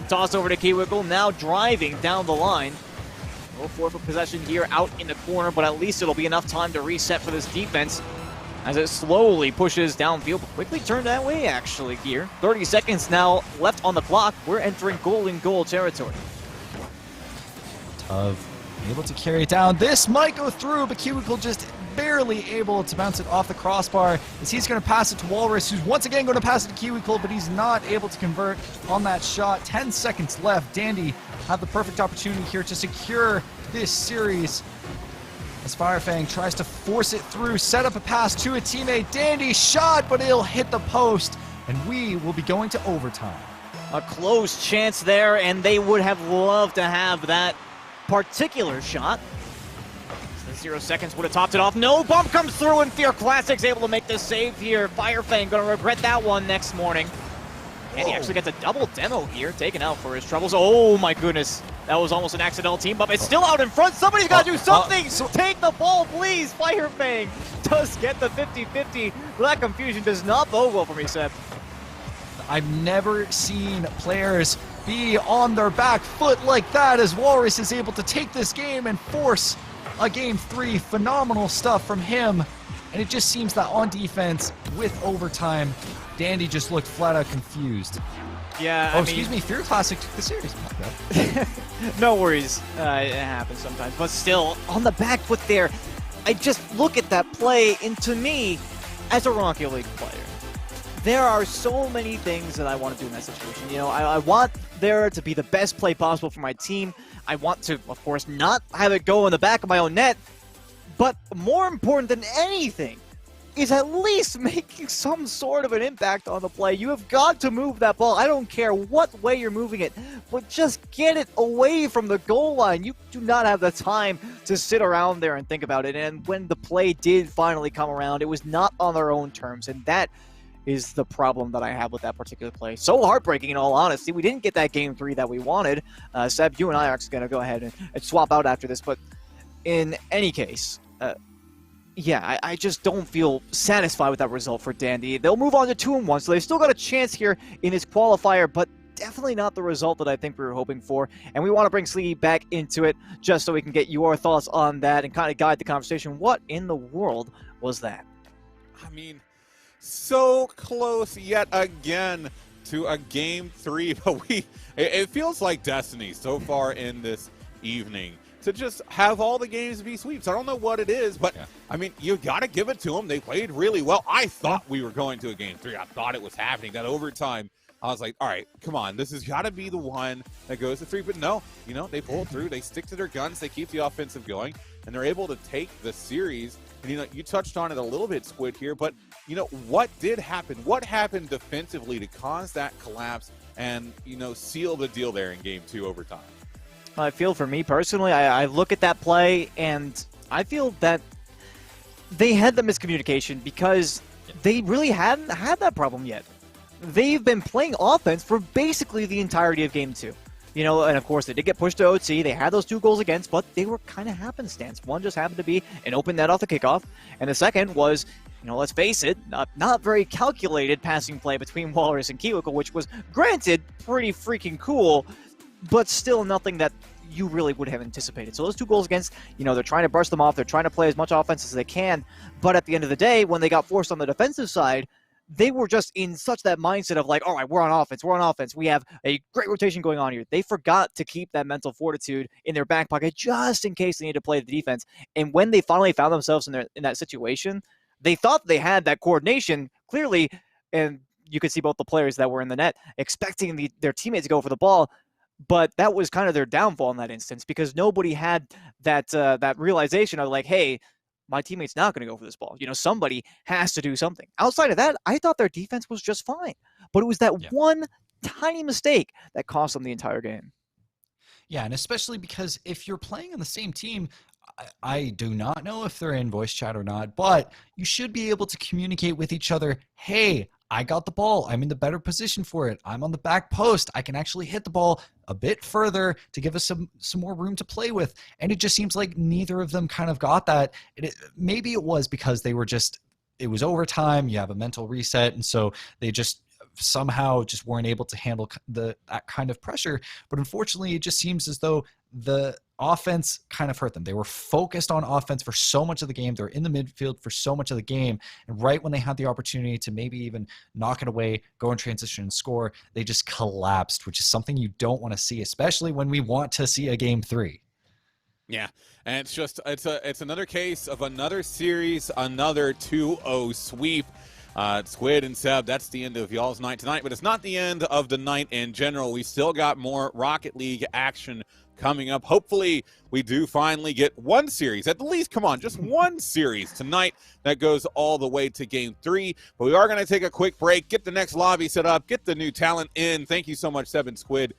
toss over to Kiwiko, now driving down the line. No forfeit possession here out in the corner, but at least it'll be enough time to reset for this defense as it slowly pushes downfield, but quickly turned that way actually here. 30 seconds now left on the clock. We're entering goal-in-goal territory. Tuv able to carry it down. This might go through, but Kiwiko just barely able to bounce it off the crossbar as he's going to pass it to Walrus, who's once again going to pass it to Kiwiko, but he's not able to convert on that shot. 10 seconds left. Dandy have the perfect opportunity here to secure this series as Firefang tries to force it through, set up a pass to a teammate. Dandy shot, but it'll hit the post, and we will be going to overtime. A close chance there, and they would have loved to have that particular shot. 0 seconds would have topped it off. No bump comes through, and Fear Classic's able to make the save here. Firefang gonna regret that one next morning. And he actually gets a double demo here, taken out for his troubles. Oh my goodness, that was almost an accidental team up. It's still out in front. Somebody's got to do something. Take the ball, please. Firefang does get the 50-50. That confusion does not bode well for me, Seb. I've never seen players be on their back foot like that as Walrus is able to take this game and force a Game 3. Phenomenal stuff from him. And it just seems that on defense, with overtime, Dandy just looked flat out confused. Yeah, Oh, excuse me, Fear Classic took the series. No worries. It happens sometimes. But still, on the back foot there, I just look at that play, and to me, as a Rocket League player, there are so many things that I want to do in that situation. You know, I want there to be the best play possible for my team. I want to, of course, not have it go in the back of my own net. But more important than anything is at least making some sort of an impact on the play. You have got to move that ball. I don't care what way you're moving it, but just get it away from the goal line. You do not have the time to sit around there and think about it. And when the play did finally come around, it was not on their own terms. And that is the problem that I have with that particular play. So heartbreaking, in all honesty. We didn't get that Game 3 that we wanted. Seb, you and I are actually going to go ahead and swap out after this. But in any case, yeah, I just don't feel satisfied with that result for Dandy. They'll move on to 2-1, so they've still got a chance here in this qualifier, but definitely not the result that I think we were hoping for. And we want to bring Sleepy back into it just so we can get your thoughts on that and kind of guide the conversation. What in the world was that? I mean, so close yet again to a Game 3, but it feels like destiny so far in this evening to just have all the games be sweeps. I don't know what it is, but yeah. I mean, you got to give it to them. They played really well. I thought we were going to a Game 3. I thought it was happening. That overtime, I was like, all right, come on. This has got to be the one that goes to 3. But no, you know, they pull through. They stick to their guns. They keep the offensive going, and they're able to take the series. And, you know, you touched on it a little bit, Squid, here, but, you know, what did happen? What happened defensively to cause that collapse and, you know, seal the deal there in Game 2 overtime? I feel for me personally, I look at that play and I feel that They had the miscommunication because they really hadn't had that problem yet. They've been playing offense for basically the entirety of Game 2. You know, and of course they did get pushed to OT. They had those 2 goals against, but they were kind of happenstance. One just happened to be an open net off the kickoff, and the second was, you know, let's face it, not very calculated passing play between Walrus and Kiwiko, which was, granted, pretty freaking cool, but still nothing that you really would have anticipated. So those 2 goals against, you know, they're trying to brush them off. They're trying to play as much offense as they can, but at the end of the day, when they got forced on the defensive side, they were just in such that mindset of like, all right, we're on offense. We have a great rotation going on here. They forgot to keep that mental fortitude in their back pocket just in case they need to play the defense. And when they finally found themselves in that situation, they thought they had that coordination clearly, and you could see both the players that were in the net expecting their teammates to go for the ball. But that was kind of their downfall in that instance because nobody had that realization of like, hey, my teammate's not going to go for this ball. You know, somebody has to do something. Outside of that, I thought their defense was just fine. But it was that one tiny mistake that cost them the entire game. Yeah, and especially because if you're playing on the same team, I do not know if they're in voice chat or not, but you should be able to communicate with each other. Hey, I got the ball. I'm in the better position for it. I'm on the back post. I can actually hit the ball a bit further to give us some more room to play with. And it just seems like neither of them kind of got that. Maybe it was because they were it was overtime. You have a mental reset. And so they just somehow just weren't able to handle that kind of pressure. But unfortunately, it just seems as though the offense kind of hurt them. They were focused on offense for so much of the game. They're in the midfield for so much of the game. And right when they had the opportunity to maybe even knock it away, go in transition and score, they just collapsed, which is something you don't want to see, especially when we want to see a game 3. Yeah, and it's another case of another series, another 2-0 sweep. Squid and Seb, that's the end of y'all's night tonight, but it's not the end of the night in general. We still got more Rocket League action coming up. Hopefully, we do finally get one series, at least, come on, just one series tonight that goes all the way to Game 3. But we are going to take a quick break, get the next lobby set up, get the new talent in. Thank you so much, Seb and Squid,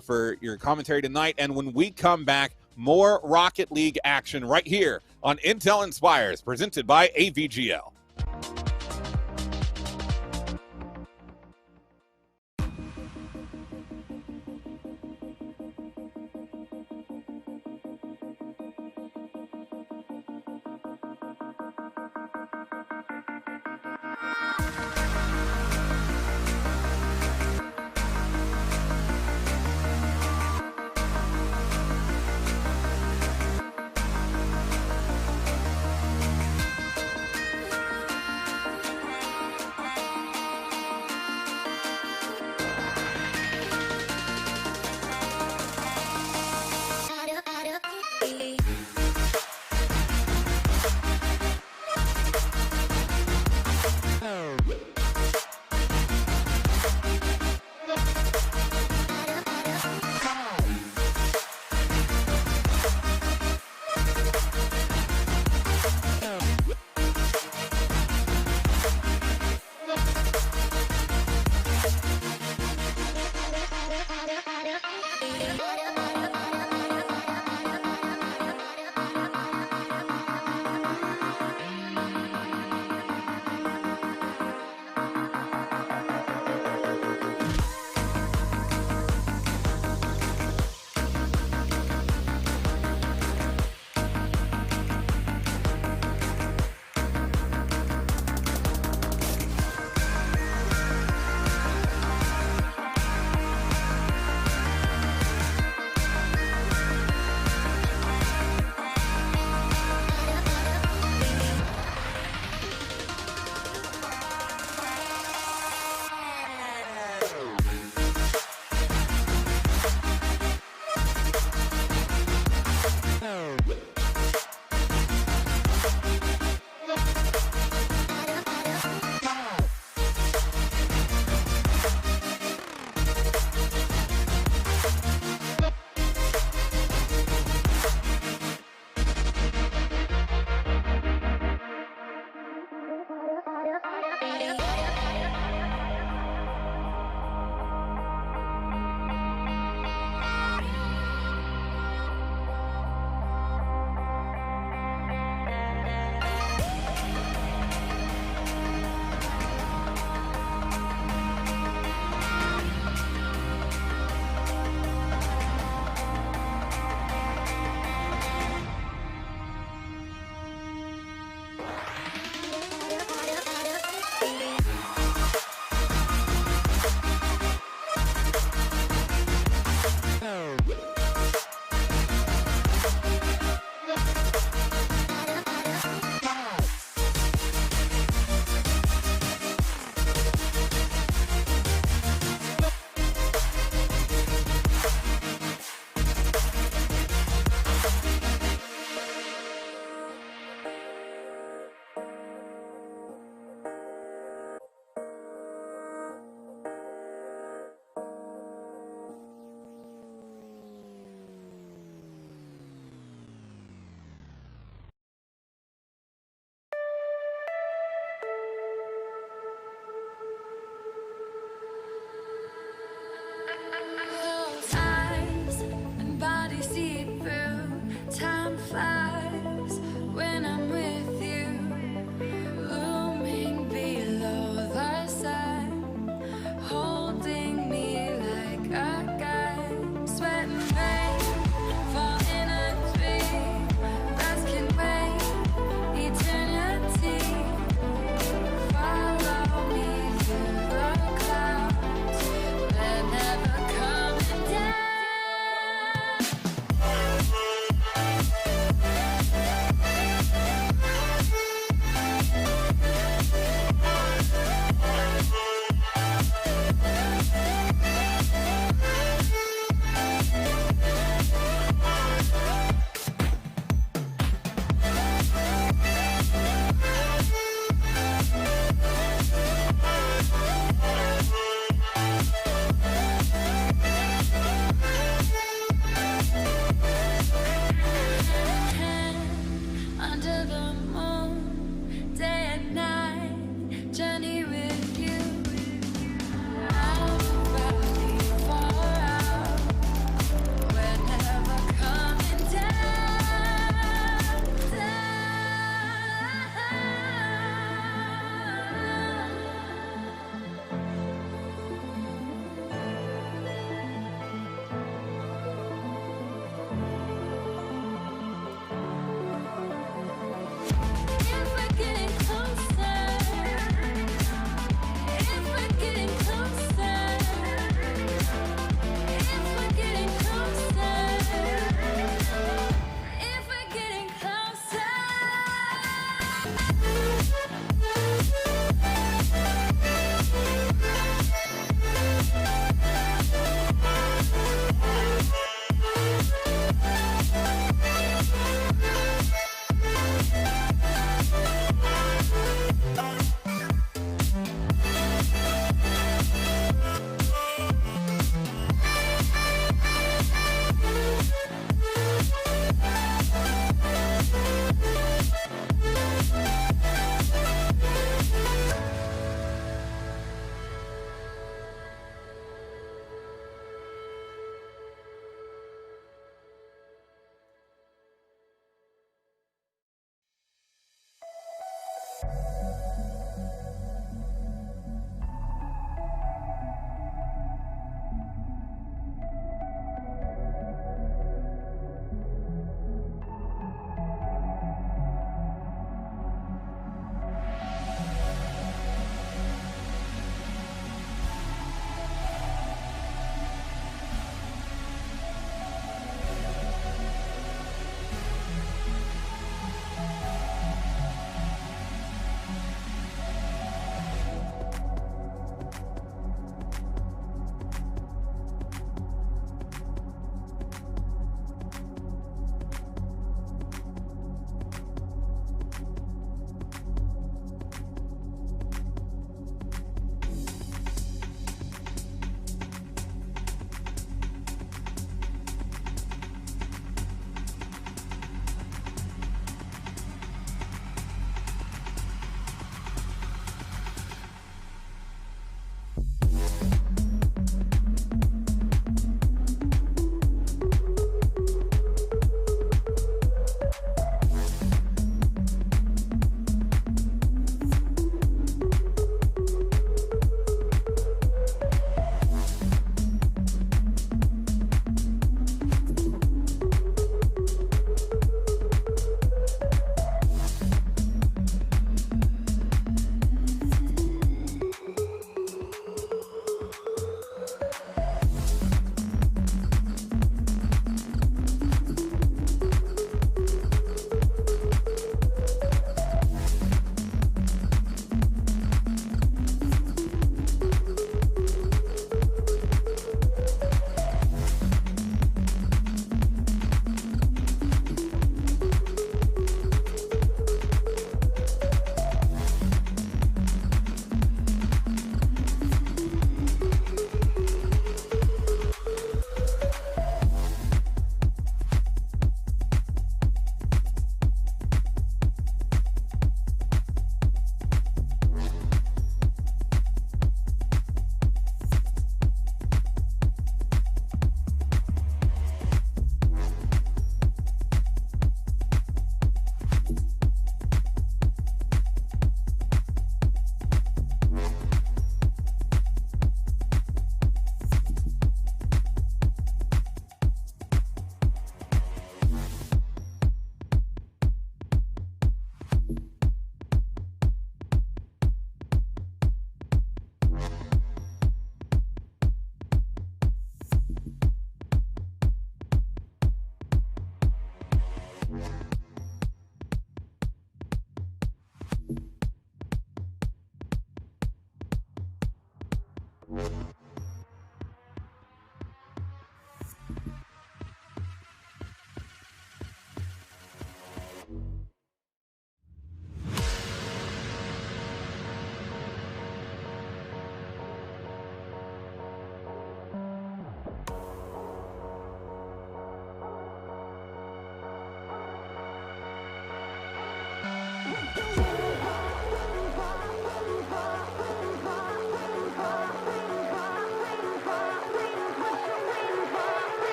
for your commentary tonight. And when we come back, more Rocket League action right here on Intel Inspires, presented by AVGL.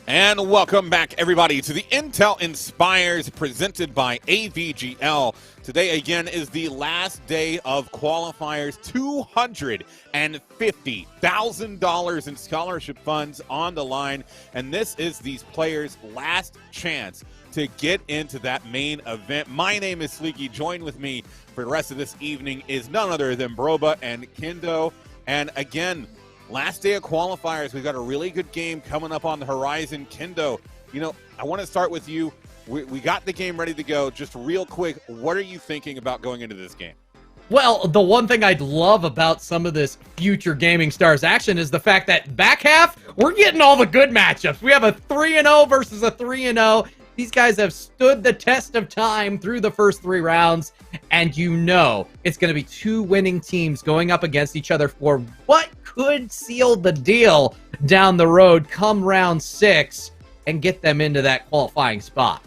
And welcome back, everybody, to the Intel Inspires presented by AVGL. Today, again, is the last day of qualifiers. $250,000 in scholarship funds on the line. And this is these players' last chance to get into that main event. My name is Sleeky. Join with me for the rest of this evening is none other than Broba and Kendo. And again, last day of qualifiers. We've got a really good game coming up on the horizon. Kendo, you know, I want to start with you. We got the game ready to go. Just real quick, what are you thinking about going into this game? Well, the one thing I'd love about some of this future Gaming Stars action is the fact that back half, we're getting all the good matchups. We have a 3-0 versus a 3-0. These guys have stood the test of time through the first 3 rounds, and you know it's going to be 2 winning teams going up against each other for what could seal the deal down the road come round 6 and get them into that qualifying spot.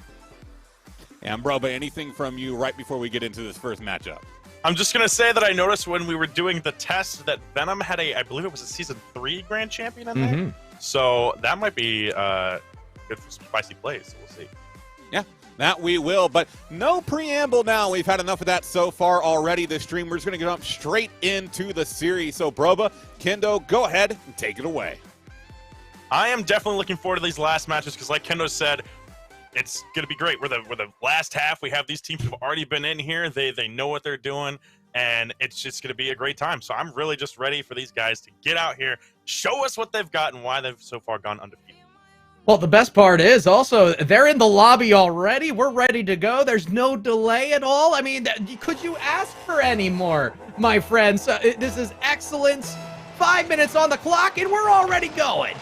And Broba, anything from you right before we get into this first matchup? I'm just going to say that I noticed when we were doing the test that Venom had I believe it was a Season 3 Grand Champion in there. So that might be good for some spicy plays. So we'll see. Yeah, that we will. But no preamble now. We've had enough of that so far already. The stream, we're just going to jump straight into the series. So Broba, Kendo, go ahead and take it away. I am definitely looking forward to these last matches because like Kendo said, it's going to be great. We're the last half. We have these teams who've already been in here. They know what they're doing, and it's just going to be a great time. So I'm really just ready for these guys to get out here, show us what they've got and why they've so far gone undefeated. Well, the best part is also they're in the lobby already. We're ready to go. There's no delay at all. I mean, could you ask for any more, my friends? This is excellence. 5 minutes on the clock, and we're already going.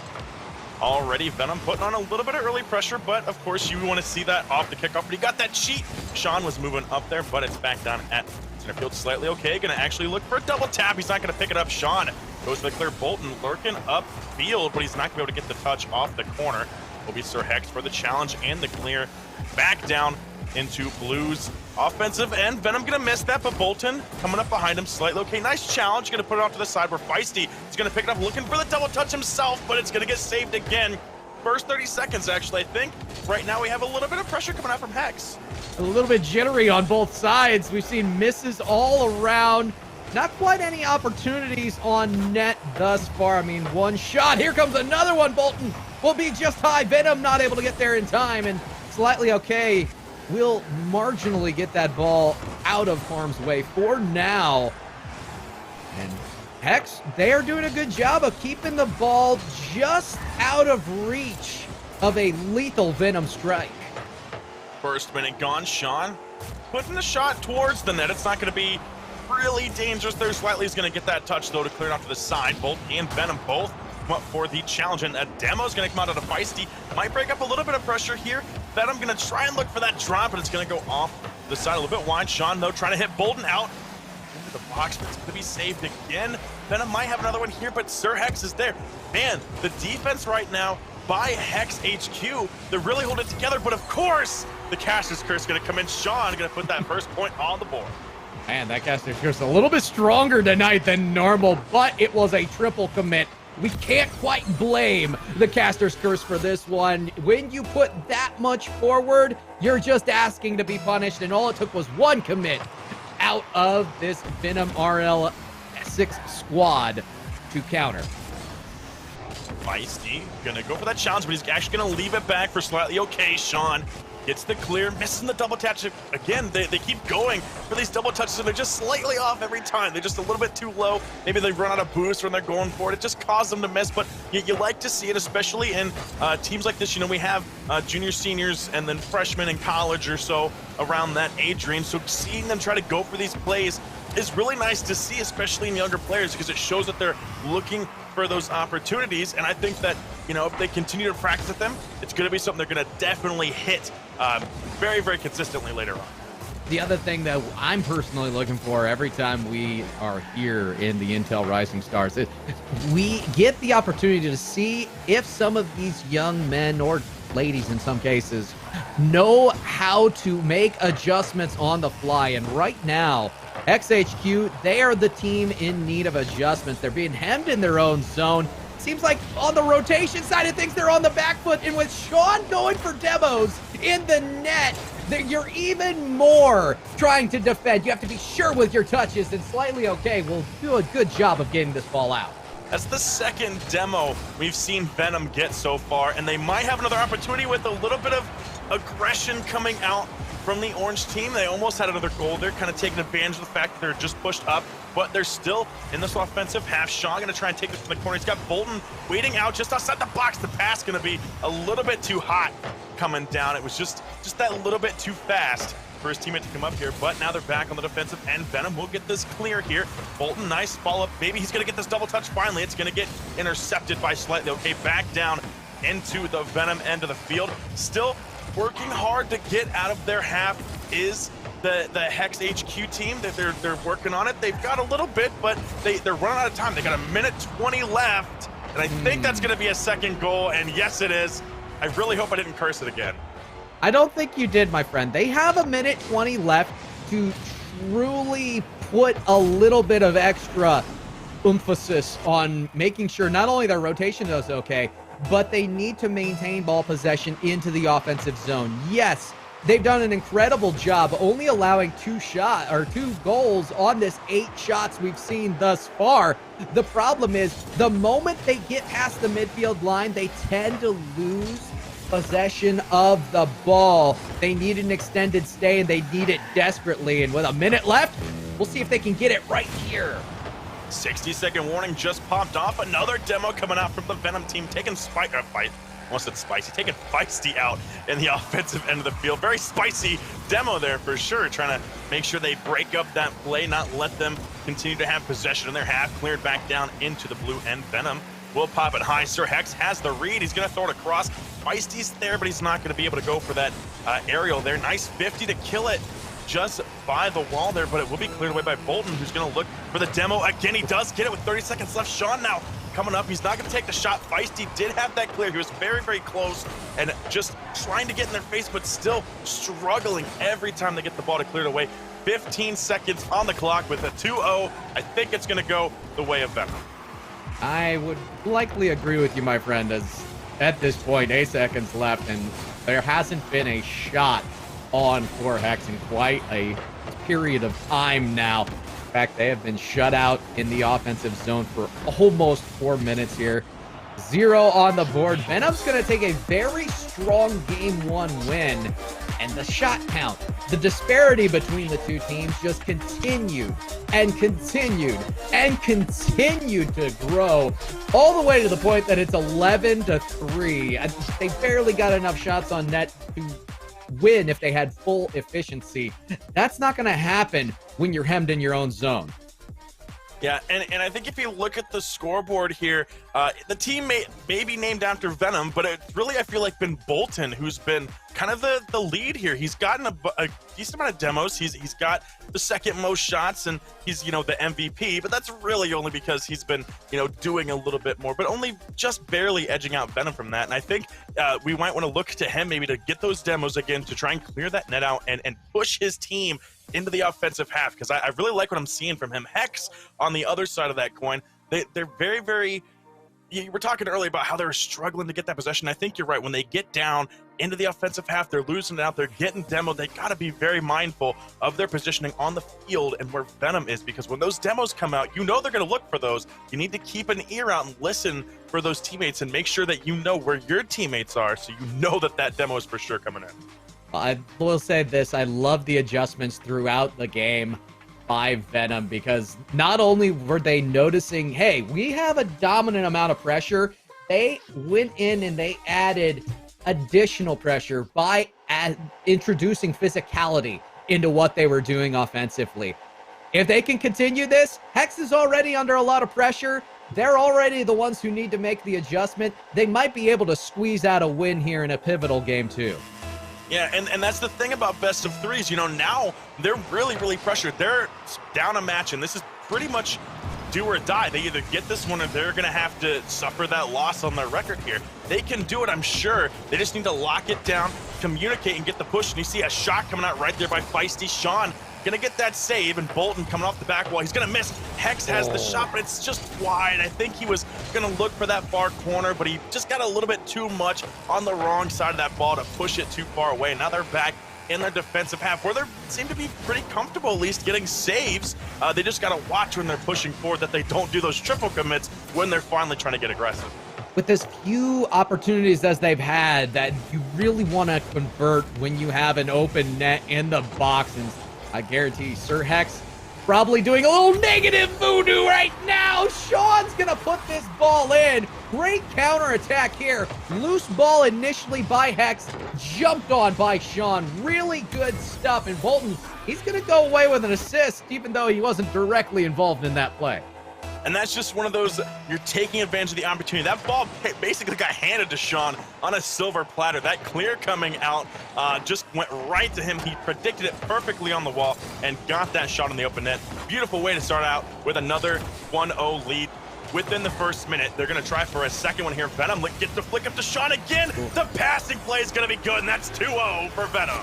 Already, Venom putting on a little bit of early pressure, but of course you want to see that off the kickoff. But he got that cheat. Sean was moving up there, but it's back down at center field. Slightly okay. Going to actually look for a double tap. He's not going to pick it up. Sean goes for the clear. Bolton lurking upfield, but he's not going to be able to get the touch off the corner. Will be Sir Hex for the challenge and the clear. Back down into Blue's offensive end. Venom going to miss that, but Bolton coming up behind him slightly. Okay, nice challenge. Going to put it off to the side where Feisty is going to pick it up, looking for the double touch himself, but it's going to get saved again. First 30 seconds, actually, I think. Right now we have a little bit of pressure coming out from Hex. A little bit jittery on both sides. We've seen misses all around. Not quite any opportunities on net thus far. I mean, one shot. Here comes another one. Bolton will be just high. Venom not able to get there in time, and slightly okay. Will marginally get that ball out of harm's way for now. And Hex, they are doing a good job of keeping the ball just out of reach of a lethal Venom strike. First minute gone. Sean putting the shot towards the net. It's not going to be really dangerous there. Slightly is going to get that touch, though, to clear it off to the side. Bolt and Venom both come up for the challenge, and a demo's going to come out of the Feisty. Might break up a little bit of pressure here. Venom going to try and look for that drop, and it's going to go off the side a little bit wide. Sean, though, trying to hit Bolton out into the box, but it's going to be saved again. Venom might have another one here, but Sir Hex is there. Man, the defense right now by Hex HQ, they're really holding it together, but of course, the Caster's Curse is going to come in. Sean going to put that first point on the board. Man, that Caster's Curse a little bit stronger tonight than normal, but it was a triple commit. We can't quite blame the Caster's Curse for this one. When you put that much forward, you're just asking to be punished, and all it took was one commit out of this Venom RL 6 squad to counter. Feisty gonna go for that challenge, but he's actually gonna leave it back for slightly okay. Sean gets the clear, missing the double touch. Again, they keep going for these double touches, and they're just slightly off every time. They're just a little bit too low. Maybe they run out of boost when they're going for it. It just caused them to miss, but you like to see it, especially in teams like this. You know, we have junior, seniors, and then freshmen in college or so around that age range. So seeing them try to go for these plays is really nice to see, especially in younger players, because it shows that they're looking for those opportunities. And I think that, you know, if they continue to practice at them, it's going to be something they're going to definitely hit very, very consistently later on. The other thing that I'm personally looking for every time we are here in the Intel Rising Stars is we get the opportunity to see if some of these young men or ladies in some cases know how to make adjustments on the fly. And right now, XHQ, they are the team in need of adjustments. They're being hemmed in their own zone. Seems like on the rotation side of things, they're on the back foot. And with Sean going for demos in the net, you're even more trying to defend. You have to be sure with your touches, and Slightly Okay will do a good job of getting this ball out. That's the second demo we've seen Venom get so far, and they might have another opportunity with a little bit of aggression coming out from the orange team. They almost had another goal. They're kind of taking advantage of the fact that they're just pushed up, but they're still in this offensive half. Sean gonna try and take this from the corner. He's got Bolton waiting out just outside the box. The pass gonna be a little bit too hot coming down. It was just that little bit too fast for his teammate to come up here, but now they're back on the defensive end. Venom will get this clear here. Bolton, nice follow-up. Maybe he's gonna get this double touch finally. It's gonna get intercepted by Slightly Okay. Back down into the Venom end of the field. Still working hard to get out of their half is the Hex HQ team. That they're working on it. They've got a little bit, but they're running out of time. They got 1:20 left, and I think that's gonna be a second goal, and yes, it is. I really hope I didn't curse it again. I don't think you did, my friend. They have 1:20 left to truly put a little bit of extra emphasis on making sure not only their rotation is okay, but they need to maintain ball possession into the offensive zone. Yes, they've done an incredible job only allowing 2 goals on this 8 shots we've seen thus far. The problem is the moment they get past the midfield line, they tend to lose possession of the ball. They need an extended stay, and they need it desperately. And with a minute left, we'll see if they can get it right here. 60-second warning just popped off. Another demo coming out from the Venom team, taking taking Feisty out in the offensive end of the field. Very spicy demo there for sure, trying to make sure they break up that play, not let them continue to have possession in their half. Cleared back down into the blue end. Venom will pop it high. Sir Hex has the read. He's going to throw it across. Feisty's there, but he's not going to be able to go for that aerial there. Nice 50 to kill it just by the wall there, but it will be cleared away by Bolton, who's going to look for the demo. Again, he does get it with 30 seconds left. Sean now coming up. He's not going to take the shot. Feisty did have that clear. He was very, very close and just trying to get in their face, but still struggling every time they get the ball to clear it away. 15 seconds on the clock with a 2-0. I think it's going to go the way of Venom. I would likely agree with you, my friend, as at this point, 8 seconds left, and there hasn't been a shot on for Hex in quite a period of time now. In fact, they have been shut out in the offensive zone for almost 4 minutes here. 0 on the board. Venom's going to take a very strong Game 1 win, and the shot count, the disparity between the two teams just continued and continued and continued to grow all the way to the point that it's 11-3. They barely got enough shots on net to win if they had full efficiency. That's not going to happen when you're hemmed in your own zone. Yeah, and I think if you look at the scoreboard here, the team may be named after Venom, but it's really, I feel like, been Bolton who's been kind of the lead here. He's gotten a decent amount of demos. He's got the second most shots, and he's, the MVP, but that's really only because he's been, doing a little bit more, but only just barely edging out Venom from that. And I think we might want to look to him maybe to get those demos again to try and clear that net out and push his team into the offensive half, because I really like what I'm seeing from him. Hex on the other side of that coin, they're very, very, you were talking earlier about how they're struggling to get that possession. I think you're right. When they get down into the offensive half, they're losing it out, they're getting demoed. They got to be very mindful of their positioning on the field and where Venom is, because when those demos come out, they're going to look for those. You need to keep an ear out and listen for those teammates and make sure that you know where your teammates are, so you know that demo is for sure coming in. I will say this, I love the adjustments throughout the game by Venom, because not only were they noticing, hey, we have a dominant amount of pressure, they went in and they added additional pressure by introducing physicality into what they were doing offensively. If they can continue this, Hex is already under a lot of pressure. They're already the ones who need to make the adjustment. They might be able to squeeze out a win here in a pivotal game too. Yeah, and that's the thing about best of threes. Now they're really, really pressured. They're down a match, and this is pretty much do or die. They either get this one or they're going to have to suffer that loss on their record here. They can do it, I'm sure. They just need to lock it down, communicate, and get the push. And you see a shot coming out right there by Feisty. Sean gonna get that save, and Bolton coming off the back wall. He's gonna miss. Hex has the shot, but it's just wide. I think he was gonna look for that far corner, but he just got a little bit too much on the wrong side of that ball to push it too far away. Now they're back in their defensive half, where they seem to be pretty comfortable, at least getting saves. They just gotta watch when they're pushing forward that they don't do those triple commits when they're finally trying to get aggressive. With as few opportunities as they've had, that you really want to convert when you have an open net in the box. And I guarantee Sir Hex probably doing a little negative voodoo right now. Sean's gonna put this ball in. Great counterattack here. Loose ball initially by Hex, jumped on by Sean. Really good stuff. And Bolton, he's gonna go away with an assist, even though he wasn't directly involved in that play. And that's just one of those, you're taking advantage of the opportunity. That ball basically got handed to Sean on a silver platter. That clear coming out just went right to him. He predicted it perfectly on the wall and got that shot in the open net. Beautiful way to start out with another 1-0 lead within the first minute. They're going to try for a second one here. Venom gets the flick up to Sean again. The passing play is going to be good, and that's 2-0 for Venom.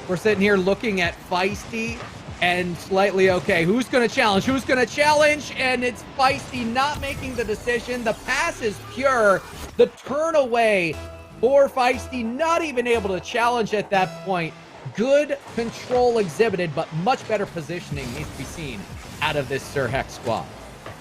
We're sitting here looking at Feisty and Slightly Okay. Who's going to challenge? Who's going to challenge? And it's Feisty not making the decision. The pass is pure. The turn away for Feisty, not even able to challenge at that point. Good control exhibited, but much better positioning needs to be seen out of this Sir Hex squad.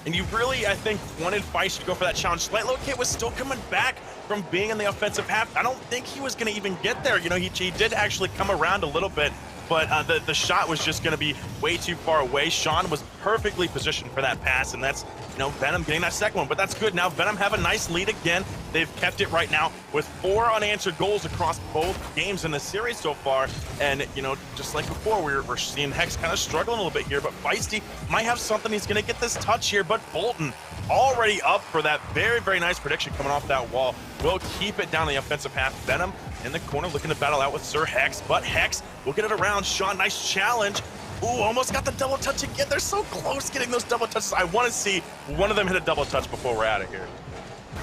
And you really, I think, wanted Feist to go for that challenge. Slightly Okay was still coming back from being in the offensive half. I don't think he was going to even get there. You know, he did actually come around a little bit, but the shot was just going to be way too far away. Sean was perfectly positioned for that pass, and that's, you know, Venom getting that second one. But that's good. Now Venom have a nice lead again. They've kept it right now with 4 unanswered goals across both games in the series so far. And, you know, just like before, we're seeing Hex kind of struggling a little bit here, but Feisty might have something. He's going to get this touch here, but Bolton already up for that very, very nice prediction coming off that wall. Will keep it down in the offensive half. Venom in the corner looking to battle out with Sir Hex, but Hex will get it around. Sean, nice challenge. Ooh, almost got the double touch again. They're so close getting those double touches. I want to see one of them hit a double touch before we're out of here.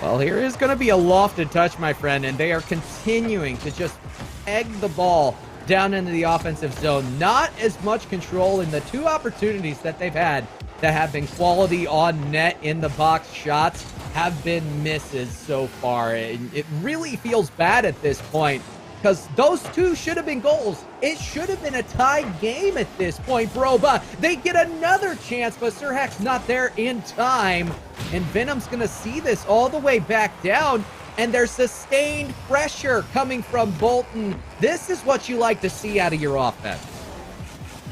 Well, here is going to be a lofted touch, my friend, and they are continuing to just peg the ball down into the offensive zone. Not as much control in the 2 opportunities that they've had that have been quality on net in the box shots have been misses so far. And it really feels bad at this point because those 2 should have been goals. It should have been a tied game at this point, bro. But they get another chance, but Sir Hex not there in time. And Venom's going to see this all the way back down. And there's sustained pressure coming from Bolton. This is what you like to see out of your offense.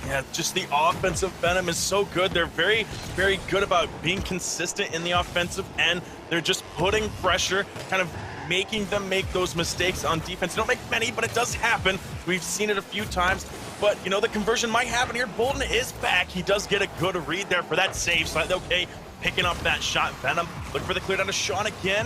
Yeah, just the offensive Venom is so good. They're very, very good about being consistent in the offensive end. They're just putting pressure, kind of making them make those mistakes on defense. They don't make many, but it does happen. We've seen it a few times. But, you know, the conversion might happen here. Bolton is back. He does get a good read there for that save. Slightly Okay picking up that shot. Venom looking for the clear down to Sean again.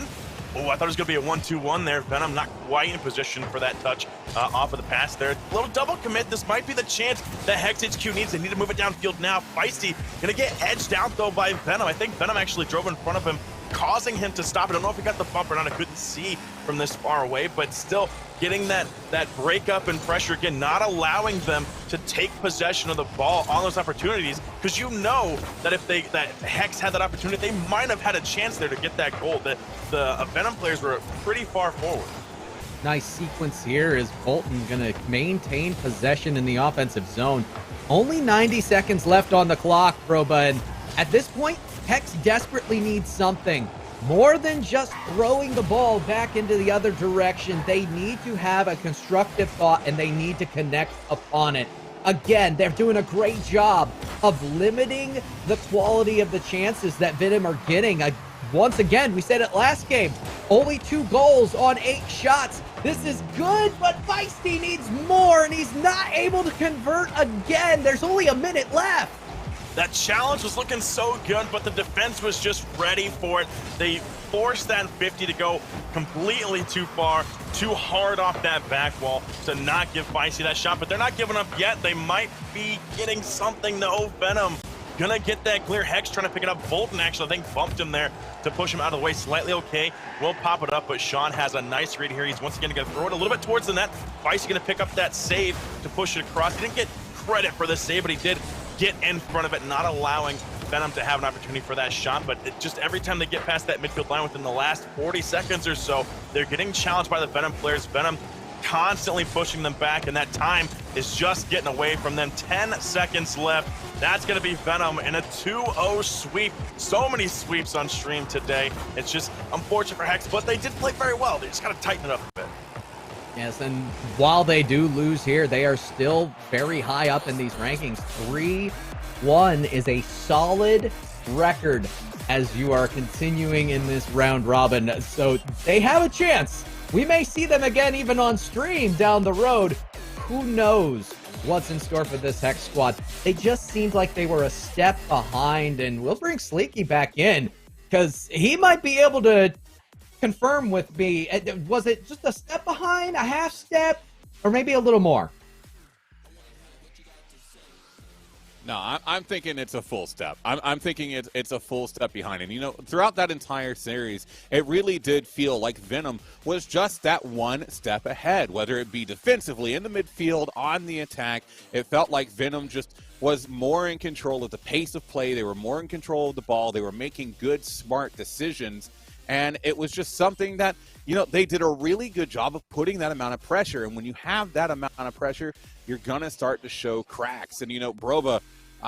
Oh, I thought it was going to be a 1-2-1 there. Venom not quite in position for that touch off of the pass there. A little double commit. This might be the chance that Hex HQ needs. They need to move it downfield now. Feisty going to get edged out, though, by Venom. I think Venom actually drove in front of him, causing him to stop. I don't know if he got the bump or not. I couldn't see from this far away, but still getting that breakup and pressure again, not allowing them to take possession of the ball on those opportunities, because you know that if that Hex had that opportunity, they might have had a chance there to get that goal. The Venom players were pretty far forward. Nice sequence here is Bolton going to maintain possession in the offensive zone. Only 90 seconds left on the clock, Proba, and at this point, Hex desperately needs something. More than just throwing the ball back into the other direction, they need to have a constructive thought and they need to connect upon it. Again, they're doing a great job of limiting the quality of the chances that Venom are getting. Once again, we said it last game, only 2 goals on 8 shots. This is good, but Feisty needs more, and he's not able to convert again. There's only a minute left. That challenge was looking so good, but the defense was just ready for it. They forced that 50 to go completely too far, too hard off that back wall to not give Feisty that shot, but they're not giving up yet. They might be getting something. No, Venom gonna get that clear. Hex trying to pick it up. Bolton actually, I think, bumped him there to push him out of the way. Slightly Okay will pop it up, but Sean has a nice read here. He's once again gonna throw it a little bit towards the net. Feisty gonna pick up that save to push it across. He didn't get credit for the save, but he did get in front of it, not allowing Venom to have an opportunity for that shot. But just every time they get past that midfield line within the last 40 seconds or so, they're getting challenged by the Venom players. Venom constantly pushing them back, and that time is just getting away from them. 10 seconds left. That's going to be Venom in a 2-0 sweep. So many sweeps on stream today. It's just unfortunate for Hex, but they did play very well. They just got to tighten it up a bit. Yes, and while they do lose here, they are still very high up in these rankings. 3-1 is a solid record as you are continuing in this round robin. So they have a chance. We may see them again even on stream down the road. Who knows what's in store for this Hex squad? They just seemed like they were a step behind, and we'll bring Sleeky back in because he might be able to confirm with me. Was it just a step behind, a half step, or maybe a little more? No, I'm thinking it's a full step. I'm thinking it's a full step behind. And, you know, throughout that entire series, it really did feel like Venom was just that one step ahead, whether it be defensively, in the midfield, on the attack. It felt like Venom just was more in control of the pace of play. They were more in control of the ball. They were making good, smart decisions. And it was just something that, you know, they did a really good job of putting that amount of pressure. And when you have that amount of pressure, you're going to start to show cracks. And, you know, Broba,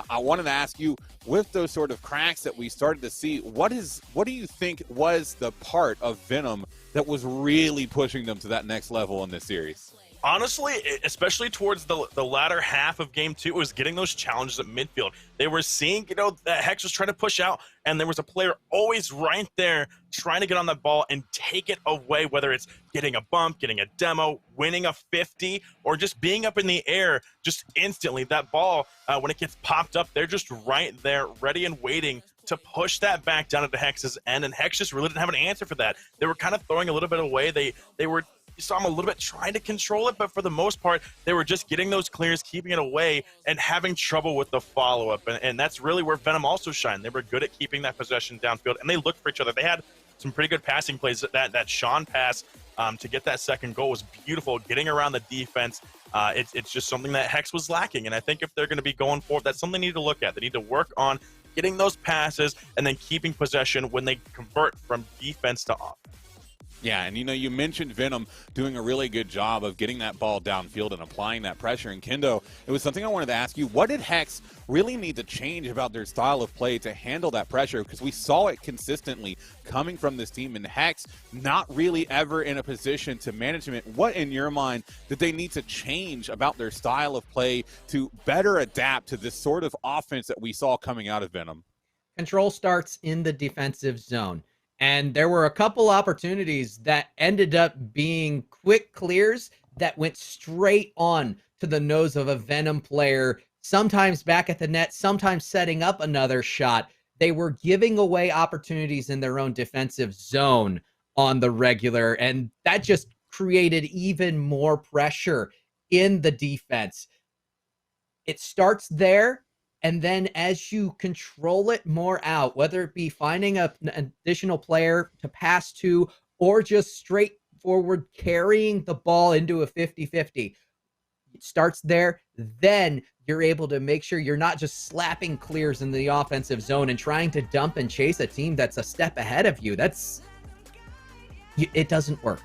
I wanted to ask you, with those sort of cracks that we started to see, what do you think was the part of Venom that was really pushing them to that next level in this series? Honestly, especially towards the latter half of game 2, it was getting those challenges at midfield. They were seeing, you know, that Hex was trying to push out, and there was a player always right there trying to get on that ball and take it away, whether it's getting a bump, getting a demo, winning a 50, or just being up in the air just instantly. That ball, when it gets popped up, they're just right there, ready and waiting to push that back down into Hex's end, and Hex just really didn't have an answer for that. They were kind of throwing a little bit away. They were, you saw them a little bit trying to control it, but for the most part, they were just getting those clears, keeping it away, and having trouble with the follow-up. And that's really where Venom also shined. They were good at keeping that possession downfield, and they looked for each other. They had some pretty good passing plays. That Sean pass to get that second goal was beautiful, getting around the defense. It's just something that Hex was lacking, and I think if they're going to be going forward, that's something they need to look at. They need to work on getting those passes and then keeping possession when they convert from defense to offense. Yeah, and you know, you mentioned Venom doing a really good job of getting that ball downfield and applying that pressure. And Kendo, it was something I wanted to ask you. What did Hex really need to change about their style of play to handle that pressure? Because we saw it consistently coming from this team, and Hex not really ever in a position to management. What, in your mind, did they need to change about their style of play to better adapt to this sort of offense that we saw coming out of Venom? Control starts in the defensive zone. And there were a couple opportunities that ended up being quick clears that went straight on to the nose of a Venom player, sometimes back at the net, sometimes setting up another shot. They were giving away opportunities in their own defensive zone on the regular, and that just created even more pressure in the defense. It starts there. And then as you control it more out, whether it be finding an additional player to pass to or just straightforward carrying the ball into a 50-50, it starts there. Then you're able to make sure you're not just slapping clears in the offensive zone and trying to dump and chase a team that's a step ahead of you. It doesn't work.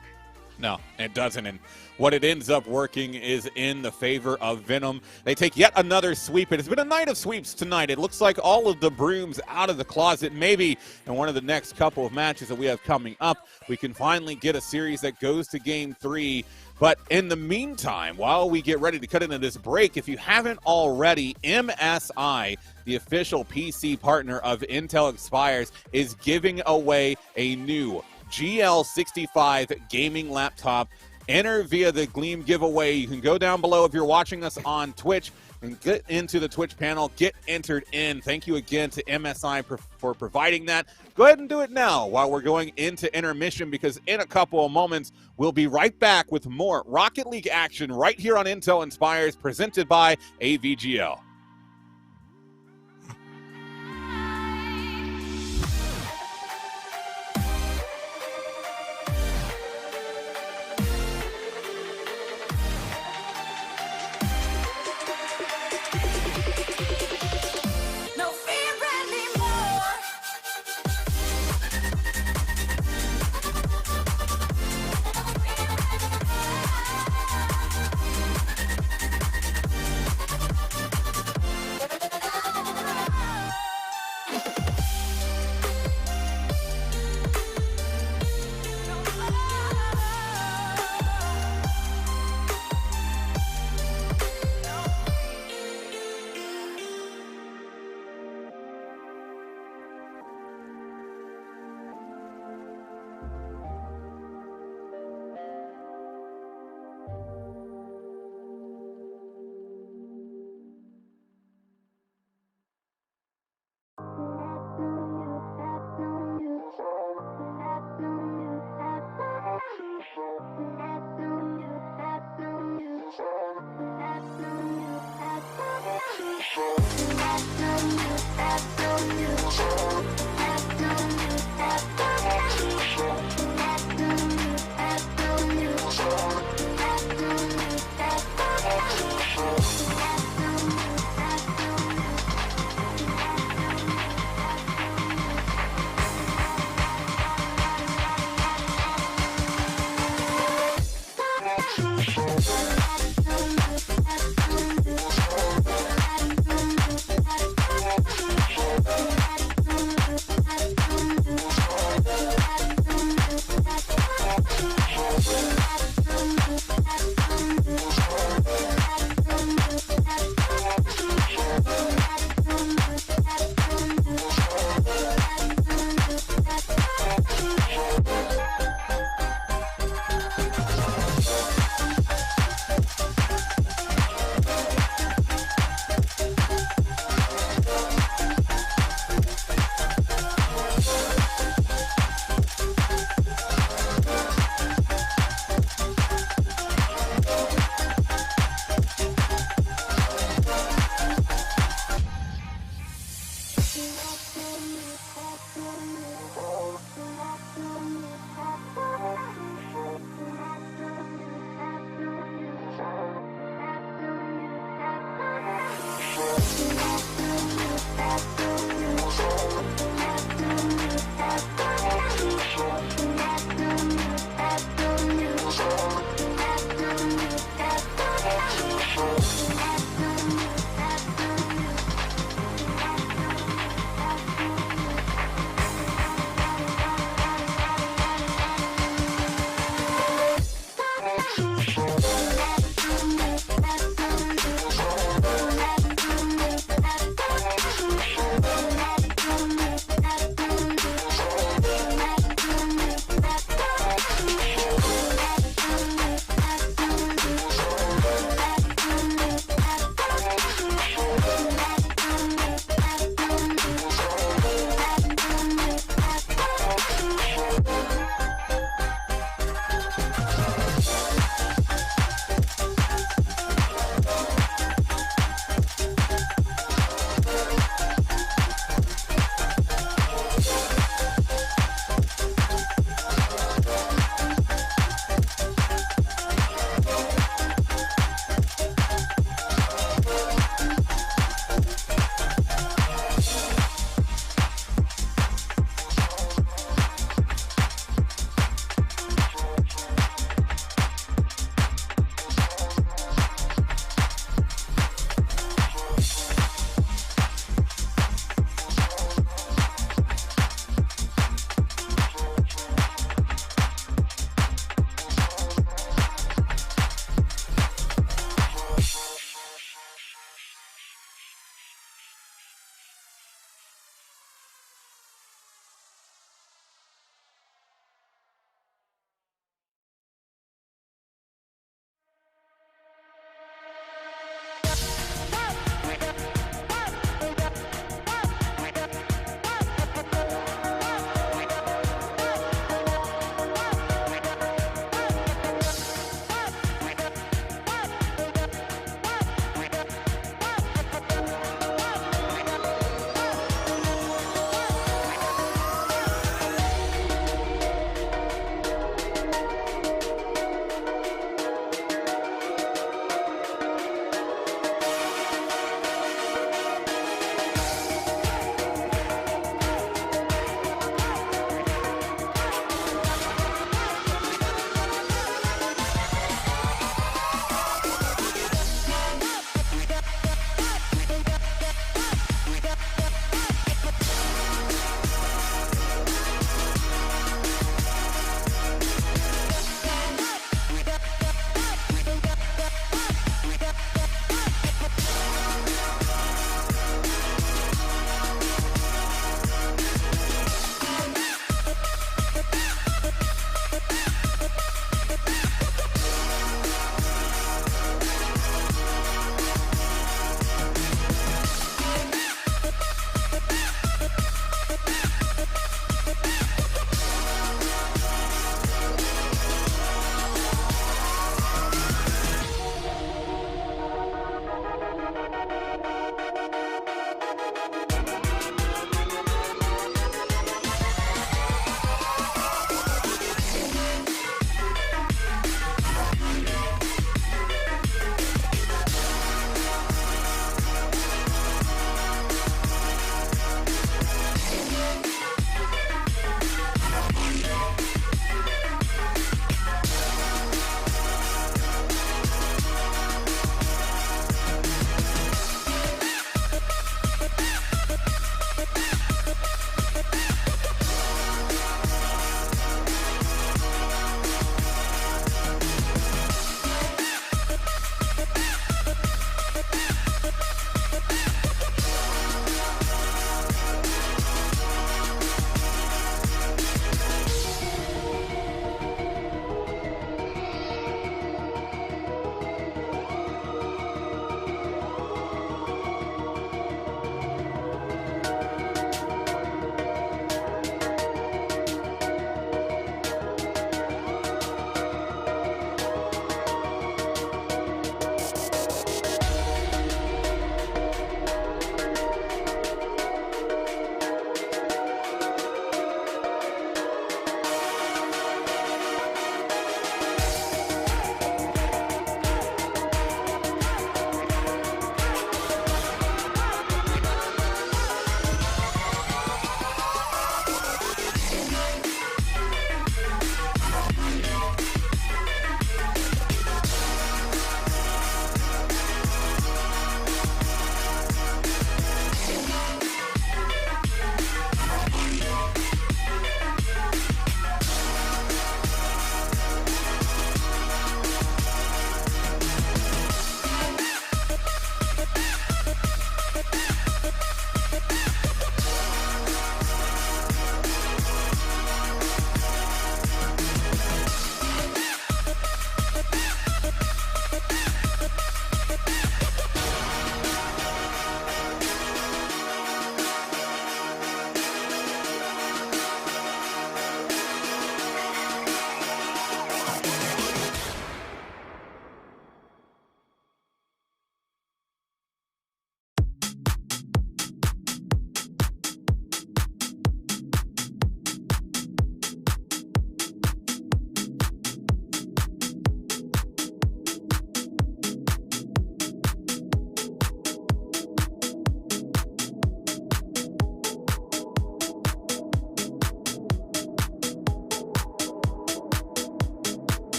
No, it doesn't. And what it ends up working is in the favor of Venom. They take yet another sweep. It has been a night of sweeps tonight. It looks like all of the brooms out of the closet. Maybe in one of the next couple of matches that we have coming up, we can finally get a series that goes to game 3. But in the meantime, while we get ready to cut into this break, if you haven't already, MSI, the official PC partner of Intel Expires, is giving away a new GL65 gaming laptop. Enter via the Gleam giveaway. You can go down below if you're watching us on Twitch and get into the Twitch panel. Get entered in. Thank you again to MSI for providing that. Go ahead and do it now while we're going into intermission, because in a couple of moments, we'll be right back with more Rocket League action right here on Intel Inspires, presented by AVGL.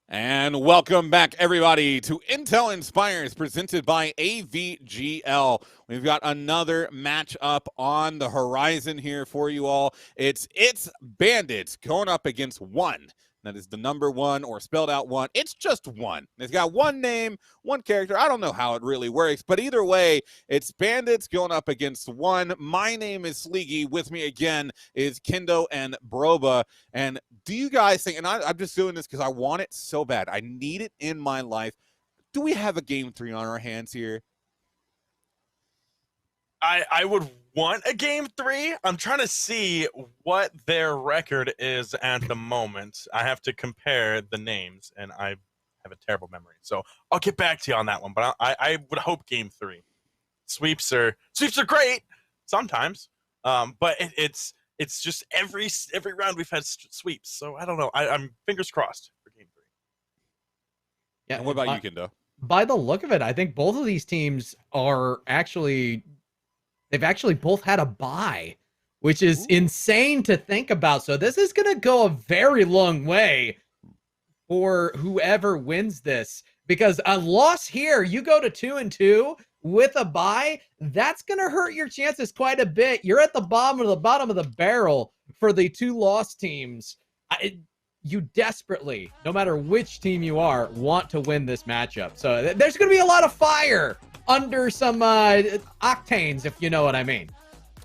And welcome back, everybody, to Intel Inspires, presented by AVGL. We've got another matchup on the horizon here for you all. It's Bandits going up against one. That is the number one, or spelled out one. It's just one. It's got one name, one character. I don't know how it really works, but either way, it's Bandits going up against one. My name is Sleegy. With me again is Kendo and Broba. And do you guys think, and I'm just doing this because I want it so bad. I need it in my life. Do we have a game 3 on our hands here? I would want a game 3. I'm trying to see what their record is at the moment. I have to compare the names, and I have a terrible memory. So I'll get back to you on that one. But I would hope game 3. Sweeps are great sometimes, but it's just every round we've had sweeps. So I don't know. I'm fingers crossed for game 3. Yeah. And what about you, Kendo? By the look of it, I think both of these teams are they've actually both had a bye, which is insane to think about. So this is going to go a very long way for whoever wins this, because a loss here, you go to 2-2 with a bye, that's going to hurt your chances quite a bit. You're at the bottom of the barrel for the 2 loss teams. You desperately, no matter which team you are, want to win this matchup. So there's going to be a lot of fire under some octanes, if you know what I mean.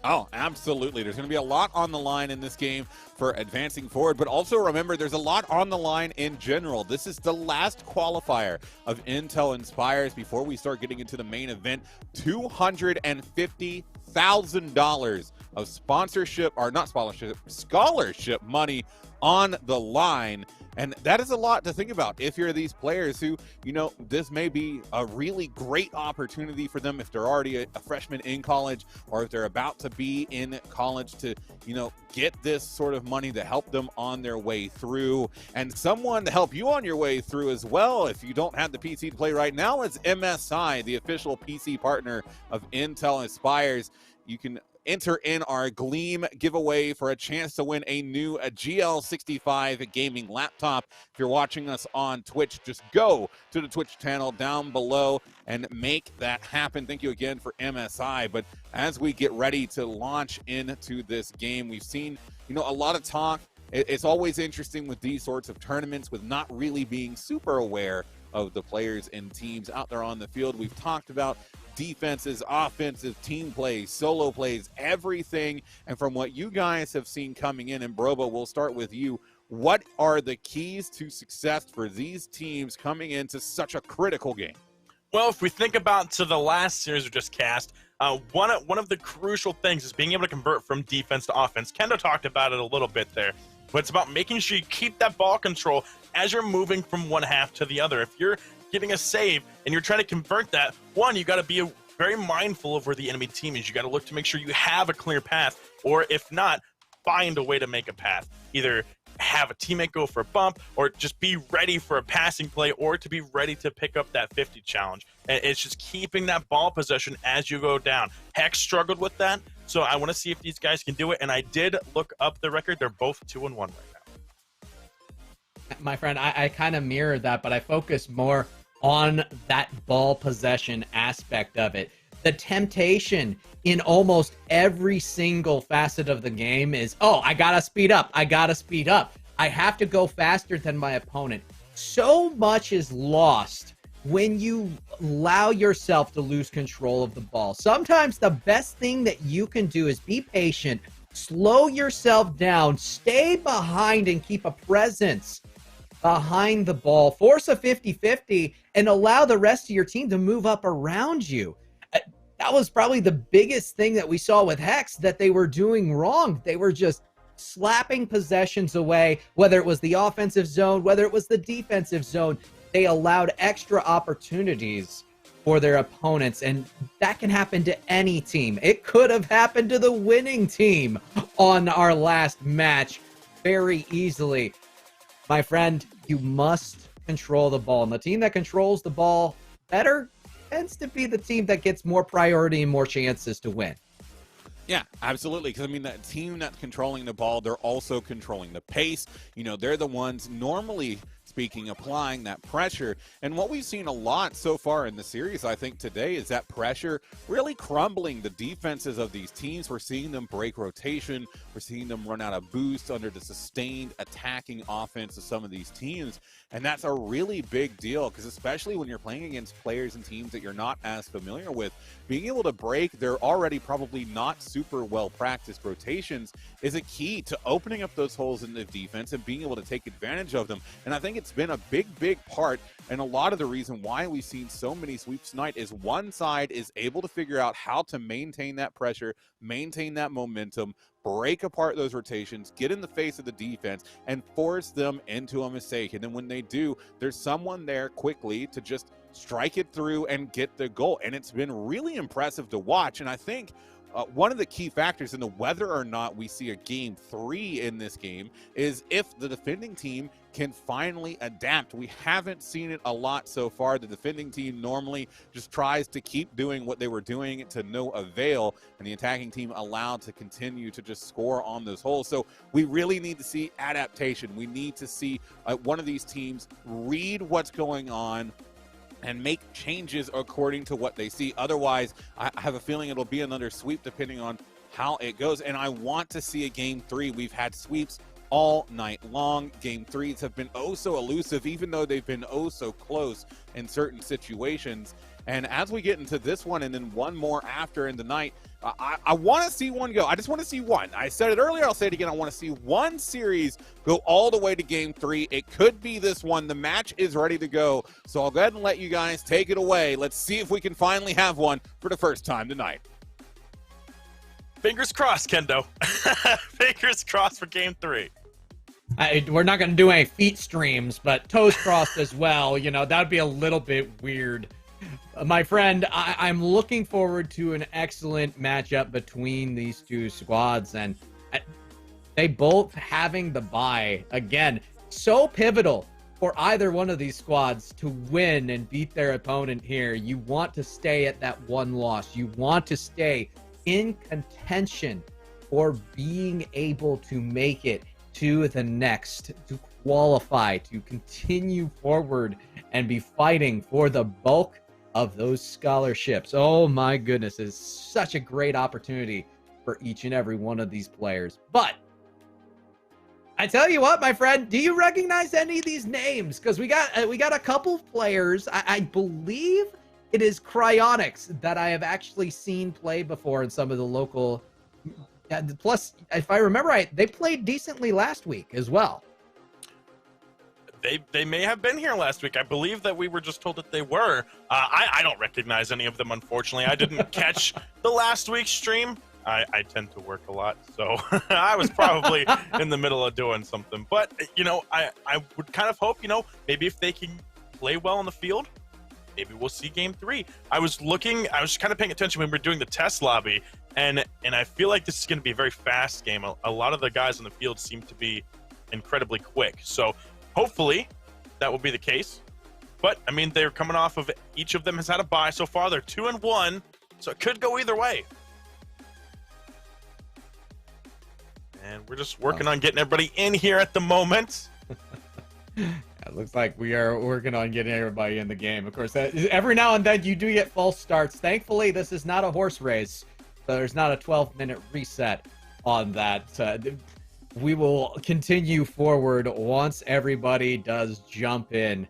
Oh, absolutely. There's going to be a lot on the line in this game for advancing forward, but also remember there's a lot on the line in general. This is the last qualifier of Intel Inspires before we start getting into the main event. $250,000 of sponsorship, or not sponsorship, scholarship money on the line. And that is a lot to think about if you're these players who, this may be a really great opportunity for them if they're already a freshman in college, or if they're about to be in college to, get this sort of money to help them on their way through. And someone to help you on your way through as well, if you don't have the PC to play right now, is MSI, the official PC partner of Intel Inspires. You can enter in our Gleam giveaway for a chance to win a new GL65 gaming laptop. If you're watching us on Twitch, just go to the Twitch channel down below and make that happen. Thank you again for MSI. But as we get ready to launch into this game, we've seen, a lot of talk. It's always interesting with these sorts of tournaments with not really being super aware of the players and teams out there on the field. We've talked about defenses, offensive, team plays, solo plays, everything. And from what you guys have seen coming in, and Brobo, we'll start with you. What are the keys to success for these teams coming into such a critical game? Well, if we think about to the last series we just cast, one of the crucial things is being able to convert from defense to offense. Kendo talked about it a little bit there, but it's about making sure you keep that ball control as you're moving from one half to the other. If you're getting a save and you're trying to convert that, one, you got to be very mindful of where the enemy team is. You got to look to make sure you have a clear path, or if not, find a way to make a path. Either have a teammate go for a bump, or just be ready for a passing play, or to be ready to pick up that 50 challenge. And it's just keeping that ball possession as you go down. Hex struggled with that, so I want to see if these guys can do it. And I did look up the record. They're both 2-1 right now. My friend, I kind of mirrored that, but I focus more on that ball possession aspect of it. The temptation in almost every single facet of the game is, I gotta speed up. I have to go faster than my opponent. So much is lost when you allow yourself to lose control of the ball. Sometimes the best thing that you can do is be patient, slow yourself down, stay behind and keep a presence behind the ball, force a 50-50, and allow the rest of your team to move up around you. That was probably the biggest thing that we saw with Hex that they were doing wrong. They were just slapping possessions away, whether it was the offensive zone, whether it was the defensive zone. They allowed extra opportunities for their opponents, and that can happen to any team. It could have happened to the winning team on our last match very easily. My friend, you must control the ball, and the team that controls the ball better tends to be the team that gets more priority and more chances to win. Yeah, absolutely. Because, that team that's controlling the ball, they're also controlling the pace. They're the ones normally, speaking, applying that pressure. And what we've seen a lot so far in the series, I think, today is that pressure really crumbling the defenses of these teams. We're seeing them break rotation. We're seeing them run out of boost under the sustained attacking offense of some of these teams. And that's a really big deal, because especially when you're playing against players and teams that you're not as familiar with, being able to break their already probably not super well practiced rotations is a key to opening up those holes in the defense and being able to take advantage of them. And I think it's been a big part, and a lot of the reason why we've seen so many sweeps tonight is one side is able to figure out how to maintain that pressure, maintain that momentum, break apart those rotations, get in the face of the defense, and force them into a mistake. And then when they do, there's someone there quickly to just strike it through and get the goal. And it's been really impressive to watch. And I think one of the key factors in the whether or not we see a game 3 in this game is if the defending team can finally adapt. We haven't seen it a lot so far. The defending team normally just tries to keep doing what they were doing to no avail, and the attacking team allowed to continue to just score on those holes. So we really need to see adaptation. We need to see one of these teams read what's going on and make changes according to what they see. Otherwise, I have a feeling it'll be another sweep depending on how it goes. And I want to see a game 3. We've had sweeps all night long. Game 3s have been oh so elusive, even though they've been oh so close in certain situations. And as we get into this one and then one more after in the night, I want to see one go. I just want to see one. I said it earlier, I'll say it again. I want to see one series go all the way to game 3. It could be this one. The match is ready to go. So I'll go ahead and let you guys take it away. Let's see if we can finally have one for the first time tonight. Fingers crossed, Kendo. Fingers crossed for game 3. We're not going to do any feet streams, but toes crossed as well. You know, that would be a little bit weird. My friend, I'm looking forward to an excellent matchup between these two squads, and they both having the bye. Again, so pivotal for either one of these squads to win and beat their opponent here. You want to stay at that one loss. You want to stay in contention for being able to make it to the next, to qualify, to continue forward and be fighting for the bulk of those scholarships. Oh my goodness, it's such a great opportunity for each and every one of these players. But I tell you what, my friend, do you recognize any of these names? Because we got a couple of players. I believe it is Cryonics that I have actually seen play before in some of the local. Plus, if I remember right, they played decently last week as well. They may have been here last week. I believe that we were just told that they were. I don't recognize any of them, unfortunately. I didn't catch the last week's stream. I tend to work a lot, so I was probably in the middle of doing something. But, you know, I would kind of hope, you know, maybe if they can play well in the field, maybe we'll see game 3. I was kind of paying attention when we were doing the test lobby, and I feel like this is going to be a very fast game. A lot of the guys on the field seem to be incredibly quick. So hopefully that will be the case. But, I mean, they're coming off of, each of them has had a bye so far. They're 2-1, so it could go either way. And we're just working on getting everybody in here at the moment. It looks like we are working on getting everybody in the game. Of course, every now and then you do get false starts. Thankfully, this is not a horse race, so there's not a 12-minute reset on that. We will continue forward once everybody does jump in,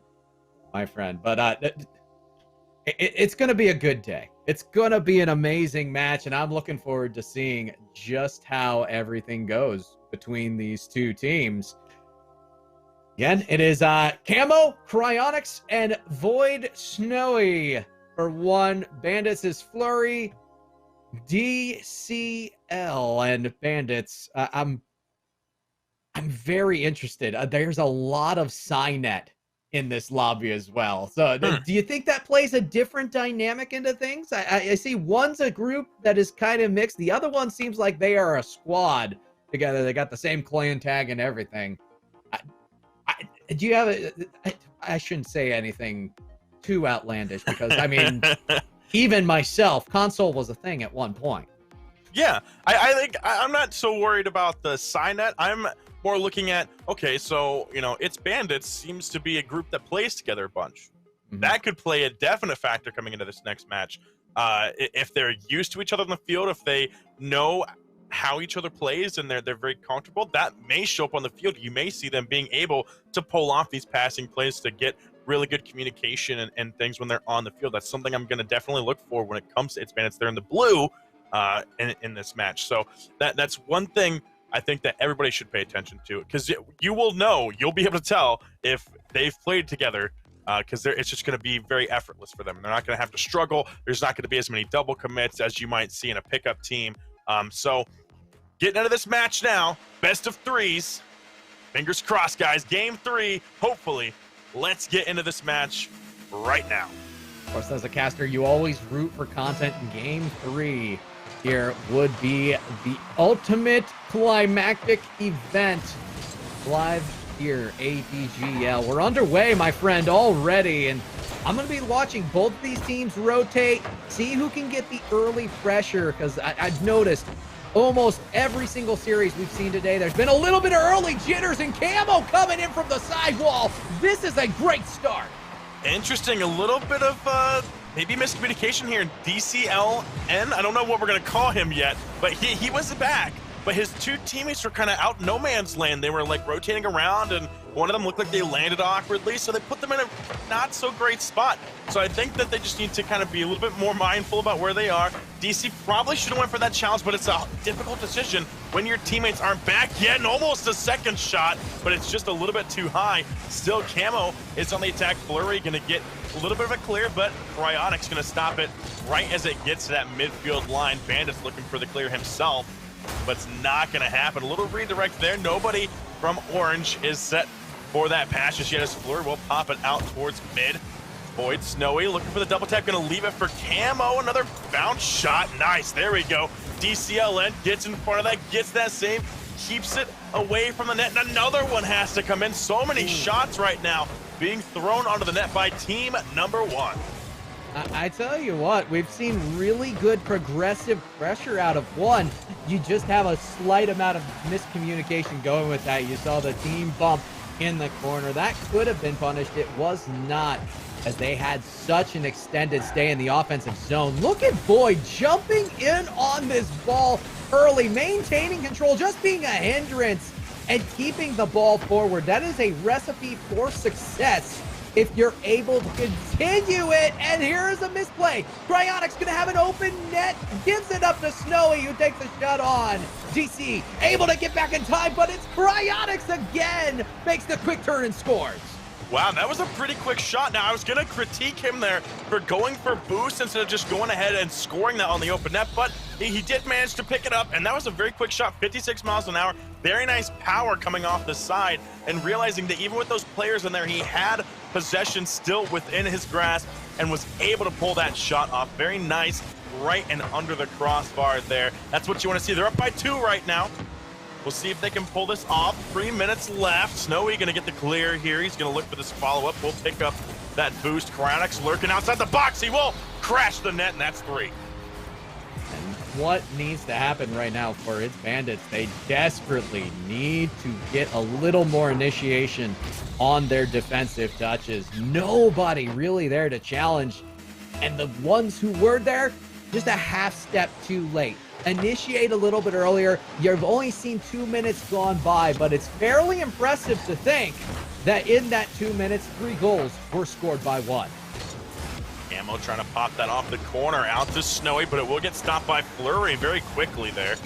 my friend. But it's going to be a good day. It's going to be an amazing match, and I'm looking forward to seeing just how everything goes between these two teams. Again, it is Camo, Cryonics, and Void Snowy for 1. Bandits is Flurry, DCL, and Bandits. I'm very interested. There's a lot of Cynet in this lobby as well. So do you think that plays a different dynamic into things? I see one's a group that is kind of mixed. The other one seems like they are a squad together. They got the same clan tag and everything. Do you have I shouldn't say anything too outlandish because, I mean, even myself, console was a thing at one point. Yeah, I think I'm not so worried about the Cynet. I'm more looking at, okay, so, you know, it's Bandits seems to be a group that plays together a bunch. That could play a definite factor coming into this next match. If they're used to each other in the field, if they know how each other plays and they're very comfortable, that may show up on the field. You may see them being able to pull off these passing plays to get really good communication and things when they're on the field. That's something I'm going to definitely look for when it comes to It's Bandits. They're in the blue in this match. So that's one thing I think that everybody should pay attention to, because you will know, you'll be able to tell if they've played together, because it's just going to be very effortless for them. They're not going to have to struggle. There's not going to be as many double commits as you might see in a pickup team. So getting into this match now, best of threes. Fingers crossed, guys. Game 3, hopefully. Let's get into this match right now. Of course, as a caster, you always root for content in Game 3. Here would be the ultimate climactic event live here, ADGL. We're underway, my friend, already, and I'm going to be watching both of these teams rotate, see who can get the early pressure, because I've noticed almost every single series we've seen today, there's been a little bit of early jitters, and Camo coming in from the sidewall. This is a great start. Interesting, a little bit of maybe miscommunication here. DCLN, I don't know what we're going to call him yet, but he was back. But his two teammates were kind of out no man's land. They were like rotating around, and one of them looked like they landed awkwardly, so they put them in a not so great spot. So I think that they just need to kind of be a little bit more mindful about where they are. DC probably should have went for that challenge, but it's a difficult decision when your teammates aren't back yet, and almost a second shot, but it's just a little bit too high. Still, Camo is on the attack. Flurry going to get a little bit of a clear, but Cryonic's going to stop it right as it gets to that midfield line. Bandit's looking for the clear himself, but it's not going to happen. A little redirect there. Nobody from Orange is set for that pass just yet, as Flurry will pop it out towards mid. Void Snowy looking for the double tap, going to leave it for Camo. Another bounce shot. Nice. There we go. DCLN gets in front of that, gets that save, keeps it away from the net, and another one has to come in. So many shots right now being thrown onto the net by team number 1. I tell you what, we've seen really good progressive pressure out of one. You just have a slight amount of miscommunication going with that. You saw the team bump in the corner. That could have been punished. It was not, as they had such an extended stay in the offensive zone. Look at Void jumping in on this ball early, maintaining control, just being a hindrance and keeping the ball forward. That is a recipe for success if you're able to continue it. And here is a misplay. Cryonic's gonna have an open net, gives it up to Snowy, who takes a shot on. DC able to get back in time, but it's Cryonics again, makes the quick turn and scores. Wow, that was a pretty quick shot. Now, I was going to critique him there for going for boost instead of just going ahead and scoring that on the open net, but he did manage to pick it up, and that was a very quick shot, 56 miles an hour. Very nice power coming off the side, and realizing that even with those players in there, he had possession still within his grasp and was able to pull that shot off. Very nice, right and under the crossbar there. That's what you want to see. They're up by 2 right now. We'll see if they can pull this off. 3 minutes left. Snowy going to get the clear here. He's going to look for this follow-up. We'll pick up that boost. Cryonics lurking outside the box. He will crash the net, and that's 3. And what needs to happen right now for It's Bandits? They desperately need to get a little more initiation on their defensive touches. Nobody really there to challenge. And the ones who were there, just a half step too late. Initiate a little bit earlier. You've only seen 2 minutes gone by, but it's fairly impressive to think that in that 2 minutes, 3 goals were scored by 1. Camo trying to pop that off the corner out to Snowy, but it will get stopped by Flurry very quickly there.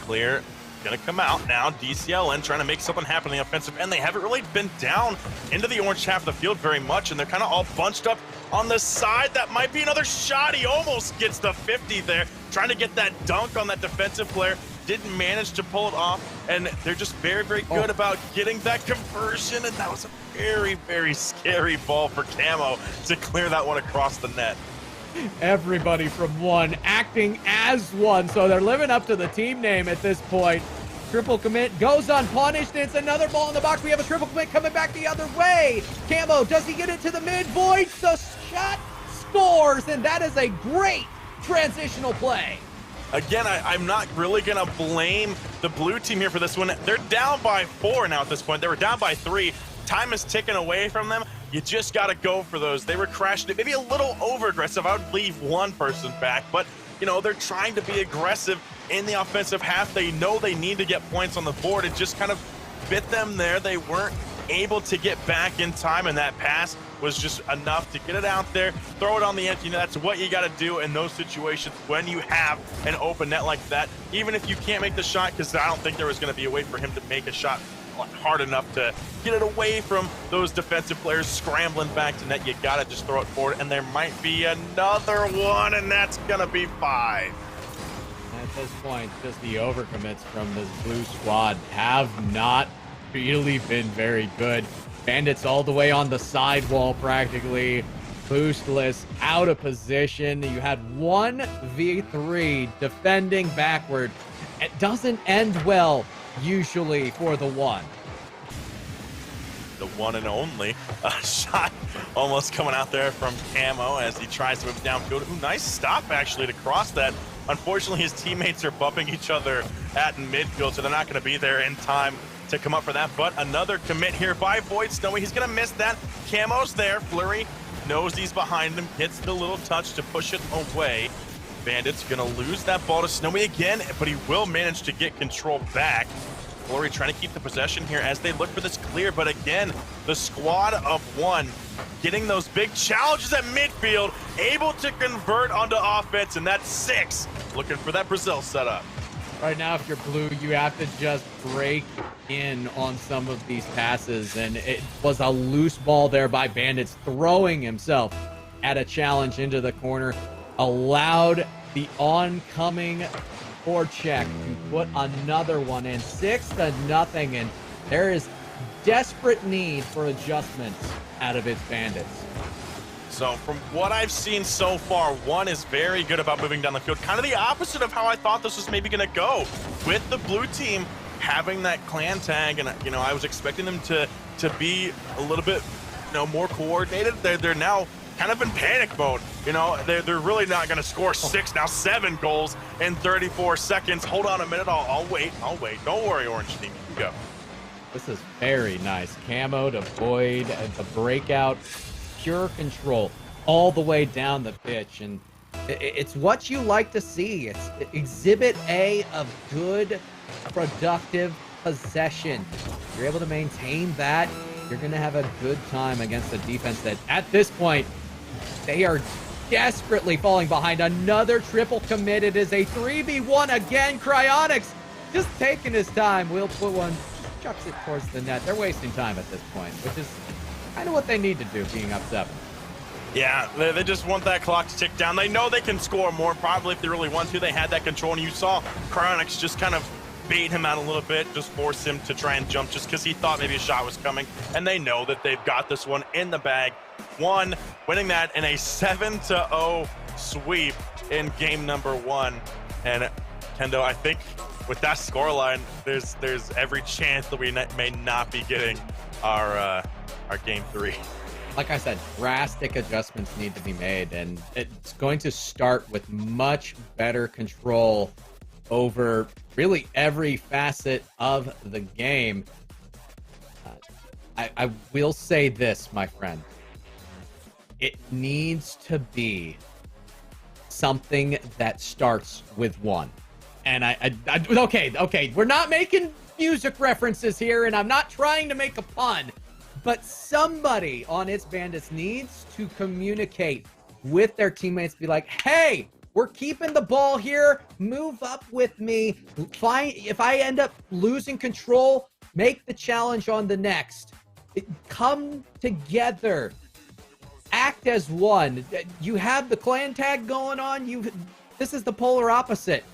Clear gonna come out now. DCLN trying to make something happen in the offensive end. They haven't really been down into the orange half of the field very much, and they're kind of all bunched up on the side. That might be another shot. He almost gets the 50 there, trying to get that dunk on that defensive player. Didn't manage to pull it off, and they're just very, very good about getting that conversion, and that was a very, very scary ball for Camo to clear that one across the net. Everybody from one acting as one, so they're living up to the team name at this point. Triple commit goes unpunished. It's another ball in the box. We have a triple commit coming back the other way. Camo, does he get it to the mid? Void, the shot scores, and that is a great transitional play. Again, I'm not really going to blame the blue team here for this one. They're down by 4 now at this point. They were down by 3. Time is ticking away from them. You just got to go for those. They were crashing it, maybe a little over-aggressive. I would leave one person back, but, you know, they're trying to be aggressive in the offensive half. They know they need to get points on the board. It just kind of bit them there. They weren't able to get back in time, and that pass was just enough to get it out there, throw it on the edge. You know, that's what you got to do in those situations when you have an open net like that. Even if you can't make the shot, because I don't think there was going to be a way for him to make a shot hard enough to get it away from those defensive players scrambling back to net. You got to just throw it forward, and there might be another one, and that's going to be 5. At this point, just the overcommits from this blue squad have not really been very good. Bandits all the way on the sidewall practically, boostless, out of position. You had 1v3 defending backward. It doesn't end well usually for the one. The one and only shot almost coming out there from Camo as he tries to move downfield. Ooh, nice stop actually to cross that. Unfortunately, his teammates are bumping each other at midfield, so they're not going to be there in time to come up for that. But another commit here by Void Snowy. He's going to miss that. Camo's there. Flurry knows he's behind him, hits the little touch to push it away. Bandit's going to lose that ball to Snowy again, but he will manage to get control back. Flurry trying to keep the possession here as they look for this clear, but again, the squad of one getting those big challenges at midfield, able to convert onto offense, and that's 6. Looking for that Brazil setup. Right now, if you're blue, you have to just break in on some of these passes, and it was a loose ball there by Bandits, throwing himself at a challenge into the corner, allowed the oncoming forecheck to put another one in, 6-0, and there is desperate need for adjustments out of its Bandits. So from what I've seen so far, one is very good about moving down the field. Kind of the opposite of how I thought this was maybe going to go. With the blue team having that clan tag, and you know, I was expecting them to be a little bit, you know, more coordinated. They're now kind of in panic mode. You know, they're really not going to score 6, now 7 goals in 34 seconds. Hold on a minute. I'll wait. Don't worry, Orange team. You go. This is very nice. Camo to Void, the breakout, pure control all the way down the pitch. And it's what you like to see. It's exhibit A of good, productive possession. If you're able to maintain that, you're going to have a good time against a defense that, at this point, they are desperately falling behind. Another triple commit. It is a 3v1 again. Cryonics just taking his time. Will put one, chucks it towards the net. They're wasting time at this point, which is kind of what they need to do, being up 7. Yeah, they just want that clock to tick down. They know they can score more, probably if they really want to. They had that control, and you saw Cryonics just kind of bait him out a little bit, just force him to try and jump just because he thought maybe a shot was coming. And they know that they've got this one in the bag. One, winning that in a 7-0 sweep in game number 1. And Kendo, I think with that scoreline, there's every chance that we may not be getting our game 3. Like I said, drastic adjustments need to be made, and it's going to start with much better control over really every facet of the game. I will say this, my friend. It needs to be something that starts with 1. And okay, we're not making music references here, and I'm not trying to make a pun, but somebody on its Bandits needs to communicate with their teammates, be like, hey, we're keeping the ball here, move up with me, if I end up losing control, make the challenge on the next. Come together, act as one. You have the clan tag going on, this is the polar opposite.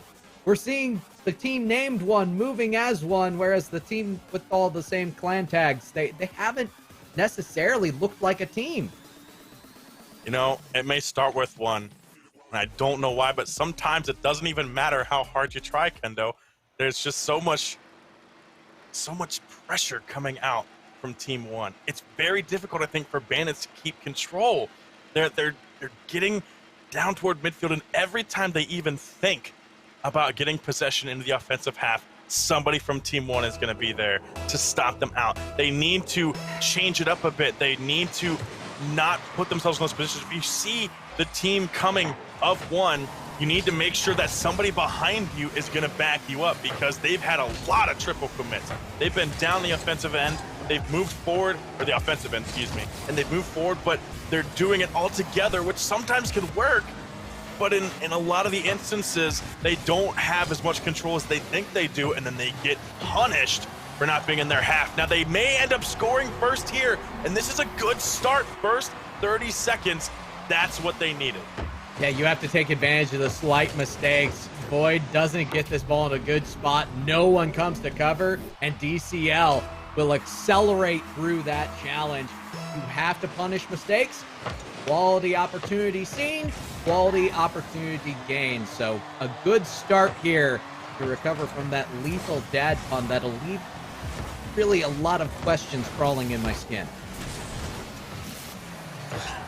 We're seeing the team named one moving as one, whereas the team with all the same clan tags, they haven't necessarily looked like a team. You know, it may start with 1. And I don't know why, but sometimes it doesn't even matter how hard you try, Kendo. There's just so much pressure coming out from Team 1. It's very difficult, I think, for Bandits to keep control. They're getting down toward midfield, and every time they even think about getting possession into the offensive half, somebody from Team 1 is going to be there to stop them out. They need to change it up a bit. They need to not put themselves in those positions. If you see the team coming of 1, you need to make sure that somebody behind you is going to back you up, because they've had a lot of triple commits. They've been down the offensive end. They've moved forward, or the offensive end, excuse me, and they've moved forward, but they're doing it all together, which sometimes can work. But in a lot of the instances, they don't have as much control as they think they do, and then they get punished for not being in their half. Now, they may end up scoring first here, and this is a good start. First 30 seconds, that's what they needed. Yeah, you have to take advantage of the slight mistakes. Void doesn't get this ball in a good spot. No one comes to cover, and DCL will accelerate through that challenge. You have to punish mistakes. Quality opportunity seen, quality opportunity gained. So a good start here to recover from that lethal dad pun that'll leave really a lot of questions crawling in my skin.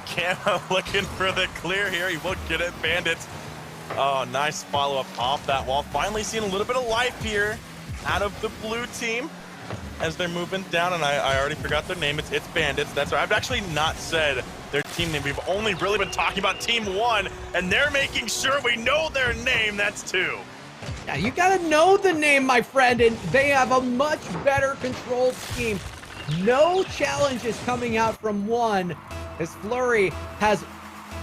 Camo looking for the clear here. He won't get it. Bandits. Oh, nice follow-up off that wall. Finally seeing a little bit of life here out of the blue team as they're moving down, and I already forgot their name. It's Bandits. That's right. I've actually not said their team name. We've only really been talking about Team 1, and they're making sure we know their name. That's 2. Yeah, you gotta know the name, my friend, and they have a much better controlled scheme. No challenges coming out from 1, as Flurry has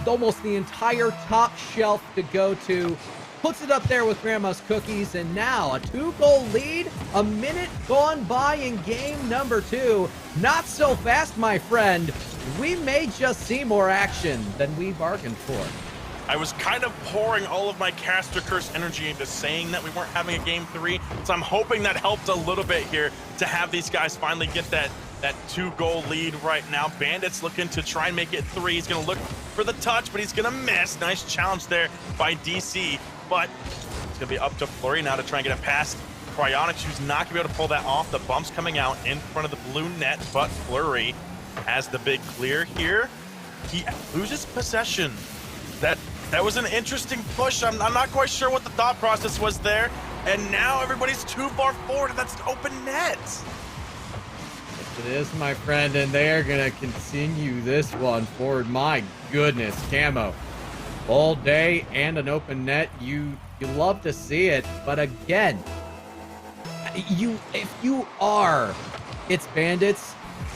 almost the entire top shelf to go to. Puts it up there with Grandma's Cookies, and now a 2-goal lead, a minute gone by in game number 2. Not so fast, my friend. We may just see more action than we bargained for. I was kind of pouring all of my Caster Curse energy into saying that we weren't having a game 3, so I'm hoping that helped a little bit here to have these guys finally get that 2-goal lead right now. Bandits looking to try and make it 3. He's going to look for the touch, but he's going to miss. Nice challenge there by DC, but it's going to be up to Flurry now to try and get it past Cryonics, who's not going to be able to pull that off. The bump's coming out in front of the blue net, but Flurry has the big clear here. He loses possession. That was an interesting push. I'm not quite sure what the thought process was there. And now everybody's too far forward, and that's an open net. It is, my friend, and they are going to continue this one forward. My goodness, Camo. All day and an open net. You love to see it, but again, if you are it's Bandits,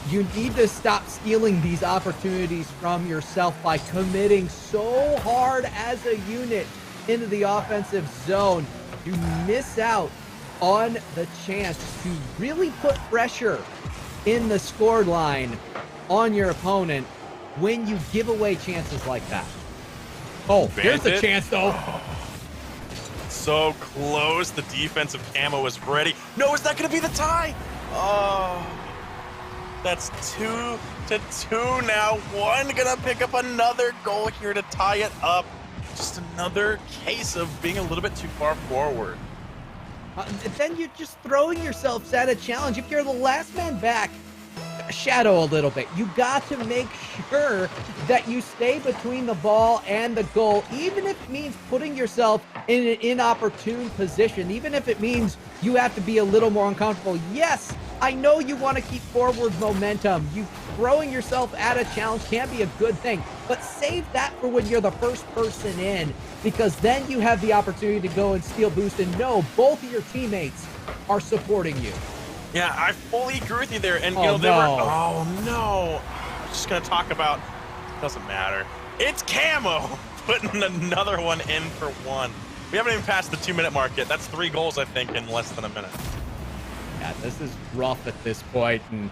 you need to stop stealing these opportunities from yourself by committing so hard as a unit into the offensive zone. You miss out on the chance to really put pressure in the score line on your opponent when you give away chances like that. Oh, here's the chance, though. So close. The defensive Camo is ready. No, is that going to be the tie? Oh, that's 2-2 now. 1 going to pick up another goal here to tie it up. Just another case of being a little bit too far forward. Then you're just throwing yourselves at a challenge. If you're the last man back, shadow a little bit. You got to make sure that you stay between the ball and the goal, even if it means putting yourself in an inopportune position, even if it means you have to be a little more uncomfortable. Yes, I know you want to keep forward momentum. You throwing yourself at a challenge can be a good thing, but save that for when you're the first person in, because then you have the opportunity to go and steal boost and know both of your teammates are supporting you. Yeah, I fully agree with you there. And, Oh, they were, no. oh no. I'm just going to talk about, doesn't matter. It's Camo putting another one in for 1. We haven't even passed the 2-minute mark yet. That's 3 goals, I think, in less than a minute. Yeah, this is rough at this point, and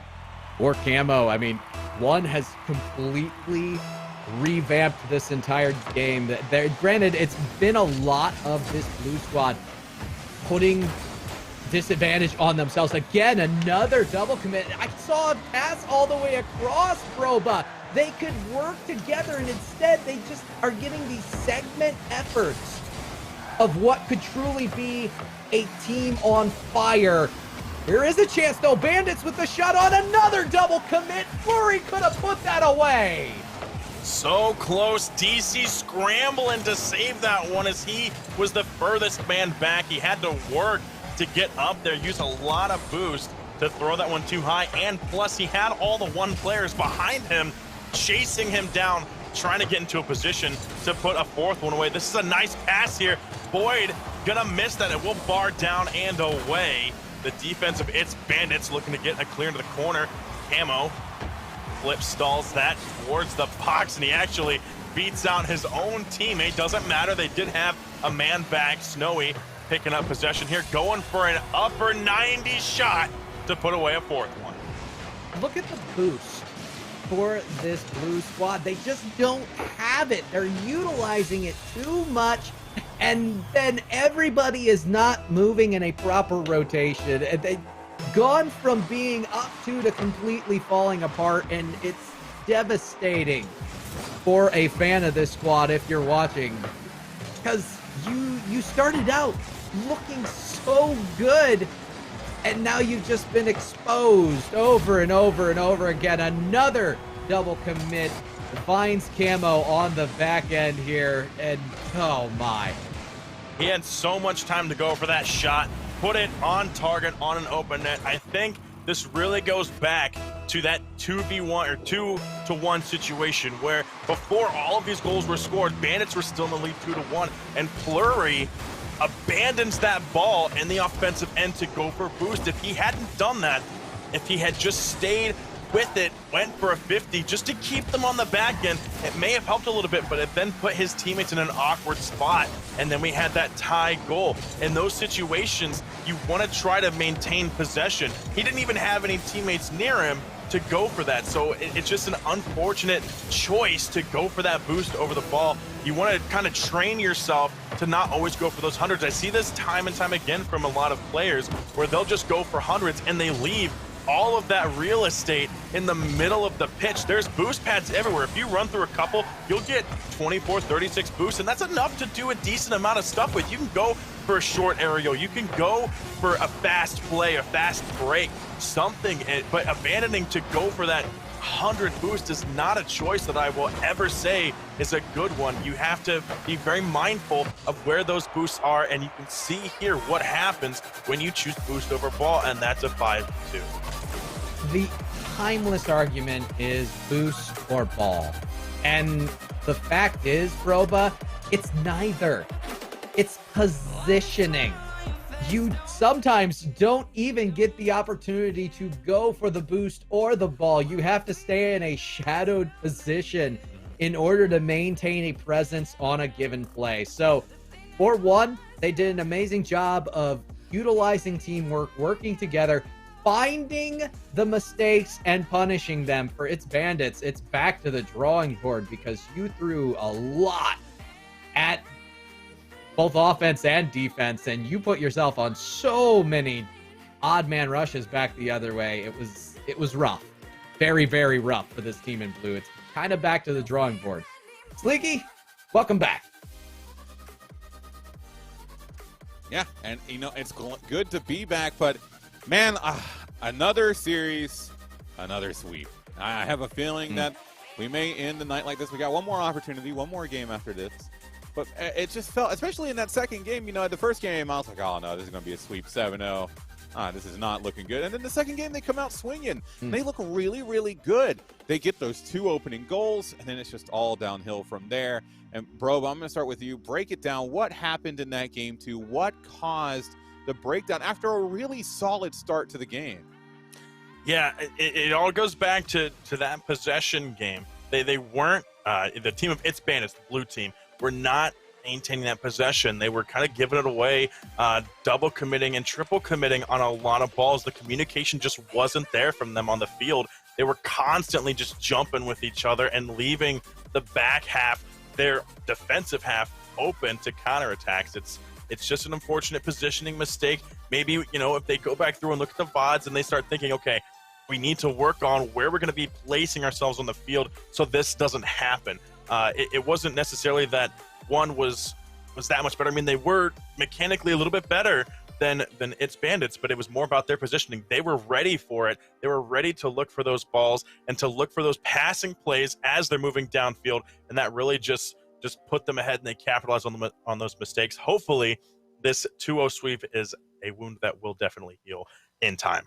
for Camo, I mean, 1 has completely revamped this entire game. Granted, it's been a lot of this blue squad putting disadvantage on themselves. Again, another double commit. I saw a pass all the way across Proba. They could work together, and instead they just are getting these segment efforts of what could truly be a team on fire. Here is a chance, though. Bandits with the shot on another double commit. Flurry could have put that away. So close. DC scrambling to save that one as he was the furthest man back. He had to work to get up there, use a lot of boost to throw that one too high, and plus he had all the one players behind him chasing him down, trying to get into a position to put a fourth one away. This is a nice pass here. Boyd gonna miss that. It will bar down and away. The defense of its Bandits looking to get a clear into the corner. Camo flip stalls that towards the box, and he actually beats out his own teammate. Doesn't matter, they did have a man back. Snowy picking up possession here, going for an upper 90 shot to put away a fourth one. Look at the boost for this blue squad. They just don't have it. They're utilizing it too much, and then everybody is not moving in a proper rotation. And they've gone from being up two to completely falling apart, and it's devastating for a fan of this squad if you're watching, because you started out looking so good, and now you've just been exposed over and over and over again. Another double commit finds Camo on the back end here, and oh my. He had so much time to go for that shot, put it on target on an open net. I think this really goes back to that 2v1 or 2-to-1 situation where before all of these goals were scored, Bandits were still in the lead 2-1, and Fleury abandons that ball in the offensive end to go for a boost. If he hadn't done that, if he had just stayed with it, went for a 50 just to keep them on the back end, it may have helped a little bit, but it then put his teammates in an awkward spot, and then we had that tie goal. In those situations, you want to try to maintain possession. He didn't even have any teammates near him to go for that, so it's just an unfortunate choice to go for that boost over the ball. You want to kind of train yourself to not always go for those hundreds. I see this time and time again from a lot of players where they'll just go for hundreds and they leave all of that real estate in the middle of the pitch. There's boost pads everywhere. If you run through a couple, you'll get 24, 36 boosts, and that's enough to do a decent amount of stuff with. You can go for a short aerial, you can go for a fast play, a fast break, something, but abandoning to go for that 100 boost is not a choice that I will ever say is a good one. You have to be very mindful of where those boosts are, and you can see here what happens when you choose boost over ball, and that's a 5-2. The timeless argument is boost or ball. And the fact is, Broba, it's neither. It's positioning. You sometimes don't even get the opportunity to go for the boost or the ball. You have to stay in a shadowed position in order to maintain a presence on a given play. So, for one, they did an amazing job of utilizing teamwork, working together, finding the mistakes and punishing them. For its Bandits, it's back to the drawing board because you threw a lot at both offense and defense, and you put yourself on so many odd man rushes back the other way. It was rough. Very, very rough for this team in blue. It's kind of back to the drawing board. Sleeky, welcome back. Yeah, and it's good to be back, but man, another series, another sweep. I have a feeling that we may end the night like this. We got one more opportunity, one more game after this. But it just felt, especially in that second game, the first game, I was like, oh no, this is going to be a sweep 7-0. This is not looking good. And then the second game, they come out swinging. And they look really, really good. They get those 2 opening goals, and then it's just all downhill from there. And, bro, I'm going to start with you. Break it down. What happened in that game 2? What caused the breakdown after a really solid start to the game? Yeah, it all goes back to that possession game. They weren't, the team of its Bandits, the blue team, were not maintaining that possession. They were kind of giving it away, double committing and triple committing on a lot of balls. The communication just wasn't there from them on the field. They were constantly just jumping with each other and leaving the back half, their defensive half, open to counterattacks. It's just an unfortunate positioning mistake. Maybe, if they go back through and look at the VODs and they start thinking, okay, we need to work on where we're going to be placing ourselves on the field so this doesn't happen. It wasn't necessarily that one was that much better. I mean, they were mechanically a little bit better, than its Bandits, but it was more about their positioning. They were ready for it. They were ready to look for those balls and to look for those passing plays as they're moving downfield, and that really just put them ahead, and they capitalized on those mistakes. Hopefully, this 2-0 sweep is a wound that will definitely heal in time.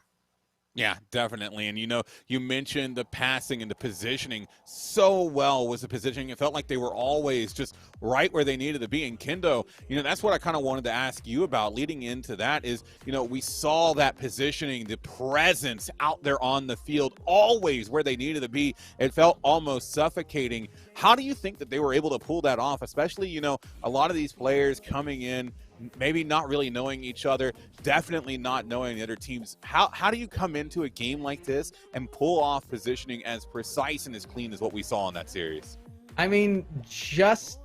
Yeah, definitely. And, you mentioned the passing and the positioning so well was the positioning. It felt like they were always just right where they needed to be. And Kendo, that's what I kind of wanted to ask you about leading into that is, we saw that positioning, the presence out there on the field, always where they needed to be. It felt almost suffocating. How do you think that they were able to pull that off? Especially, a lot of these players coming in, maybe not really knowing each other, definitely not knowing the other teams. How do you come into a game like this and pull off positioning as precise and as clean as what we saw in that series? I mean, just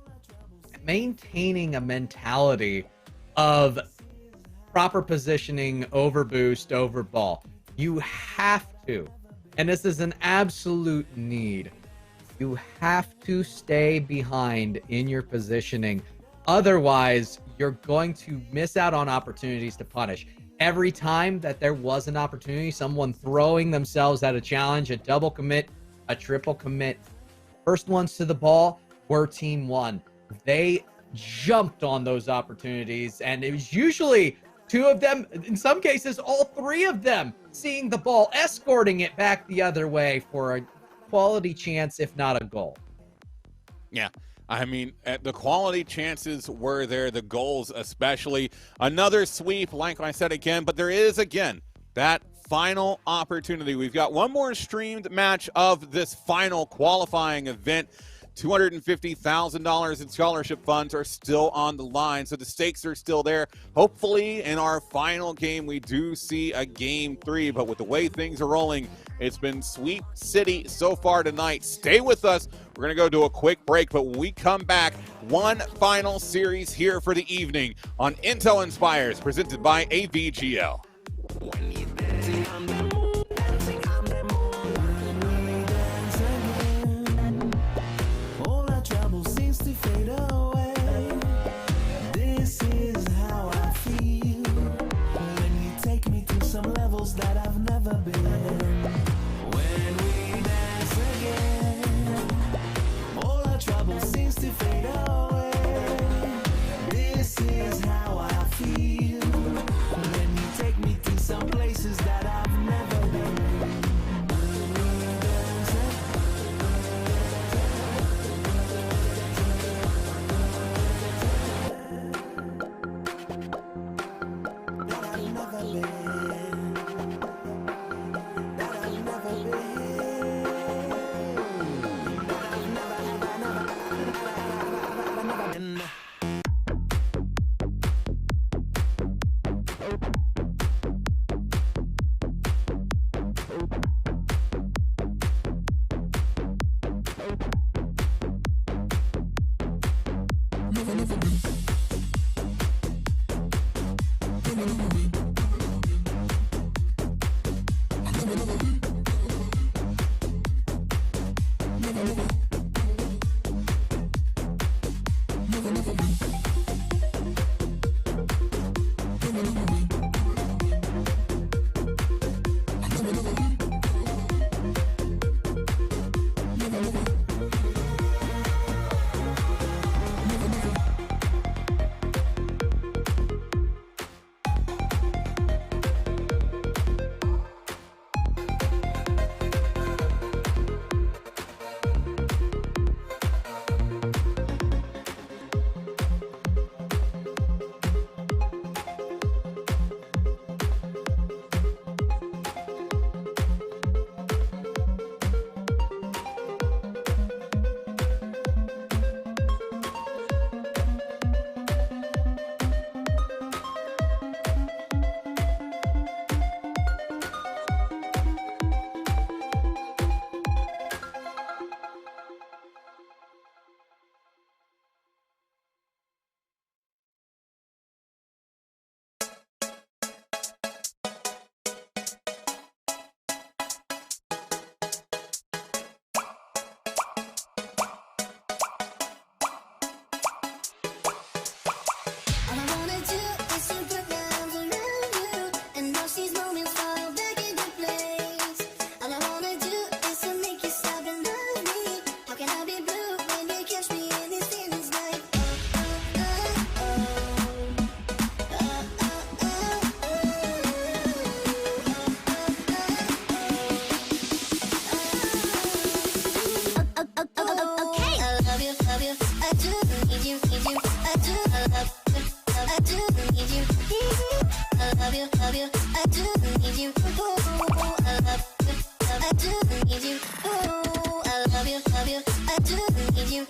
maintaining a mentality of proper positioning, over boost, over ball. You have to, and this is an absolute need, you have to stay behind in your positioning. Otherwise, you're going to miss out on opportunities to punish. Every time that there was an opportunity, someone throwing themselves at a challenge, a double commit, a triple commit, first ones to the ball were Team 1. They jumped on those opportunities, and it was usually 2 of them, in some cases, all 3 of them, seeing the ball, escorting it back the other way for a quality chance, if not a goal. Yeah. I mean, the quality chances were there, the goals especially. Another sweep, like I said again, but there is, again, that final opportunity. We've got one more streamed match of this final qualifying event. $250,000 in scholarship funds are still on the line, so the stakes are still there. Hopefully, in our final game, we do see a Game 3, but with the way things are rolling, it's been Sweep City so far tonight. Stay with us. We're going to go to a quick break, but when we come back, one final series here for the evening on Intel Inspires, presented by AVGL. That I've never been. When we dance again, all our trouble seems to fade away. This is how I feel. When you take me to some places that I've never been. That I've never been.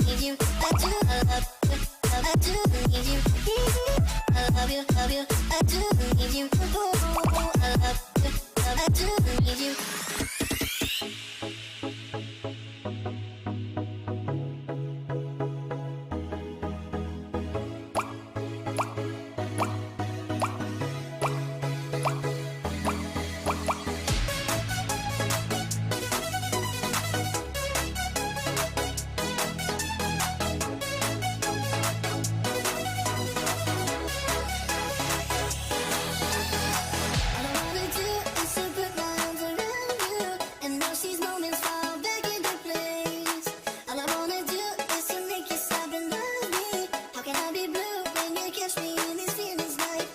need you. I do love you. I do need you. I love you, love you. I do need you. Ooh, I love you. I do need you. All I wanna do is to put my arms around you and watch these moments fall back into place. All I wanna do is to make you stop and love me. How can I be blue when you catch me in these feelings like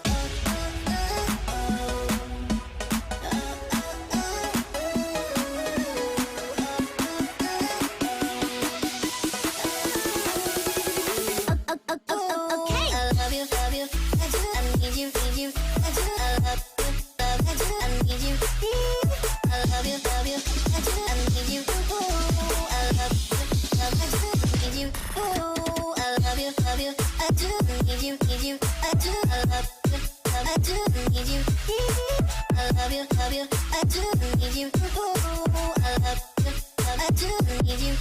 okay. I love you, love you. I do, I need you, need you. I do, I love you, love. I do, I need you. I love you, love you. I do, I need you. Ooh, I love you, love. I do, I need you. Ooh, I love you, love you. I do, need you, need you. I do, I love you, love. I do, need you. I love you, love you. I do, need you. Ooh, I love you, love. I do, need you.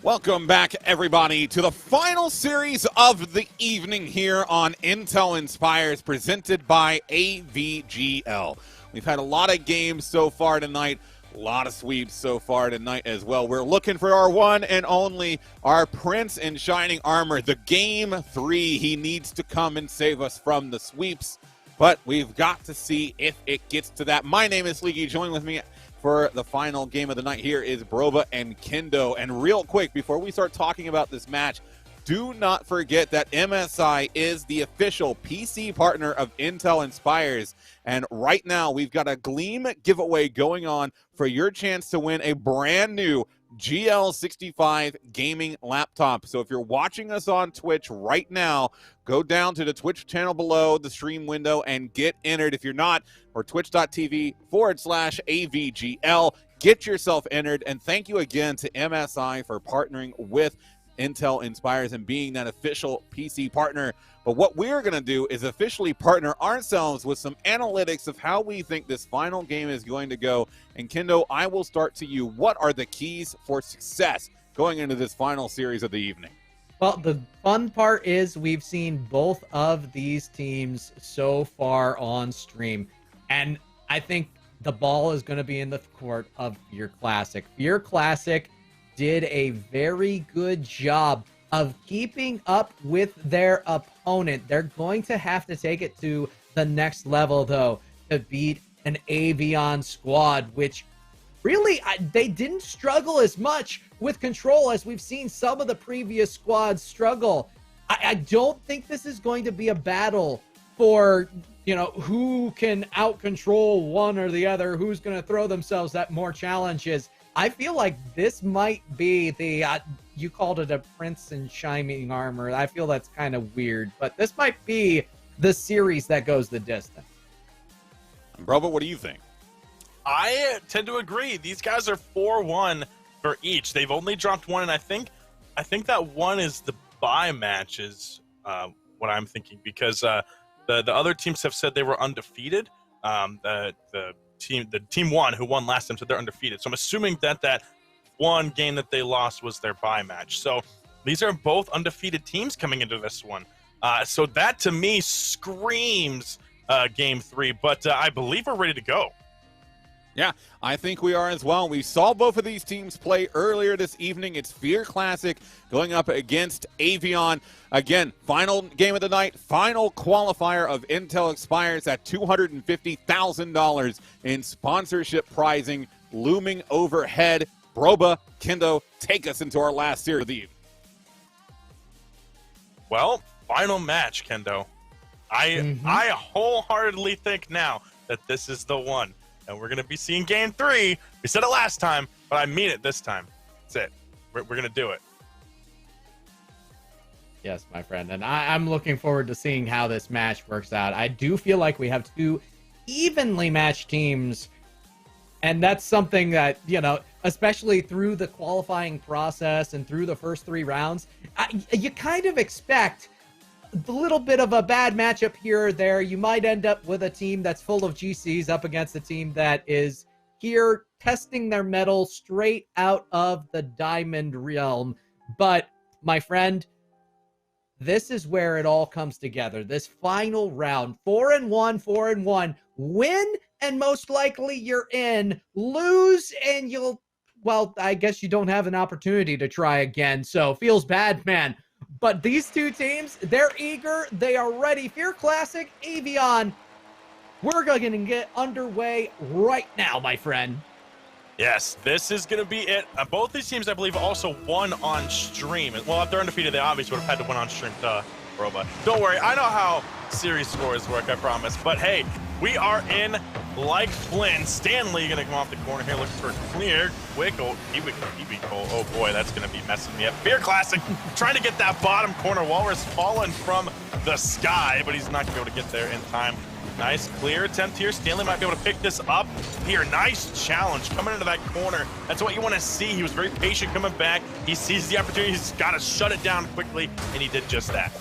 Welcome back, everybody, to the final series of the evening here on Intel Inspires, presented by AVGL. We've had a lot of games so far tonight, a lot of sweeps so far tonight as well. We're looking for our one and only, our Prince in Shining Armor, the Game 3. He needs to come and save us from the sweeps, but we've got to see if it gets to that. My name is Leaky. Join with me for the final game of the night here is Broba and Kendo. And real quick, before we start talking about this match, do not forget that MSI is the official PC partner of Intel Inspires. And right now, we've got a Gleam giveaway going on for your chance to win a brand new GL65 gaming laptop. So if you're watching us on Twitch right now, go down to the Twitch channel below the stream window and get entered. If you're not, or twitch.tv/AVGL, get yourself entered. And thank you again to MSI for partnering with Intel Inspires and being that official PC partner. But what we're going to do is officially partner ourselves with some analytics of how we think this final game is going to go. And Kendo, I will start to you. What are the keys for success going into this final series of the evening? Well, the fun part is we've seen both of these teams so far on stream. And I think the ball is going to be in the court of Fear Classic. Fear Classic did a very good job of keeping up with their opponent. They're going to have to take it to the next level, though, to beat an Avion squad, which really, they didn't struggle as much with control as we've seen some of the previous squads struggle. I don't think this is going to be a battle for, you know, who can out-control one or the other, who's going to throw themselves at more challenges. I feel like this might be the, you called it a Prince in Shining Armor. I feel that's kind of weird, but this might be the series that goes the distance. Broba, what do you think? I tend to agree. These guys are 4-1 for each. They've only dropped one, and I think that one is the bye matches, what I'm thinking, because the other teams have said they were undefeated. The team one who won last time said they're undefeated. So I'm assuming that one game that they lost was their bye match. So these are both undefeated teams coming into this one. So that to me screams game 3, but I believe we're ready to go. Yeah, I think we are as well. We saw both of these teams play earlier this evening. It's Fear Classic going up against Avion. Again, final game of the night, final qualifier of Intel expires at $250,000 in sponsorship prizing looming overhead. Broba, Kendo, take us into our last series of the evening. Well, final match, Kendo. I wholeheartedly think now that this is the one. And we're going to be seeing game 3. We said it last time, but I mean it this time. That's it. We're going to do it. Yes, my friend. And I'm looking forward to seeing how this match works out. I do feel like we have two evenly matched teams. And that's something that, especially through the qualifying process and through the first 3 rounds, you kind of expect a little bit of a bad matchup here or there. You might end up with a team that's full of GCs up against a team that is here testing their mettle straight out of the Diamond realm. But, my friend, this is where it all comes together. This final round, 4-1, 4-1, win, and most likely you're in. Lose, and well, I guess you don't have an opportunity to try again. So, feels bad, man. But these two teams, they're eager. They are ready. Fear Classic, Avion. We're going to get underway right now, my friend. Yes, this is going to be it. Both these teams, I believe, also won on stream. Well, if they're undefeated, they obviously would have had to win on stream. Roba. Don't worry, I know how series scores work, I promise. But hey, we are in like Flynn. Stanley going to come off the corner here, looking for a clear, quick, oh boy, that's going to be messing me up. Fear Classic trying to get that bottom corner. Walrus falling from the sky, but he's not going to be able to get there in time. Nice clear attempt here. Stanley might be able to pick this up here. Nice challenge coming into that corner. That's what you want to see. He was very patient coming back. He sees the opportunity. He's got to shut it down quickly, and he did just that.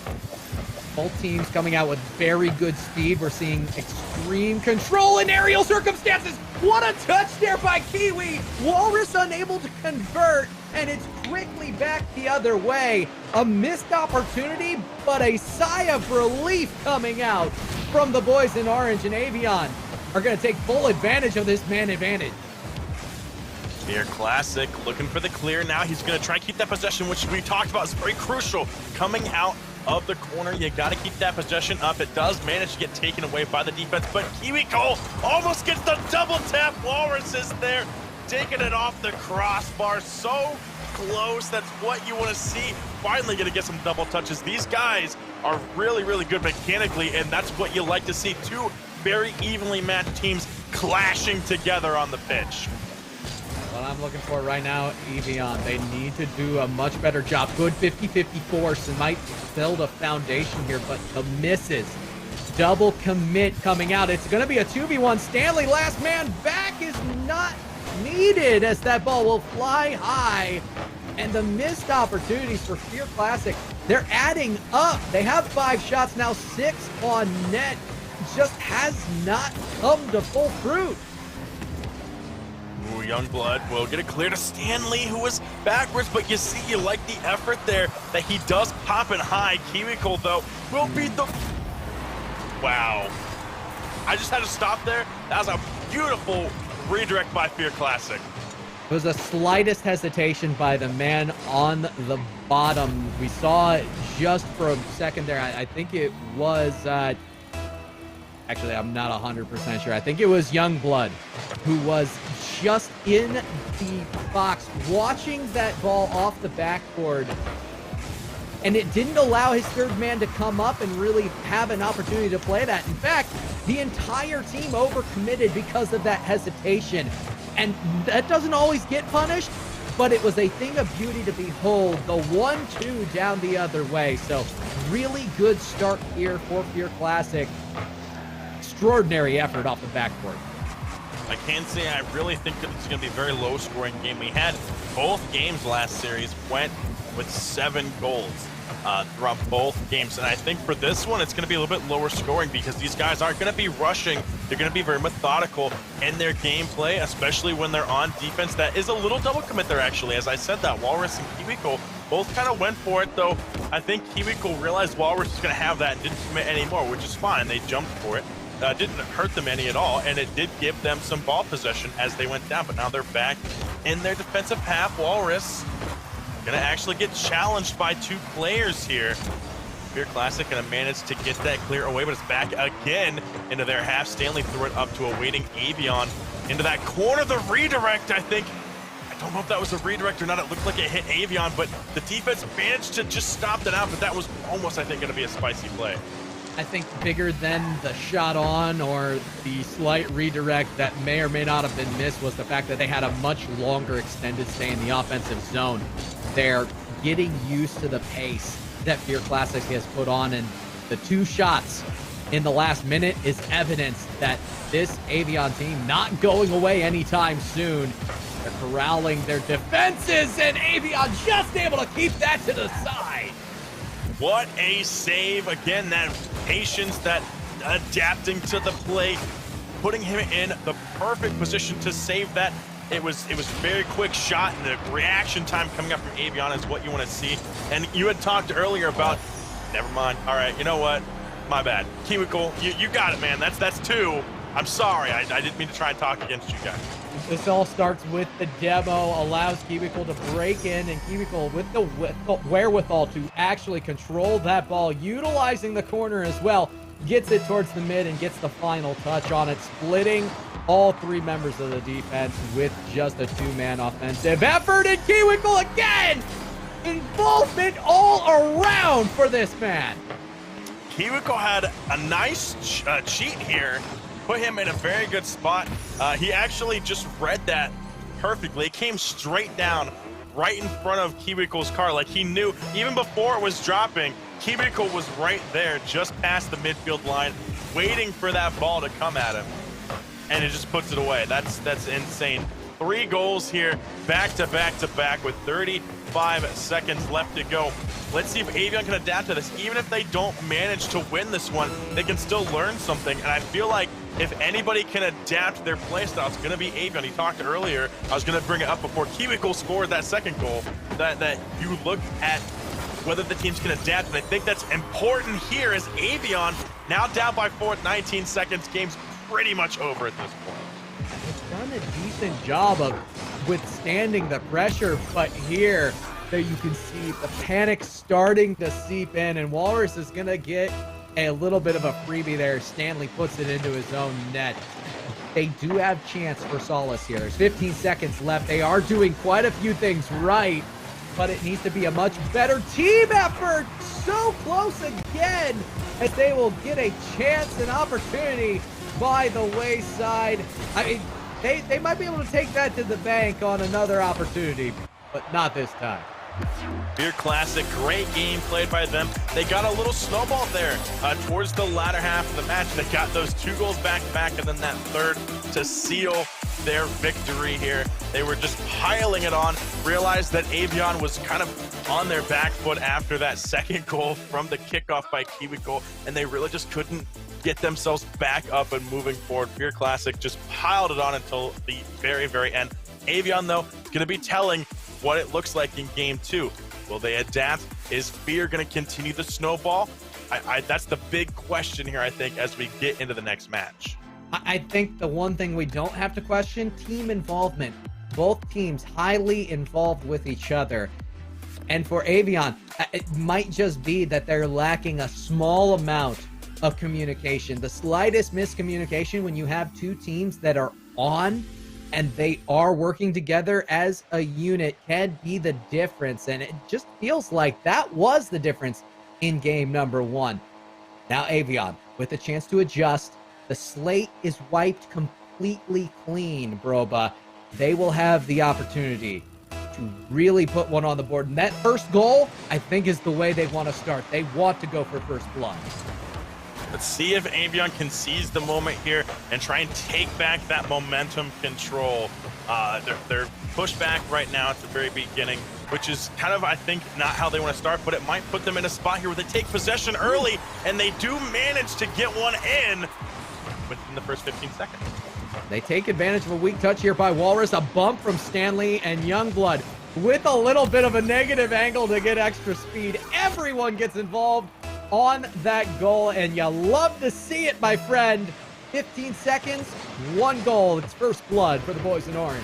Both teams coming out with very good speed. We're seeing extreme control in aerial circumstances. What a touch there by Kiwi. Walrus unable to convert, and it's quickly back the other way. A missed opportunity, but a sigh of relief coming out from the boys in orange, and Avion are going to take full advantage of this man advantage. Fear Classic looking for the clear now. He's going to try and keep that possession, which we talked about is very crucial. Coming out of the corner, you got to keep that possession up. It does manage to get taken away by the defense, but Kiwi Cole almost gets the double tap. Walrus is there, taking it off the crossbar. So close. That's what you want to see. Finally going to get some double touches. These guys are really, really good mechanically, and that's what you like to see. Two very evenly matched teams clashing together on the pitch. What I'm looking for right now, Avion, they need to do a much better job. Good 50-50 force and might build a foundation here, but the misses. Double commit coming out. It's going to be a 2v1. Stanley, last man back, is not needed as that ball will fly high. And the missed opportunities for Fear Classic, they're adding up. They have 5 shots now, 6 on net. Just has not come to full fruit. Ooh, Youngblood will get it clear to Stanley, who was backwards, but you see, you like the effort there that he does pop it high. Kiwi Cole, though, will beat the... Wow. I just had to stop there. That was a beautiful redirect by Fear Classic. It was the slightest hesitation by the man on the bottom. We saw it just for a second there. I think it was... actually, I'm not 100% sure. I think it was Youngblood who was just in the box watching that ball off the backboard. And it didn't allow his third man to come up and really have an opportunity to play that. In fact, the entire team overcommitted because of that hesitation. And that doesn't always get punished, but it was a thing of beauty to behold. The 1-2 down the other way. So really good start here for Fear Classic. Extraordinary effort off the backboard. I can say I really think that it's going to be a very low-scoring game. We had both games last series went with 7 goals throughout both games, and I think for this one it's going to be a little bit lower scoring because these guys aren't going to be rushing. They're going to be very methodical in their gameplay, especially when they're on defense. That is a little double commit there, actually. As I said, that Walrus and Kiwiko both kind of went for it, though. I think Kiwiko realized Walrus was going to have that and didn't commit anymore, which is fine. They jumped for it. Didn't hurt them any at all, and it did give them some ball possession as they went down, but now they're back in their defensive half. Walrus gonna actually get challenged by 2 players here. Fear Classic gonna manage to get that clear away, but it's back again into their half. Stanley threw it up to a waiting Avion into that corner. The redirect, I think. I don't know if that was a redirect or not. It looked like it hit Avion, but the defense managed to just stop it out, but that was almost, I think, gonna be a spicy play. I think bigger than the shot on or the slight redirect that may or may not have been missed was the fact that they had a much longer extended stay in the offensive zone. They're getting used to the pace that Fear Classic has put on, and the 2 shots in the last minute is evidence that this Avion team not going away anytime soon. They're corralling their defenses, and Avion just able to keep that to the side. What a save. Again, that patience, that adapting to the play, putting him in the perfect position to save that. It was a very quick shot, and the reaction time coming up from Avion is what you want to see. And you had talked earlier about, never mind. All right, you know what? My bad. Kiwiko, you got it, man. That's 2. I'm sorry. I didn't mean to try and talk against you guys. This all starts with the demo, allows Kiwiko to break in, and Kiwiko with the wherewithal to actually control that ball, utilizing the corner as well, gets it towards the mid and gets the final touch on it, splitting all 3 members of the defense with just a 2-man offensive effort. And Kiwiko again! Involvement all around for this man. Kiwiko had a nice cheat here, put him in a very good spot. He actually just read that perfectly. It came straight down right in front of Kiwiko's car. Like, he knew even before it was dropping, Kiwiko was right there just past the midfield line waiting for that ball to come at him, and it just puts it away. That's insane. 3 goals here, back to back to back with 35 seconds left to go. Let's see if Avion can adapt to this. Even if they don't manage to win this one, they can still learn something. And I feel like if anybody can adapt their play style, it's going to be Avion. He talked earlier, I was going to bring it up before Kiwiko scored that second goal, that you look at whether the teams can adapt. And I think that's important here as Avion now down by 4 with 19 seconds. Game's pretty much over at this point. It's done a decent job of withstanding the pressure, but here that you can see the panic starting to seep in, and Walrus is going to get a little bit of a freebie there. Stanley puts it into his own net. They do have chance for solace here. There's 15 seconds left. They are doing quite a few things right, but it needs to be a much better team effort. So close again, as they will get a chance, an opportunity by the wayside. I mean, they might be able to take that to the bank on another opportunity, but not this time. Fear Classic, great game played by them. They got a little snowball there towards the latter half of the match. They got those 2 goals back-to-back, and then that third to seal their victory here. They were just piling it on, realized that Avion was kind of on their back foot after that second goal from the kickoff by Kiwiko, and they really just couldn't get themselves back up and moving forward. Fear Classic just piled it on until the very, very end. Avion, though, is going to be telling what it looks like in game 2. Will they adapt? Is Fear going to continue the snowball? That's the big question here, I think, as we get into the next match. I think the one thing we don't have to question, team involvement. Both teams highly involved with each other. And for Avion, it might just be that they're lacking a small amount of communication. The slightest miscommunication when you have 2 teams that are on and they are working together as a unit can be the difference. And it just feels like that was the difference in game number 1. Now Avion with a chance to adjust. The slate is wiped completely clean, Broba. They will have the opportunity to really put one on the board. And that first goal, I think, is the way they want to start. They want to go for first blood. Let's see if Avion can seize the moment here and try and take back that momentum control. They're pushed back right now at the very beginning, which is kind of, I think, not how they want to start, but it might put them in a spot here where they take possession early, and they do manage to get one in within the first 15 seconds. They take advantage of a weak touch here by Walrus, a bump from Stanley and Youngblood with a little bit of a negative angle to get extra speed. Everyone gets involved on that goal, and you love to see it, my friend. 15 seconds, 1 goal. It's first blood for the boys in orange.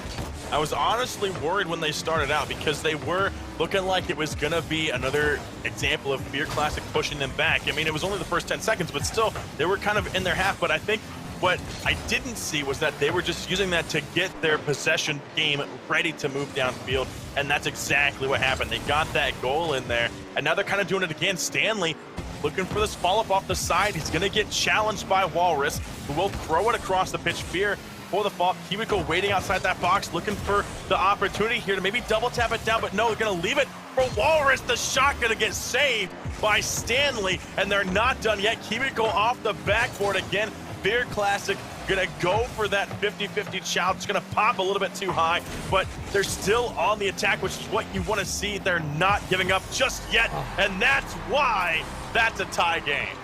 I was honestly worried when they started out because they were looking like it was going to be another example of Fear Classic pushing them back. I mean, it was only the first 10 seconds, but still, they were kind of in their half. But I think what I didn't see was that they were just using that to get their possession game ready to move downfield, and that's exactly what happened. They got that goal in there, and now they're kind of doing it again. Stanley looking for this follow-up off the side. He's going to get challenged by Walrus, who will throw it across the pitch. Fear for the fall. Kiwiko waiting outside that box, looking for the opportunity here to maybe double tap it down, but no, they're going to leave it for Walrus. The shot gonna get saved by Stanley, and they're not done yet. Kimiko off the backboard again. Beer Classic gonna go for that 50-50 challenge. It's gonna pop a little bit too high, but they're still on the attack, which is what you want to see. They're not giving up just yet, and that's why that's a tie game.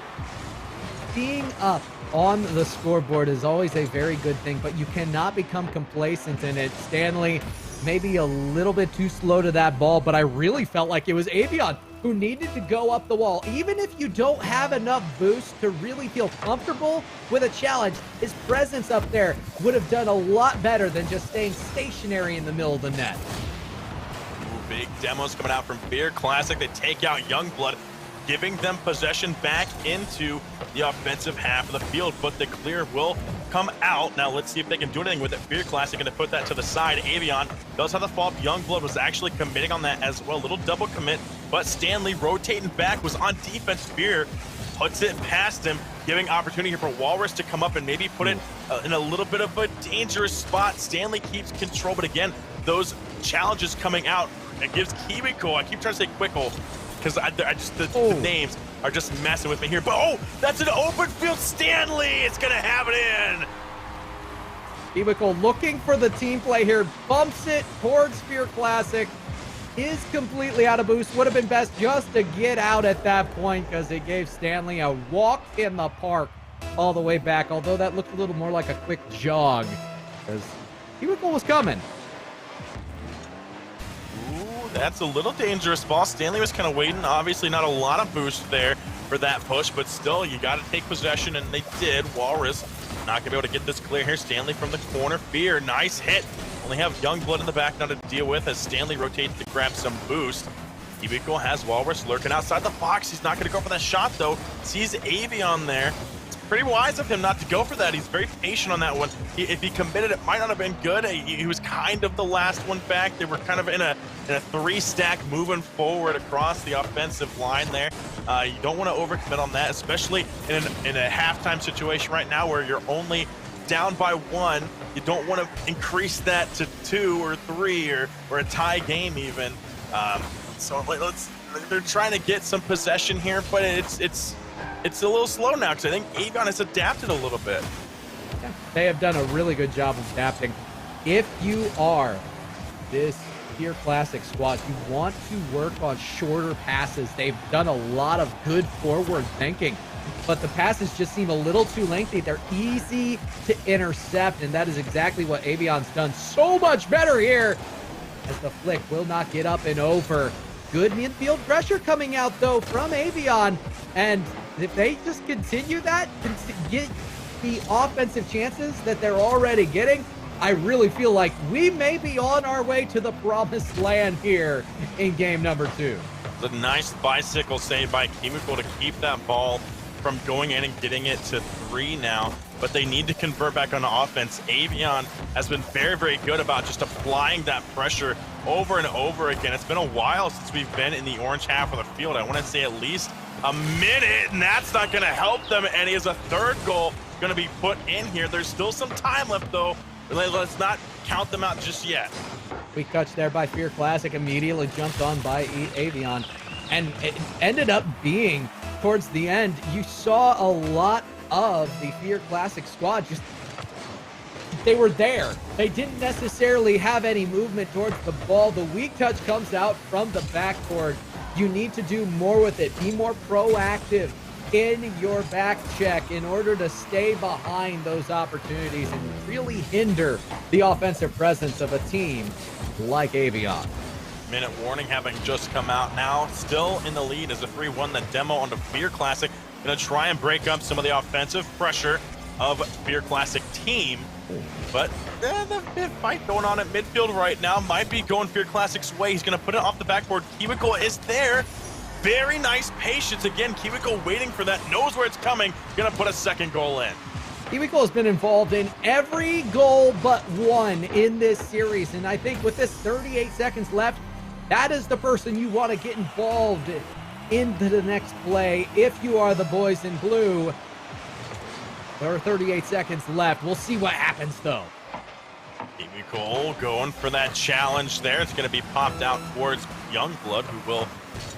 Being up on the scoreboard is always a very good thing, but you cannot become complacent in it. Stanley maybe a little bit too slow to that ball, but I really felt like it was Avion who needed to go up the wall. Even if you don't have enough boost to really feel comfortable with a challenge, his presence up there would have done a lot better than just staying stationary in the middle of the net. Ooh, big demos coming out from Beer Classic. They take out Youngblood, giving them possession back into the offensive half of the field, but the clear will come out. Now let's see if they can do anything with it. Beer Classic going to put that to the side. Avion does have the fall up. Youngblood was actually committing on that as well. Little double commit, but Stanley rotating back was on defense. Beer puts it past him, giving opportunity here for Walrus to come up and maybe put it in a little bit of a dangerous spot. Stanley keeps control, but again, those challenges coming out, it gives Kimiko, I keep trying to say Quickle, because the names are just messing with me here. But oh, that's an open field. Stanley is gonna have it in. Kimiko looking for the team play here, bumps it towards Sphere Classic, is completely out of boost. Would have been best just to get out at that point, because it gave Stanley a walk in the park all the way back, although that looked a little more like a quick jog, because Kimiko was coming. That's a little dangerous ball. Stanley was kind of waiting. Obviously not a lot of boost there for that push, but still, you got to take possession, and they did. Walrus not going to be able to get this clear here. Stanley from the corner. Fear, nice hit. Only have Youngblood in the back now to deal with as Stanley rotates to grab some boost. Kimiko has Walrus lurking outside the box. He's not going to go for that shot, though. Sees Avion there. Pretty wise of him not to go for that. He's very patient on that one. If he committed, it might not have been good. He was kind of the last one back. They were kind of in a three-stack moving forward across the offensive line there. You don't want to overcommit on that, especially in a halftime situation right now where you're only down by one. You don't want to increase that to 2 or 3 or a tie game even. So they're trying to get some possession here, but it's a little slow now because I think Avion has adapted a little bit. Yeah, they have done a really good job of adapting. If you are this Sphere Classic squad, you want to work on shorter passes. They've done a lot of good forward thinking, but the passes just seem a little too lengthy. They're easy to intercept, and that is exactly what Avion's done so much better here, as the flick will not get up and over. Good midfield pressure coming out, though, from Avion, and if they just continue that, get the offensive chances that they're already getting, I really feel like we may be on our way to the promised land here in game number 2. The nice bicycle save by Kimiko to keep that ball from going in and getting it to 3 now, but they need to convert back on offense. Avion has been very, very good about just applying that pressure over and over again. It's been a while since we've been in the orange half of the field. I want to say at least a minute, and that's not going to help them any, as a third goal going to be put in here. There's still some time left, though. Let's not count them out just yet. Quick touch there by Fear Classic, immediately jumped on by Avion, and it ended up being towards the end. You saw a lot of the Fear Classic squad just, they were there. They didn't necessarily have any movement towards the ball. The weak touch comes out from the backboard. You need to do more with it. Be more proactive in your back check in order to stay behind those opportunities and really hinder the offensive presence of a team like Avion. Minute warning having just come out now. Still in the lead as a 3-1. The demo on the Fear Classic. Going to try and break up some of the offensive pressure of Fear Classic team. But the fight going on at midfield right now might be going Fear Classic's way. He's going to put it off the backboard. Kimiko is there. Very nice patience. Again, Kimiko waiting for that. Knows where it's coming. Going to put a second goal in. Kimiko has been involved in every goal but one in this series. And I think with this 38 seconds left, that is the person you want to get involved into the next play if you are the boys in blue. There are 38 seconds left. We'll see what happens, though. Kimiko going for that challenge there. It's going to be popped out towards Youngblood, who will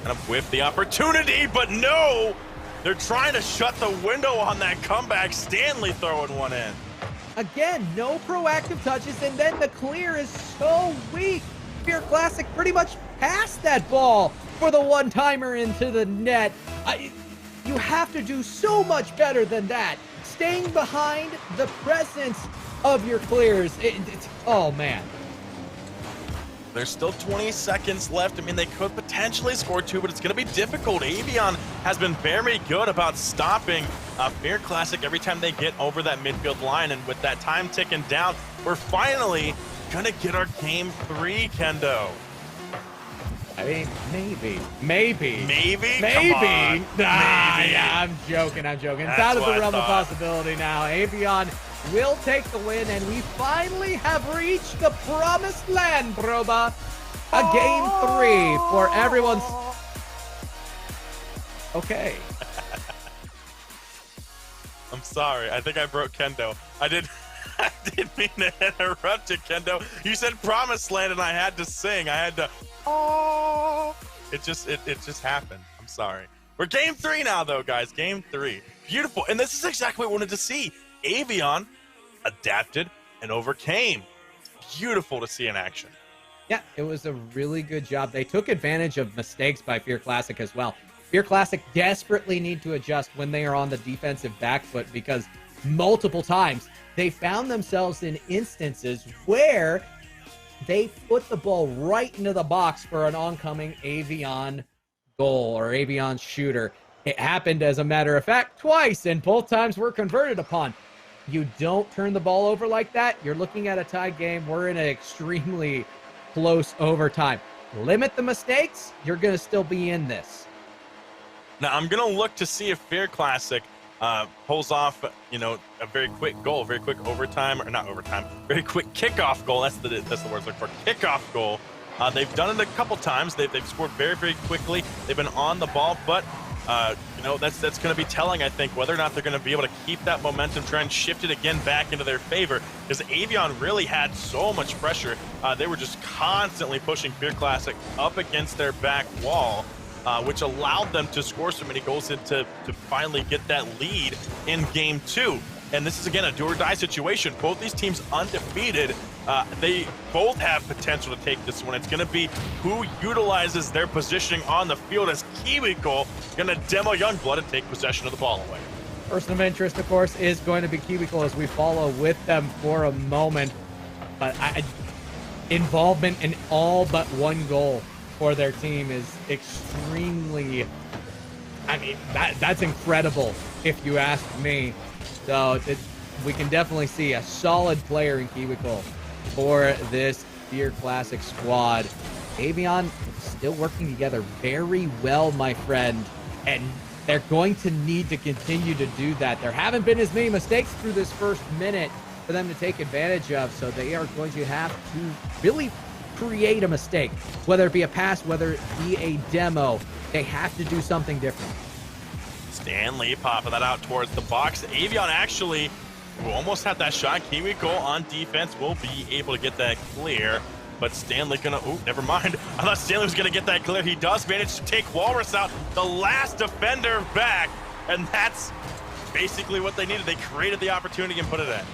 kind of whiff the opportunity, but no! They're trying to shut the window on that comeback. Stanley throwing one in. Again, no proactive touches, and then the clear is so weak. Fear Classic pretty much passed that ball for the one-timer into the net. You have to do so much better than that. Staying behind the presence of your clears. Oh, man. There's still 20 seconds left. I mean, they could potentially score 2, but it's going to be difficult. Avion has been very good about stopping Fear Classic every time they get over that midfield line. And with that time ticking down, we're finally going to get our game 3, Kendo. I mean, maybe. Maybe? Maybe. Come on. Yeah, I'm joking. It's That's out of the what I realm of thought. possibility now. Avion will take the win, and we finally have reached the promised land, Broba. A game 3 for everyone's... Okay. I'm sorry. I think I broke Kendo. I didn't mean to interrupt you, Kendo. You said promised land, and I had to sing. I had to... Oh! It just happened. I'm sorry. We're game 3 now, though, guys. Game 3. Beautiful. And this is exactly what we wanted to see. Avion adapted and overcame. It's beautiful to see in action. Yeah, it was a really good job. They took advantage of mistakes by Fear Classic as well. Fear Classic desperately need to adjust when they are on the defensive back foot, because multiple times they found themselves in instances where they put the ball right into the box for an oncoming Avion goal or Avion shooter. It happened, as a matter of fact, twice, and both times were converted upon. You don't turn the ball over like that, you're looking at a tied game. We're in an extremely close overtime. Limit the mistakes, you're going to still be in this. Now, I'm going to look to see if Fear Classic pulls off, a very quick goal, very quick overtime, or not overtime, very quick kickoff goal. That's the word I was looking for, kickoff goal. They've done it a couple times. They've scored very, very quickly. They've been on the ball, but, that's going to be telling, I think, whether or not they're going to be able to keep that momentum, try and shift it again back into their favor, because Avion really had so much pressure. They were just constantly pushing Fear Classic up against their back wall, which allowed them to score so many goals and to finally get that lead in game 2. And this is, again, a do-or-die situation. Both these teams undefeated. They both have potential to take this one. It's going to be who utilizes their positioning on the field, as Kiwiko going to demo Youngblood and take possession of the ball away. Person of interest, of course, is going to be Kiwiko as we follow with them for a moment. But involvement in all but one goal for their team is extremely... that's incredible, if you ask me. So we can definitely see a solid player in Kiwiko for this Fear Classic squad. Avion still working together very well, my friend, and they're going to need to continue to do that. There haven't been as many mistakes through this first minute for them to take advantage of, so they are going to have to really create a mistake, whether it be a pass, whether it be a demo. They have to do something different. Stanley popping that out towards the box. Avion actually almost had that shot. Kiwiko on defense will be able to get that clear, but Stanley gonna, never mind. I thought Stanley was gonna get that clear. He does manage to take Walrus out, the last defender back, and that's basically what they needed. They created the opportunity and put it in.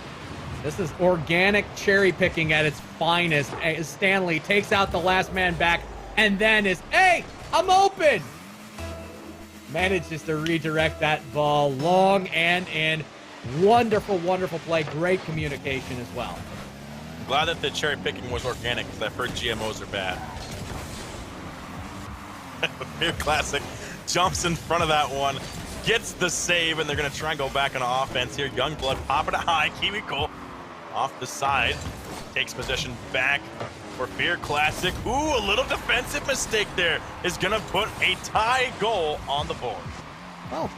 This is organic cherry picking at its finest. Stanley takes out the last man back and then hey, I'm open. Manages to redirect that ball long and in. Wonderful, wonderful play. Great communication as well. I'm glad that the cherry picking was organic, because I've heard GMOs are bad. Fear Classic jumps in front of that one, gets the save, and they're going to try and go back on offense here. Youngblood popping it high. Kiwiko off the side takes possession back for Fear Classic. Ooh, a little defensive mistake there is going to put a tie goal on the board. Oh,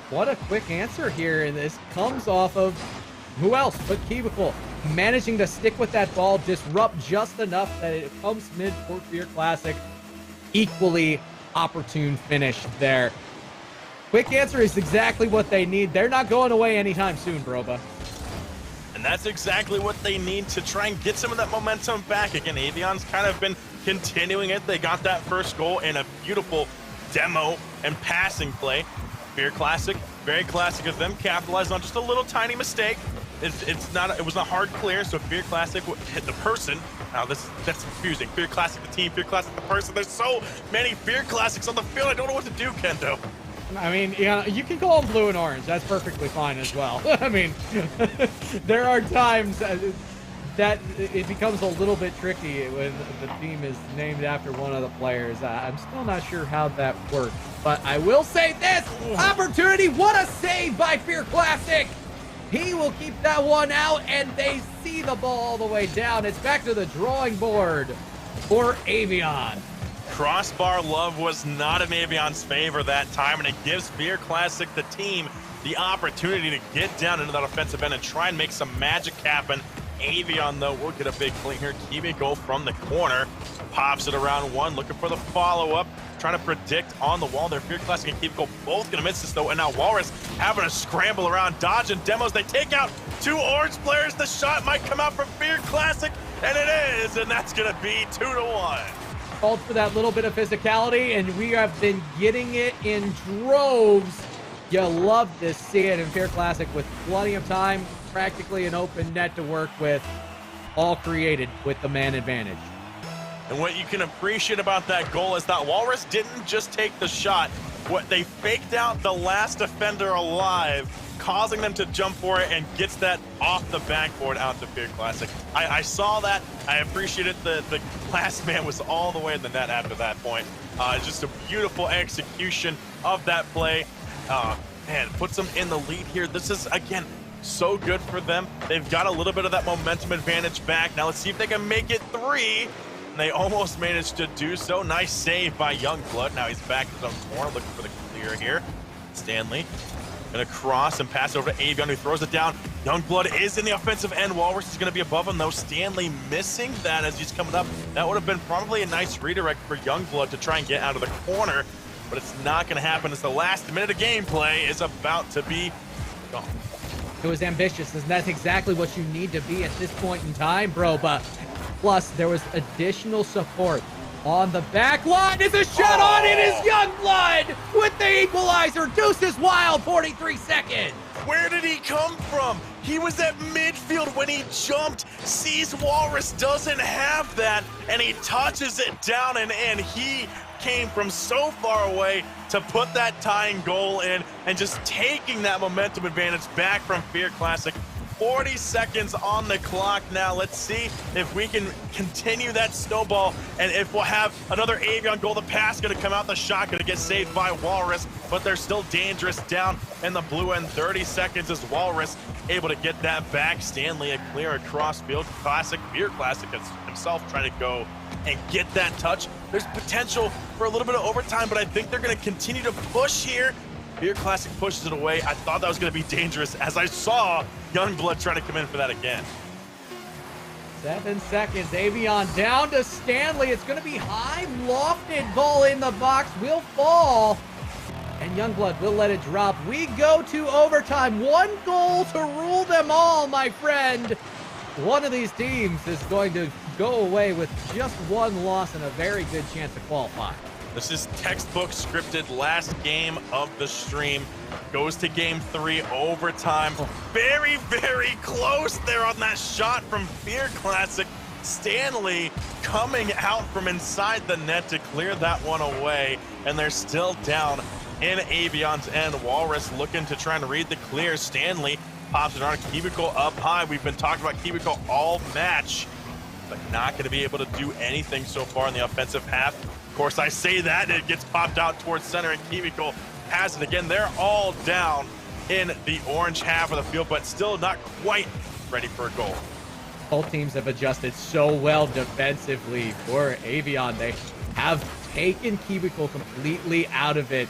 what a quick answer here. And this comes off of who else but Kiwiko managing to stick with that ball, disrupt just enough that it comes mid for Fear Classic. Equally opportune finish there. Quick answer is exactly what they need. They're not going away anytime soon, Broba. And And that's exactly what they need to try and get some of that momentum back. Again, Avion's kind of been continuing it. They got that first goal in a beautiful demo and passing play. Fear Classic, very classic of them, capitalized on just a little tiny mistake. It was a hard clear, so Fear Classic hit the person. Now that's confusing. Fear Classic the team, Fear Classic the person. There's so many Fear Classics on the field. I don't know what to do, Kendo. I mean, you can call them blue and orange. That's perfectly fine as well. I mean, there are times that it becomes a little bit tricky when the team is named after one of the players. I'm still not sure how that works. But I will say this, opportunity, what a save by Fear Classic. He will keep that one out, and they see the ball all the way down. It's back to the drawing board for Avion. Crossbar love was not in Avion's favor that time, and it gives Fear Classic, the team, the opportunity to get down into that offensive end and try and make some magic happen. Avion, though, will get a big clean here. Kimiko from the corner pops it around one, looking for the follow-up, trying to predict on the wall there. Fear Classic and Kimiko both gonna miss this, though, and now Walrus having a scramble around, dodge and demos. They take out two orange players. The shot might come out from Fear Classic, and it is, and that's gonna be 2-1. Called for that little bit of physicality, and we have been getting it in droves. You love to see it in Fear Classic with plenty of time, practically an open net to work with, all created with the man advantage. And what you can appreciate about that goal is that Walrus didn't just take the shot. What they faked out the last defender alive, causing them to jump for it, and gets that off the backboard out to Fear Classic. I saw that. I appreciate it. The last man was all the way in the net after that point. Just a beautiful execution of that play. Man, puts them in the lead here. This is, again, so good for them. They've got a little bit of that momentum advantage back. Now let's see if they can make it 3. And they almost managed to do so. Nice save by Youngblood. Now he's back in his own corner, looking for the clear here. Stanley gonna cross and pass over to Avion, who throws it down. Youngblood is in the offensive end. Walrus is gonna be above him, though. Stanley missing that as he's coming up. That would have been probably a nice redirect for Youngblood to try and get out of the corner, but it's not gonna happen as the last minute of gameplay is about to be gone. It was ambitious, and that's exactly what you need to be at this point in time, bro. But plus, there was additional support on the back line. Is a shot on. It is Youngblood with the equalizer. Deuces wild, 43 seconds. Where did he come from? He was at midfield when he jumped, sees Walrus doesn't have that, and he touches it down and in. He came from so far away to put that tying goal in and just taking that momentum advantage back from Fear Classic. 40 seconds on the clock now. Let's see if we can continue that snowball and if we'll have another Avion goal. The pass gonna come out, the shot gonna get saved by Walrus, but they're still dangerous down in the blue end. 30 seconds as Walrus able to get that back. Stanley a clear across field. Classic, Fear Classic himself trying to go and get that touch. There's potential for a little bit of overtime, but I think they're gonna continue to push here. Fear Classic pushes it away. I thought that was going to be dangerous as I saw Youngblood try to come in for that again. 7 seconds. Avion down to Stanley. It's going to be high, lofted ball in the box. Will fall. And Youngblood will let it drop. We go to overtime. 1 goal to rule them all, my friend. One of these teams is going to go away with just 1 loss and a very good chance to qualify. This is textbook scripted. Last game of the stream goes to game 3, overtime. Very, very close there on that shot from Fear Classic. Stanley coming out from inside the net to clear that one away, and they're still down in Avion's end. Walrus looking to try and read the clear. Stanley pops it on. Kimiko up high. We've been talking about Kimiko all match, but not going to be able to do anything so far in the offensive half. Of course, I say that, it gets popped out towards center, and Kimiko has it again. They're all down in the orange half of the field, but still not quite ready for a goal. Both teams have adjusted so well defensively for Avion. They have taken Kimiko completely out of it.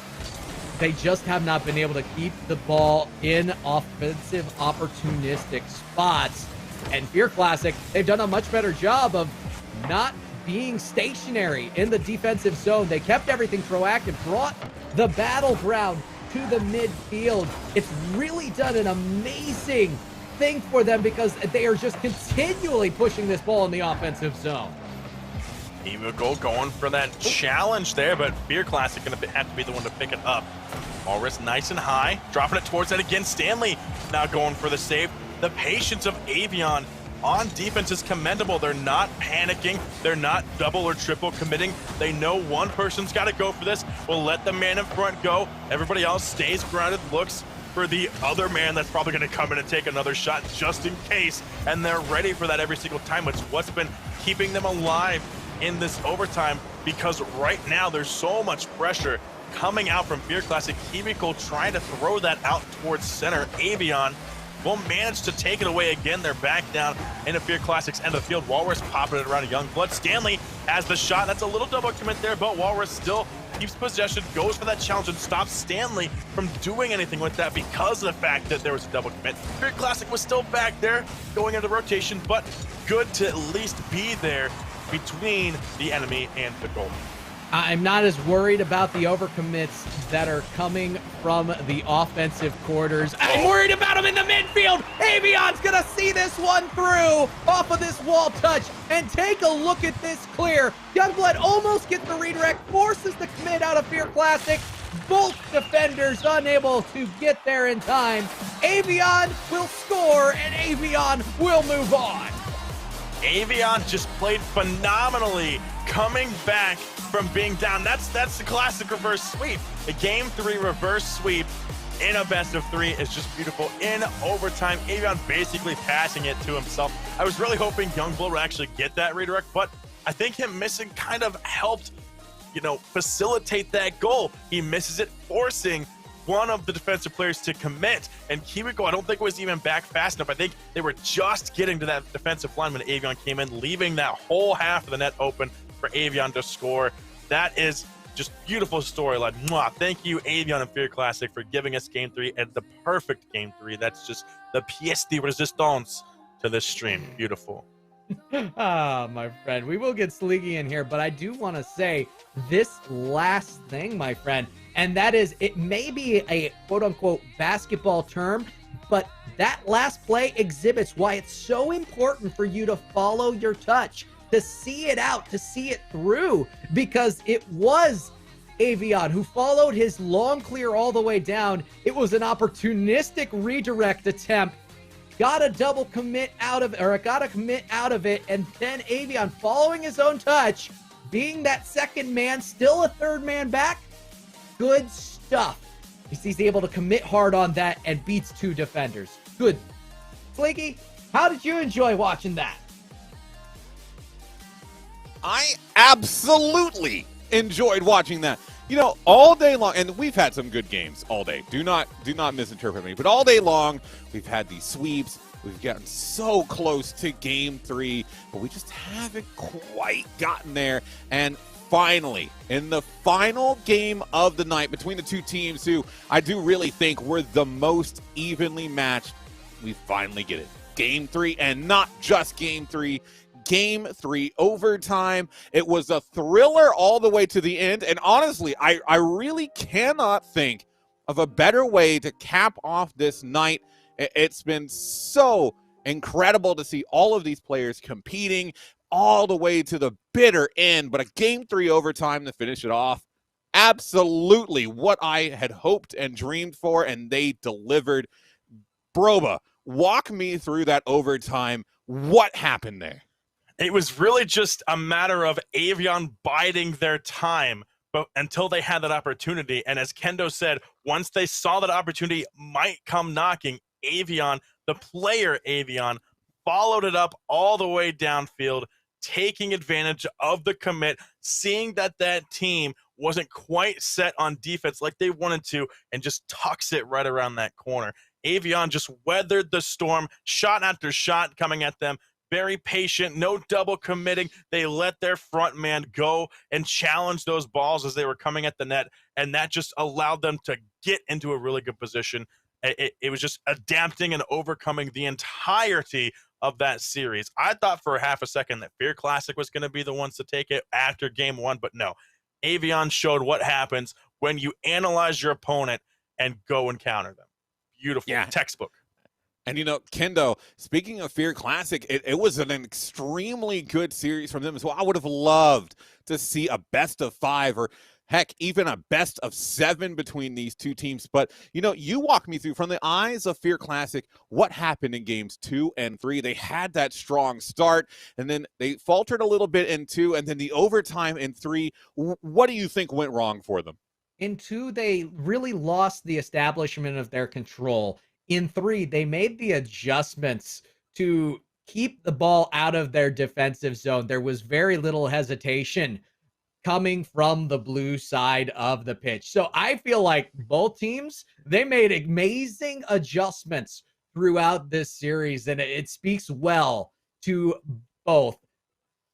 They just have not been able to keep the ball in offensive, opportunistic spots. And Fear Classic, they've done a much better job of not being stationary in the defensive zone. They kept everything proactive, brought the battleground to the midfield. It's really done an amazing thing for them because they are just continually pushing this ball in the offensive zone. Evigo going for that challenge there, but Fear Classic going to have to be the one to pick it up. Walrus nice and high, dropping it towards that again. Stanley now going for the save. The patience of Avion on defense is commendable. They're not panicking. They're not double or triple committing. They know one person's got to go for this. We'll let the man in front go. Everybody else stays grounded, looks for the other man that's probably going to come in and take another shot just in case. And they're ready for that every single time. It's what's been keeping them alive in this overtime, because right now there's so much pressure coming out from Fear Classic. Himiko trying to throw that out towards center. Avion will manage to take it away again. They're back down into Fear Classic's end of the field. Walrus popping it around Youngblood. Stanley has the shot. That's a little double commit there, but Walrus still keeps possession, goes for that challenge, and stops Stanley from doing anything with that because of the fact that there was a double commit. Fear Classic was still back there going into rotation, but good to at least be there between the enemy and the goal. I'm not as worried about the overcommits that are coming from the offensive quarters. I'm worried about them in the midfield. Avion's going to see this one through off of this wall touch and take a look at this clear. Youngblood almost gets the redirect, forces the commit out of Fear Classic. Both defenders unable to get there in time. Avion will score and Avion will move on. Avion just played phenomenally, coming back from being down. That's the classic reverse sweep. The game 3 reverse sweep in a best of 3 is just beautiful. In overtime, Avion basically passing it to himself. I was really hoping Youngblood would actually get that redirect, but I think him missing kind of helped, facilitate that goal. He misses it, forcing one of the defensive players to commit, and Kiwiko I don't think was even back fast enough. I think they were just getting to that defensive line when Avion came in, leaving that whole half of the net open for Avion to score. That is just beautiful storyline. Mwah. Thank you, Avion and Fear Classic, for giving us Game 3 and the perfect Game 3. That's just the pièce de résistance to this stream. Beautiful. My friend, we will get Sleeky in here, but I do want to say this last thing, my friend, and that is, it may be a quote-unquote basketball term, but that last play exhibits why it's so important for you to follow your touch, to see it out, to see it through, because it was Avion who followed his long clear all the way down. It was an opportunistic redirect attempt, got a double commit out of it, or got a commit out of it, and then Avion following his own touch, being that second man, still a third man back. Good stuff. He's able to commit hard on that and beats 2 defenders. Good. Flaky, how did you enjoy watching that? I absolutely enjoyed watching that. All day long, and we've had some good games all day. Do not misinterpret me, but all day long, we've had these sweeps. We've gotten so close to Game 3, but we just haven't quite gotten there. And finally, in the final game of the night between the two teams who I do really think were the most evenly matched, we finally get it. Game 3, and not just Game 3. Game 3 overtime. It was a thriller all the way to the end, and honestly, I really cannot think of a better way to cap off this night. It's been so incredible to see all of these players competing all the way to the bitter end, but a Game 3 overtime to finish it off. Absolutely what I had hoped and dreamed for, and they delivered. Broba, walk me through that overtime. What happened there? It was really just a matter of Avion biding their time, but until they had that opportunity. And as Kendo said, once they saw that opportunity might come knocking, Avion, the player Avion, followed it up all the way downfield, taking advantage of the commit, seeing that that team wasn't quite set on defense like they wanted to, and just tucks it right around that corner. Avion just weathered the storm, shot after shot coming at them. Very patient, no double committing. They let their front man go and challenge those balls as they were coming at the net, and that just allowed them to get into a really good position. It was just adapting and overcoming the entirety of that series. I thought for half a second that Fear Classic was going to be the ones to take it after Game 1, but no. Avion showed what happens when you analyze your opponent and go and counter them. Beautiful. Yeah. Textbook. And Kendo, speaking of Fear Classic, it was an extremely good series from them as well. I would have loved to see a best of 5 or heck, even a best of 7 between these two teams. But, you walk me through from the eyes of Fear Classic what happened in games 2 and 3. They had that strong start, and then they faltered a little bit in 2, and then the overtime in 3. What do you think went wrong for them? In 2, they really lost the establishment of their control. In 3, they made the adjustments to keep the ball out of their defensive zone. There was very little hesitation coming from the blue side of the pitch. So I feel like both teams, they made amazing adjustments throughout this series, and it speaks well to both.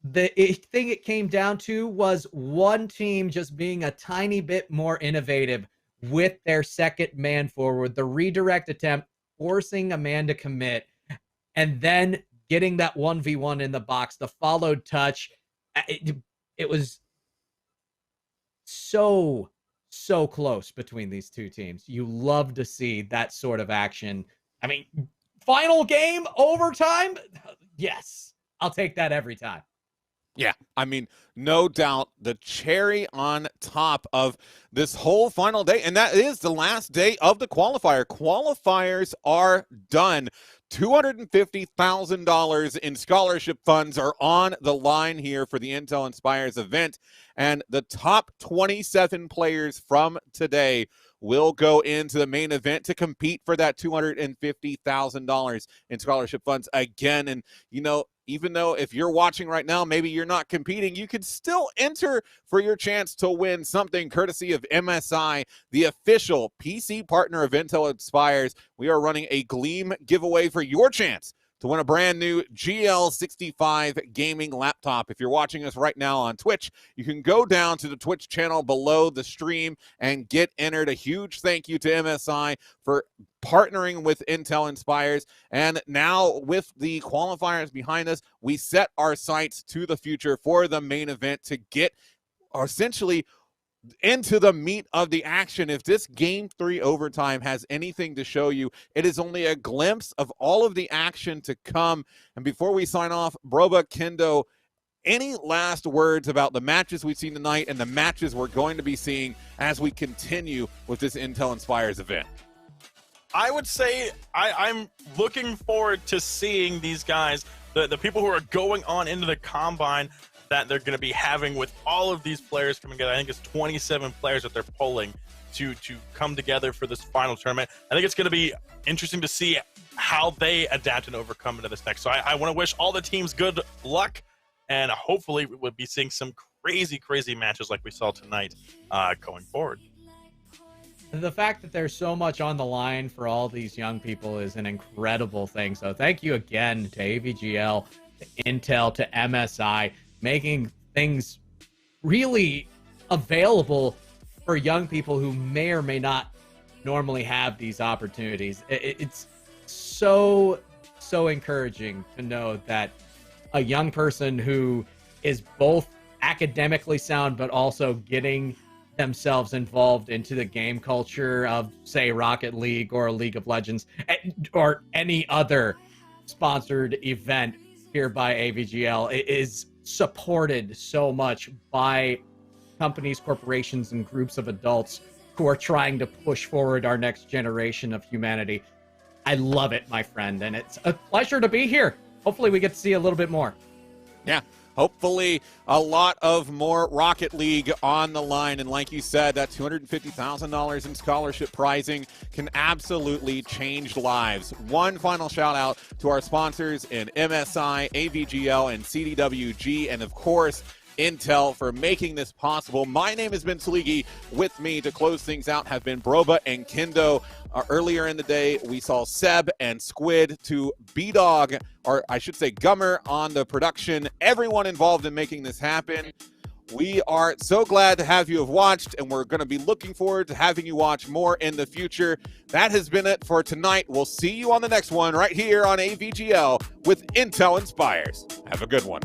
The thing it came down to was one team just being a tiny bit more innovative with their second man forward, the redirect attempt, forcing a man to commit, and then getting that 1v1 in the box, the followed touch. It was so close between these two teams. You love to see that sort of action. I mean, final game, overtime? Yes, I'll take that every time. Yeah, I mean, no doubt the cherry on top of this whole final day, and that is the last day of the qualifier. Qualifiers are done. $250,000 in scholarship funds are on the line here for the Intel Inspires event, and the top 27 players from today will go into the main event to compete for that $250,000 in scholarship funds again. And, even though if you're watching right now, maybe you're not competing, you could still enter for your chance to win something courtesy of MSI, the official PC partner of Intel Inspires. We are running a Gleam giveaway for your chance to win a brand new GL65 gaming laptop. If you're watching us right now on Twitch, you can go down to the Twitch channel below the stream and get entered. A huge thank you to MSI for partnering with Intel Inspires. And now with the qualifiers behind us, we set our sights to the future for the main event to get essentially into the meat of the action. If this game 3 overtime has anything to show you, it is only a glimpse of all of the action to come. And before we sign off, Broba, Kendo, any last words about the matches we've seen tonight and the matches we're going to be seeing as we continue with this Intel Inspires event? I would say I'm looking forward to seeing these guys, the people who are going on into the combine that they're going to be having with all of these players coming together. I think it's 27 players that they're pulling to come together for this final tournament. I think it's going to be interesting to see how they adapt and overcome into this next. So I want to wish all the teams good luck, and hopefully we'll be seeing some crazy matches like we saw tonight going forward. The fact that there's so much on the line for all these young people is an incredible thing. So thank you again to AVGL, to Intel, to MSI, making things really available for young people who may or may not normally have these opportunities. It's so encouraging to know that a young person who is both academically sound but also getting themselves involved into the game culture of, say, Rocket League or League of Legends or any other sponsored event here by AVGL is supported so much by companies, corporations, and groups of adults who are trying to push forward our next generation of humanity. I love it, my friend, and it's a pleasure to be here. Hopefully we get to see a little bit more. Yeah, hopefully a lot of more Rocket League on the line. And like you said, that $250,000 in scholarship prizing can absolutely change lives. One final shout out to our sponsors in MSI, AVGL, and CDWG, and of course, Intel for making this possible. My name has been Saligi. With me to close things out have been Broba and Kendo. Earlier in the day, we saw Seb and Squid to B-Dog, or I should say Gummer, on the production. Everyone involved in making this happen. We are so glad to have you have watched, and we're going to be looking forward to having you watch more in the future. That has been it for tonight. We'll see you on the next one right here on AVGL with Intel Inspires. Have a good one.